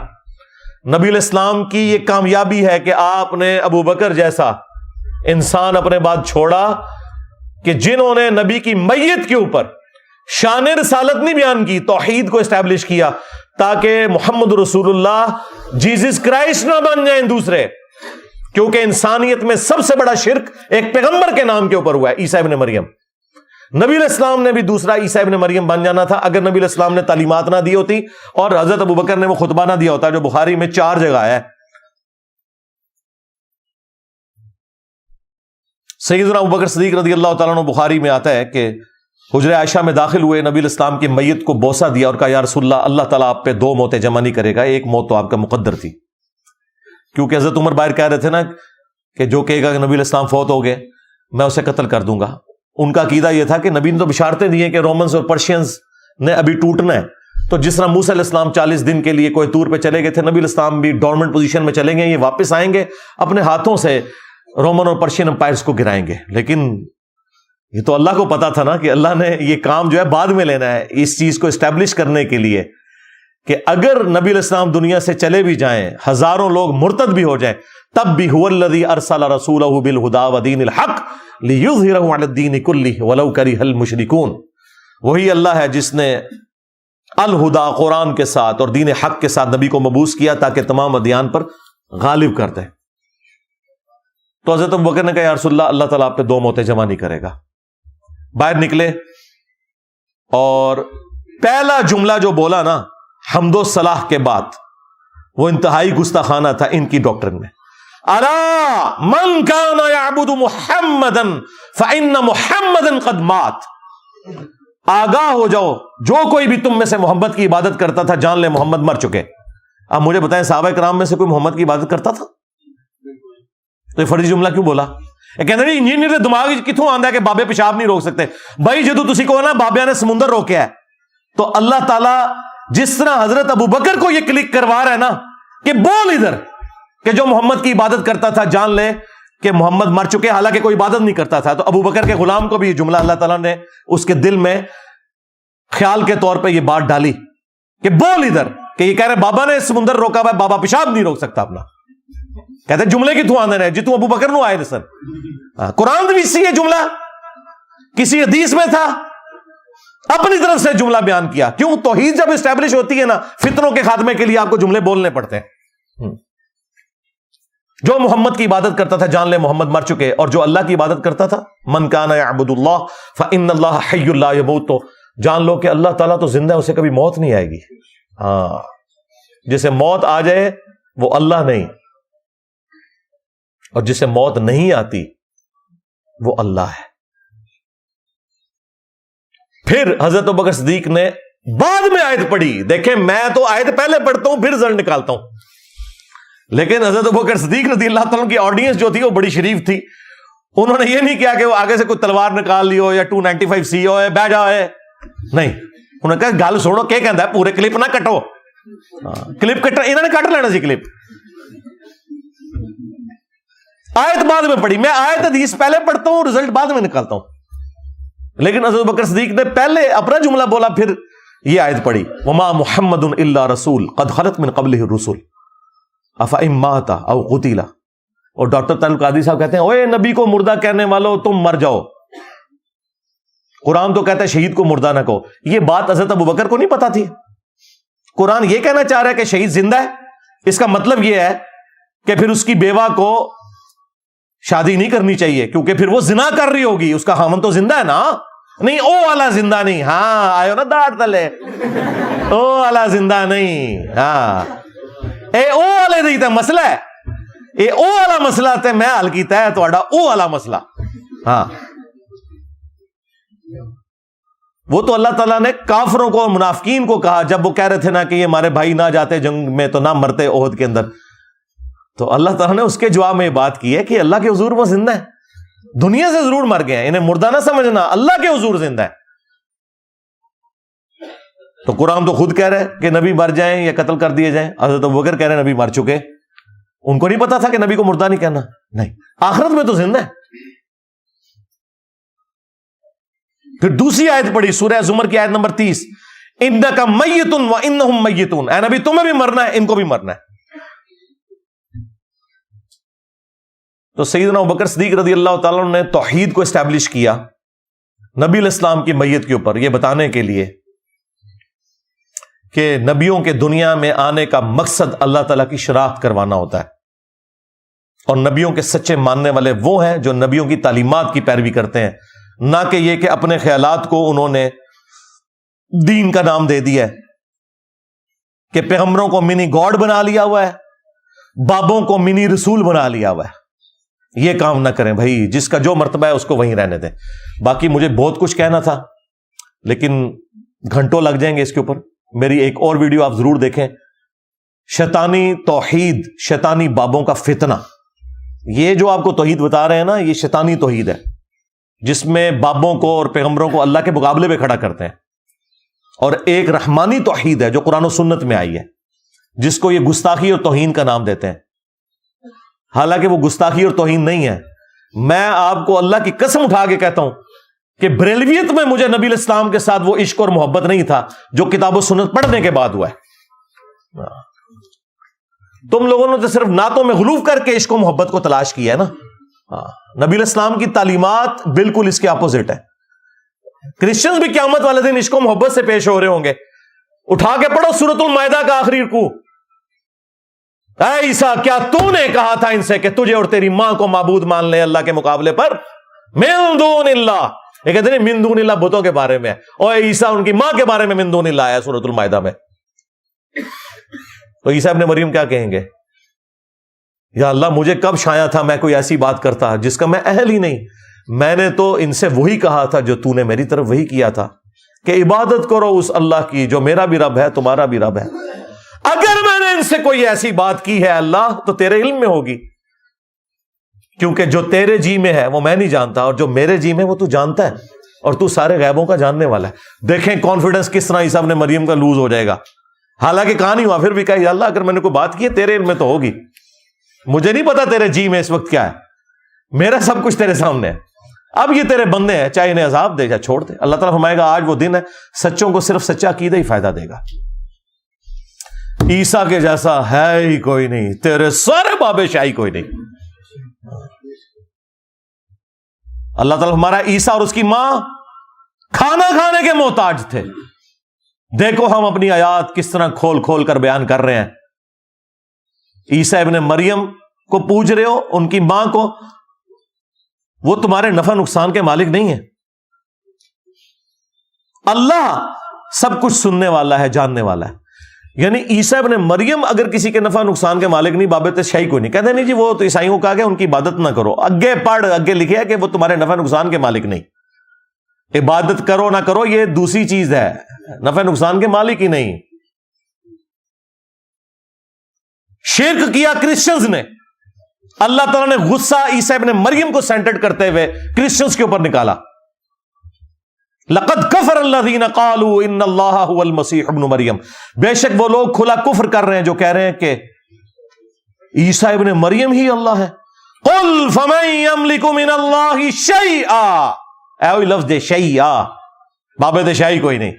نبی علیہ السلام کی یہ کامیابی ہے کہ آپ نے ابو بکر جیسا انسان اپنے بعد چھوڑا کہ جنہوں نے نبی کی میت کے اوپر شان رسالت نہیں بیان کی، توحید کو اسٹیبلش کیا تاکہ محمد رسول اللہ جیزس کرائسٹ نہ بن جائیں دوسرے. کیونکہ انسانیت میں سب سے بڑا شرک ایک پیغمبر کے نام کے اوپر ہوا ہے، عیسیٰ ابن مریم. نبی علیہ السلام نے بھی دوسرا عیسیٰ ابن مریم بن جانا تھا اگر نبی علیہ السلام نے تعلیمات نہ دی ہوتی اور حضرت ابو بکر نے وہ خطبہ نہ دیا ہوتا جو بخاری میں 4 جگہ ہے. سیدنا ابو بکر صدیق رضی اللہ تعالیٰ عنہ بخاری میں آتا ہے کہ حجرہ عائشہ میں داخل ہوئے، نبی علیہ السلام کی میت کو بوسہ دیا اور کہا یا رسول اللہ، اللہ تعالیٰ آپ پہ 2 موتیں جمع نہیں کرے گا، ایک موت تو آپ کا مقدر تھی. کیونکہ حضرت عمر باہر کہہ رہے تھے نا کہ جو کہے گا کہ نبی علیہ السلام فوت ہو گئے میں اسے قتل کر دوں گا. ان کا عقیدہ یہ تھا کہ نبی نے تو بشارتیں دی ہیں کہ رومنز اور پرشینز نے ابھی ٹوٹنا ہے. تو جس طرح موسیٰ علیہ السلام 40 دن کے لیے کوئی طور پہ چلے گئے تھے، نبی علیہ السلام بھی ڈورمنٹ پوزیشن میں چلیں گے، یہ واپس آئیں گے اپنے ہاتھوں سے رومن اور پرشین امپائرز کو گرائیں گے. لیکن یہ تو اللہ کو پتا تھا نا کہ اللہ نے یہ کام جو ہے بعد میں لینا ہے، اس چیز کو اسٹیبلش کرنے کے لیے کہ اگر نبی علیہ السلام دنیا سے چلے بھی جائیں، ہزاروں لوگ مرتد بھی ہو جائیں، تب بھی هو الذی ارسل رسولہ بالہدی ودین الحق لیظہرہ علی الدین کلہ ولو کرہ المشرکون. وہی اللہ ہے جس نے الہدا قرآن کے ساتھ اور دین حق کے ساتھ نبی کو مبعوث کیا تاکہ تمام ادیان پر غالب کر دے. تو حضرت ابو بکر نے کہا یا رسول اللہ، اللہ تعالیٰ آپ پہ 2 موتیں جمع نہیں کرے گا. باہر نکلے اور پہلا جملہ جو بولا نا حمد و صلاح کے بعد، وہ انتہائی گستاخانہ تھا ان کی ڈاکٹرن میں. الا من کان یعبد محمدا فان محمدا قد مات. آگاہ ہو جاؤ، جو کوئی بھی تم میں سے محمد کی عبادت کرتا تھا جان لے محمد مر چکے. اب مجھے بتائیں صحابہ کرام میں سے کوئی محمد کی عبادت کرتا تھا؟ تو یہ فرضی جملہ کیوں بولا؟ کہتے ہیں انجینئر دماغ کتوں آندا ہے کہ بابے پیشاب نہیں روک سکتے. بھائی جدو تسی کو نا بابیاں نے سمندر روکیا ہے تو اللہ تعالیٰ جس طرح حضرت ابو بکر کو یہ کلک کروا رہا ہے نا کہ بول ادھر کہ جو محمد کی عبادت کرتا تھا جان لے کہ محمد مر چکے، حالانکہ کوئی عبادت نہیں کرتا تھا. تو ابو بکر کے غلام کو بھی یہ جملہ اللہ تعالیٰ نے اس کے دل میں خیال کے طور پہ یہ بات ڈالی کہ بول ادھر، کہ یہ کہہ رہے بابا نے سمندر روکا ہوا ہے، بابا پیشاب نہیں روک سکتا اپنا. کہتے ہیں جملے کی تو آندے رہے جتوں ابو بکر نو آئے تھے سر. قرآن بھی اسی ہے جملہ، کسی حدیث میں تھا، اپنی طرف سے جملہ بیان کیا. کیوں؟ توحید جب اسٹیبلش ہوتی ہے نا، فتنوں کے خاتمے کے لیے آپ کو جملے بولنے پڑتے ہیں. جو محمد کی عبادت کرتا تھا جان لے محمد مر چکے، اور جو اللہ کی عبادت کرتا تھا من کان یعبد اللہ فإن اللہ حی لا یموت، تو جان لو کہ اللہ تعالیٰ تو زندہ ہے، اسے کبھی موت نہیں آئے گی. ہاں، جسے موت آ جائے وہ اللہ نہیں، اور جسے موت نہیں آتی وہ اللہ ہے. پھر حضرت ابوبکر صدیق نے بعد میں آیت پڑھی. دیکھیں میں تو آیت پہلے پڑھتا ہوں پھر رزلٹ نکالتا ہوں، لیکن حضرت ابوبکر صدیق رضی اللہ تعالیٰ کی آڈینس جو تھی وہ بڑی شریف تھی. انہوں نے یہ نہیں کیا کہ وہ آگے سے کوئی تلوار نکال لی ہو یا 295 سی ہو بہ جائے، نہیں. انہوں نے کہا گل سنو کیا کہندا ہے، پورے کلپ نہ کٹو. کلپ کٹ انہوں نے کٹ لینا سی کلپ. آیت بعد میں پڑھی، میں آیت حدیث پہلے پڑھتا ہوں رزلٹ بعد میں نکالتا ہوں. لیکن حضرت ابوبکر صدیق نے پہلے اپنا جملہ بولا پھر یہ آیت پڑھی وما محمد الا رسول قد خلت من قبلہ الرسل افئن مات او قتل. اور ڈاکٹر طارق قادری صاحب کہتے ہیں اوے نبی کو مردہ کہنے والوں تم مر جاؤ، قرآن تو کہتا ہے شہید کو مردہ نہ کہو. یہ بات حضرت ابوبکر کو نہیں پتا تھی. قرآن یہ کہنا چاہ رہا ہے کہ شہید زندہ ہے، اس کا مطلب یہ ہے کہ پھر اس کی بیوہ کو شادی نہیں کرنی چاہیے کیونکہ پھر وہ زنا کر رہی ہوگی، اس کا خامن تو زندہ ہے نا. نہیں او والا زندہ نہیں. ہاں آئے نا داڑھ تلے، او والا زندہ نہیں. ہاں اے او والے نہیں تھا مسئلہ ہے، اے او والا مسئلہ تے میں حل کیتا ہے تہاڈا او والا مسئلہ. ہاں وہ تو اللہ تعالیٰ نے کافروں کو اور منافقین کو کہا جب وہ کہہ رہے تھے نا کہ یہ ہمارے بھائی نہ جاتے جنگ میں تو نہ مرتے احد کے اندر. تو اللہ تعالیٰ نے اس کے جواب میں یہ بات کی ہے کہ اللہ کے حضور وہ زندہ ہے, دنیا سے ضرور مر گئے ہیں, انہیں مردہ نہ سمجھنا, اللہ کے حضور زندہ ہے. تو قرآن تو خود کہہ رہا ہے کہ نبی مر جائیں یا قتل کر دیے جائیں. حضرت ابوبکر کہہ رہے ہیں نبی مر چکے, ان کو نہیں پتا تھا کہ نبی کو مردہ نہیں کہنا. نہیں, آخرت میں تو زندہ ہے. پھر دوسری آیت پڑھی سورہ زمر کی آیت نمبر 30, انک میت و انہم میتون, اے نبی تمہیں بھی مرنا ہے, ان کو بھی مرنا ہے. تو سیدنا ابوبکر صدیق رضی اللہ تعالیٰ نے توحید کو اسٹیبلش کیا نبی علیہ السلام کی میت کے اوپر, یہ بتانے کے لیے کہ نبیوں کے دنیا میں آنے کا مقصد اللہ تعالیٰ کی شناخت کروانا ہوتا ہے, اور نبیوں کے سچے ماننے والے وہ ہیں جو نبیوں کی تعلیمات کی پیروی کرتے ہیں, نہ کہ یہ کہ اپنے خیالات کو انہوں نے دین کا نام دے دیا ہے, کہ پیغمبروں کو منی گاڈ بنا لیا ہوا ہے, بابوں کو منی رسول بنا لیا ہوا ہے. یہ کام نہ کریں بھائی, جس کا جو مرتبہ ہے اس کو وہیں رہنے دیں. باقی مجھے بہت کچھ کہنا تھا لیکن گھنٹوں لگ جائیں گے اس کے اوپر. میری ایک اور ویڈیو آپ ضرور دیکھیں, شیطانی توحید, شیطانی بابوں کا فتنہ. یہ جو آپ کو توحید بتا رہے ہیں نا, یہ شیطانی توحید ہے جس میں بابوں کو اور پیغمبروں کو اللہ کے مقابلے پہ کھڑا کرتے ہیں, اور ایک رحمانی توحید ہے جو قرآن و سنت میں آئی ہے, جس کو یہ گستاخی اور توہین کا نام دیتے ہیں. حالانکہ وہ گستاخی اور توہین نہیں ہے. میں آپ کو اللہ کی قسم اٹھا کے کہتا ہوں کہ بریلویت میں مجھے نبی علیہ السلام کے ساتھ وہ عشق اور محبت نہیں تھا جو کتاب و سنت پڑھنے کے بعد ہوا ہے. تم لوگوں نے تو صرف نعتوں میں غلوف کر کے عشق و محبت کو تلاش کیا ہے نا. نبی علیہ السلام کی تعلیمات بالکل اس کے اپوزٹ ہے. کرسچنز بھی قیامت والے دن عشق و محبت سے پیش ہو رہے ہوں گے. اٹھا کے پڑھو سورۃ المائدہ کا آخری رکوع. اے عیسیٰ, کیا تو نے کہا تھا ان سے کہ تجھے اور تیری ماں کو معبود مان لے اللہ کے مقابلے پر؟ من دون اللہ. یہ کہتے ہیں من دون اللہ بتوں کے بارے میں, اور عیسیٰ ان کی ماں کے بارے میں من دون اللہ آیا سورۃ المائدہ میں. تو عیسیٰ ابن مریم کیا کہیں گے؟ یا اللہ مجھے کب شایا تھا میں کوئی ایسی بات کرتا جس کا میں اہل ہی نہیں. میں نے تو ان سے وہی کہا تھا جو تو نے میری طرف وہی کیا تھا کہ عبادت کرو اس اللہ کی جو میرا بھی رب ہے تمہارا بھی رب ہے. اگر میں نے ان سے کوئی ایسی بات کی ہے اللہ تو تیرے علم میں ہوگی, کیونکہ جو تیرے جی میں ہے وہ میں نہیں جانتا, اور جو میرے جی میں وہ تو جانتا ہے, اور تو سارے غیبوں کا جاننے والا ہے. دیکھیں کانفیڈنس کس طرح عیسیٰ ابن مریم کا لوز ہو جائے گا. حالانکہ کہا نہیں ہوا, پھر بھی کہا یا اللہ اگر میں نے کوئی بات کی ہے تیرے علم میں تو ہوگی, مجھے نہیں پتا تیرے جی میں اس وقت کیا ہے, میرا سب کچھ تیرے سامنے ہے. اب یہ تیرے بندے ہیں, چاہے انہیں عذاب دے چاہے چھوڑ دے. اللہ تعالیٰ فرمائے گا آج وہ دن ہے سچوں کو صرف سچا عقیدہ ہی فائدہ دے گا. عیسیٰ کے جیسا ہے ہی کوئی نہیں, تیرے سارے بابے شاہی کوئی نہیں. اللہ تعالیٰ ہمارا عیسیٰ اور اس کی ماں کھانا کھانے کے محتاج تھے. دیکھو ہم اپنی آیات کس طرح کھول کھول کر بیان کر رہے ہیں. عیسیٰ ابن مریم کو پوچھ رہے ہو, ان کی ماں کو, وہ تمہارے نفع نقصان کے مالک نہیں ہے. اللہ سب کچھ سننے والا ہے, جاننے والا ہے. یعنی عیسیٰ ابن مریم اگر کسی کے نفع نقصان کے مالک نہیں, بابت شاہی کوئی نہیں. کہتے نہیں جی وہ تو عیسائیوں کو کہا گیا ان کی عبادت نہ کرو. اگے پڑھ, اگے لکھے ہے کہ وہ تمہارے نفع نقصان کے مالک نہیں. عبادت کرو نہ کرو یہ دوسری چیز ہے, نفع نقصان کے مالک ہی نہیں. شرک کیا کرسچنز نے, اللہ تعالیٰ نے غصہ عیسیٰ ابن مریم کو سینٹرڈ کرتے ہوئے کرسچنز کے اوپر نکالا. لقد کفر الذین قالوا ان اللہ هو المسیح ابن مریم, بے شک وہ لوگ کھلا کفر کر رہے ہیں جو کہہ رہے ہیں کہ عیسیٰ ابن مریم ہی اللہ ہے. قل فمن یملک من اللہ شیئا, اے وہی لفظ دے شیئا, بابے دے شاہی کوئی نہیں.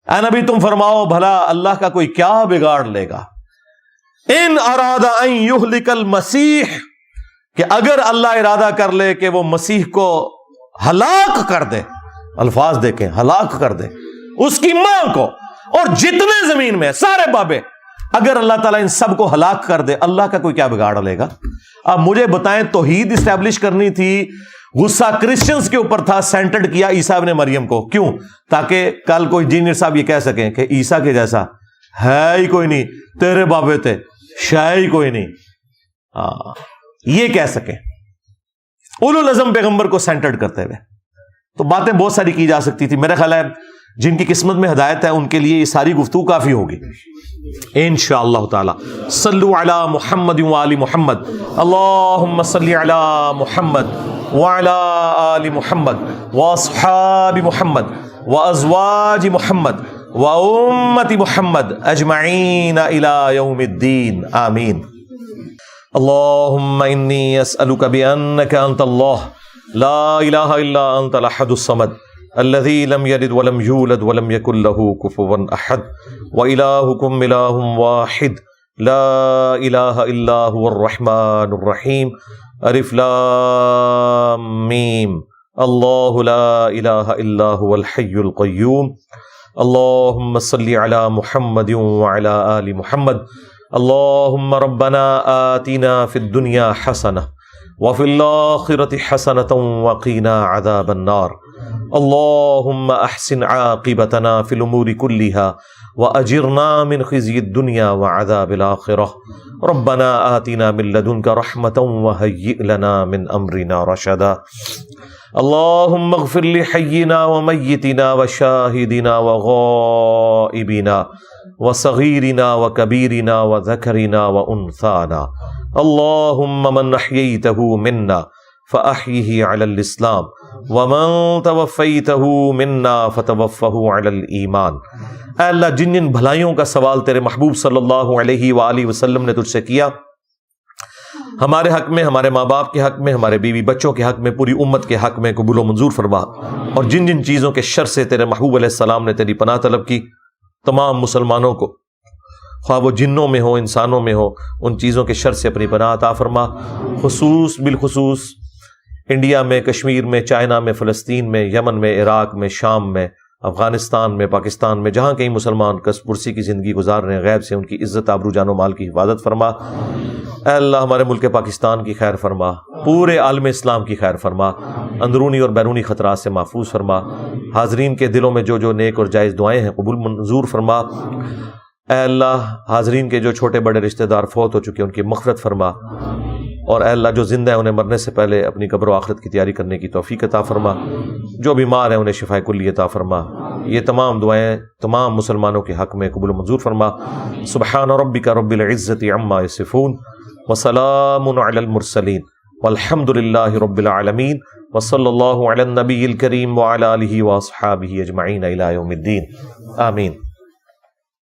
اے نبی تم فرماؤ بھلا اللہ کا کوئی کیا بگاڑ لے گا. ان اراد ان یہلک المسیح, کہ اگر اللہ ارادہ کر لے کہ وہ مسیح کو ہلاک کر دے, الفاظ دیکھیں, ہلاک کر دے اس کی ماں کو اور جتنے زمین میں سارے بابے, اگر اللہ تعالیٰ ان سب کو ہلاک کر دے, اللہ کا کوئی کیا بگاڑ لے گا. اب مجھے بتائیں توحید اسٹیبلش کرنی تھی, غصہ کرسچنز کے اوپر تھا, سینٹرڈ کیا عیسیٰ ابن مریم کو. کیوں؟ تاکہ کل کوئی انجینئر صاحب یہ کہہ سکیں کہ عیسیٰ کے جیسا ہے ہی کوئی نہیں, تیرے بابے تھے شاہ ہی کوئی نہیں, یہ کہہ سکیں اولو العزم پیغمبر کو سینٹرڈ کرتے ہوئے. تو باتیں بہت ساری کی جا سکتی تھی. میرا خیال ہے جن کی قسمت میں ہدایت ہے ان کے لیے یہ ساری گفتگو کافی ہوگی. انشاءاللہ تعالی. صلو علی محمد وآل محمد. اللہم صلی علی محمد وعلی آل محمد واصحاب محمد وازواج محمد وامت محمد اجمعین الی یوم الدین. آمین. اللہم انی اسألک بانک انت اللہ لا الہ الا انت الاحد الصمد الذي لم يلد ولم يولد ولم يكن له كفوا احد وإلهكم إله واحد لا إله إلا هو الرحمن الرحيم. الف لام میم. الله لا إله إلا هو الحي القيوم. اللهم صل على محمد وعلى آل محمد. اللهم ربنا آتنا في الدنيا حسنة وفي الآخرة حسنة وقنا عذاب النار. اللهم احسن عاقبتنا في الامور كلها واجرنا من خزي الدنيا وعذاب الاخره. ربنا آتنا من لدنك رحمة وهيئ لنا من امرنا رشدا. اللهم اغفر لحينا وميتنا وشاهدنا وغائبنا وصغيرنا وكبيرنا وذكرنا وانثانا. اللهم من احييته منا فاحيه على الاسلام ومن توفیته منا فتوفه علی الایمان. اے اللہ جن جن بھلائیوں کا سوال تیرے محبوب صلی اللہ علیہ وآلہ وسلم نے تجھ سے کیا، ہمارے حق میں، ہمارے ماں باپ کے حق میں، ہمارے بیوی بچوں کے حق میں، پوری امت کے حق میں قبول و منظور فرما. اور جن جن چیزوں کے شر سے تیرے محبوب علیہ السلام نے تیری پناہ طلب کی، تمام مسلمانوں کو خواہ وہ جنوں میں ہو انسانوں میں ہو، ان چیزوں کے شر سے اپنی پناہ عطا فرما. بالخصوص انڈیا میں، کشمیر میں، چائنا میں، فلسطین میں، یمن میں، عراق میں، شام میں، افغانستان میں، پاکستان میں، جہاں کئی مسلمان کس پرسی کی زندگی گزار رہے ہیں، غیب سے ان کی عزت، آبرو، جان و مال کی حفاظت فرما. اے اللہ ہمارے ملک پاکستان کی خیر فرما، پورے عالم اسلام کی خیر فرما، اندرونی اور بیرونی خطرات سے محفوظ فرما. حاضرین کے دلوں میں جو جو نیک اور جائز دعائیں ہیں قبول منظور فرما. اے اللہ حاضرین کے جو چھوٹے بڑے رشتہ دار فوت ہو چکے ان کی مغفرت فرما. اور اے اللہ جو زندہ ہیں انہیں مرنے سے پہلے اپنی قبر و آخرت کی تیاری کرنے کی توفیق عطا فرما. جو بیمار ہیں انہیں شفاء کلی عطا فرما. یہ تمام دعائیں تمام مسلمانوں کے حق میں قبول و منظور فرما. سبحان ربک رب العزت عما یصفون وسلام علی المرسلین والحمد للہ رب العالمین وصلی اللہ علی النبی الکریم وعلی آلہ واصحابہ اجمعین الی یوم الدین. آمین.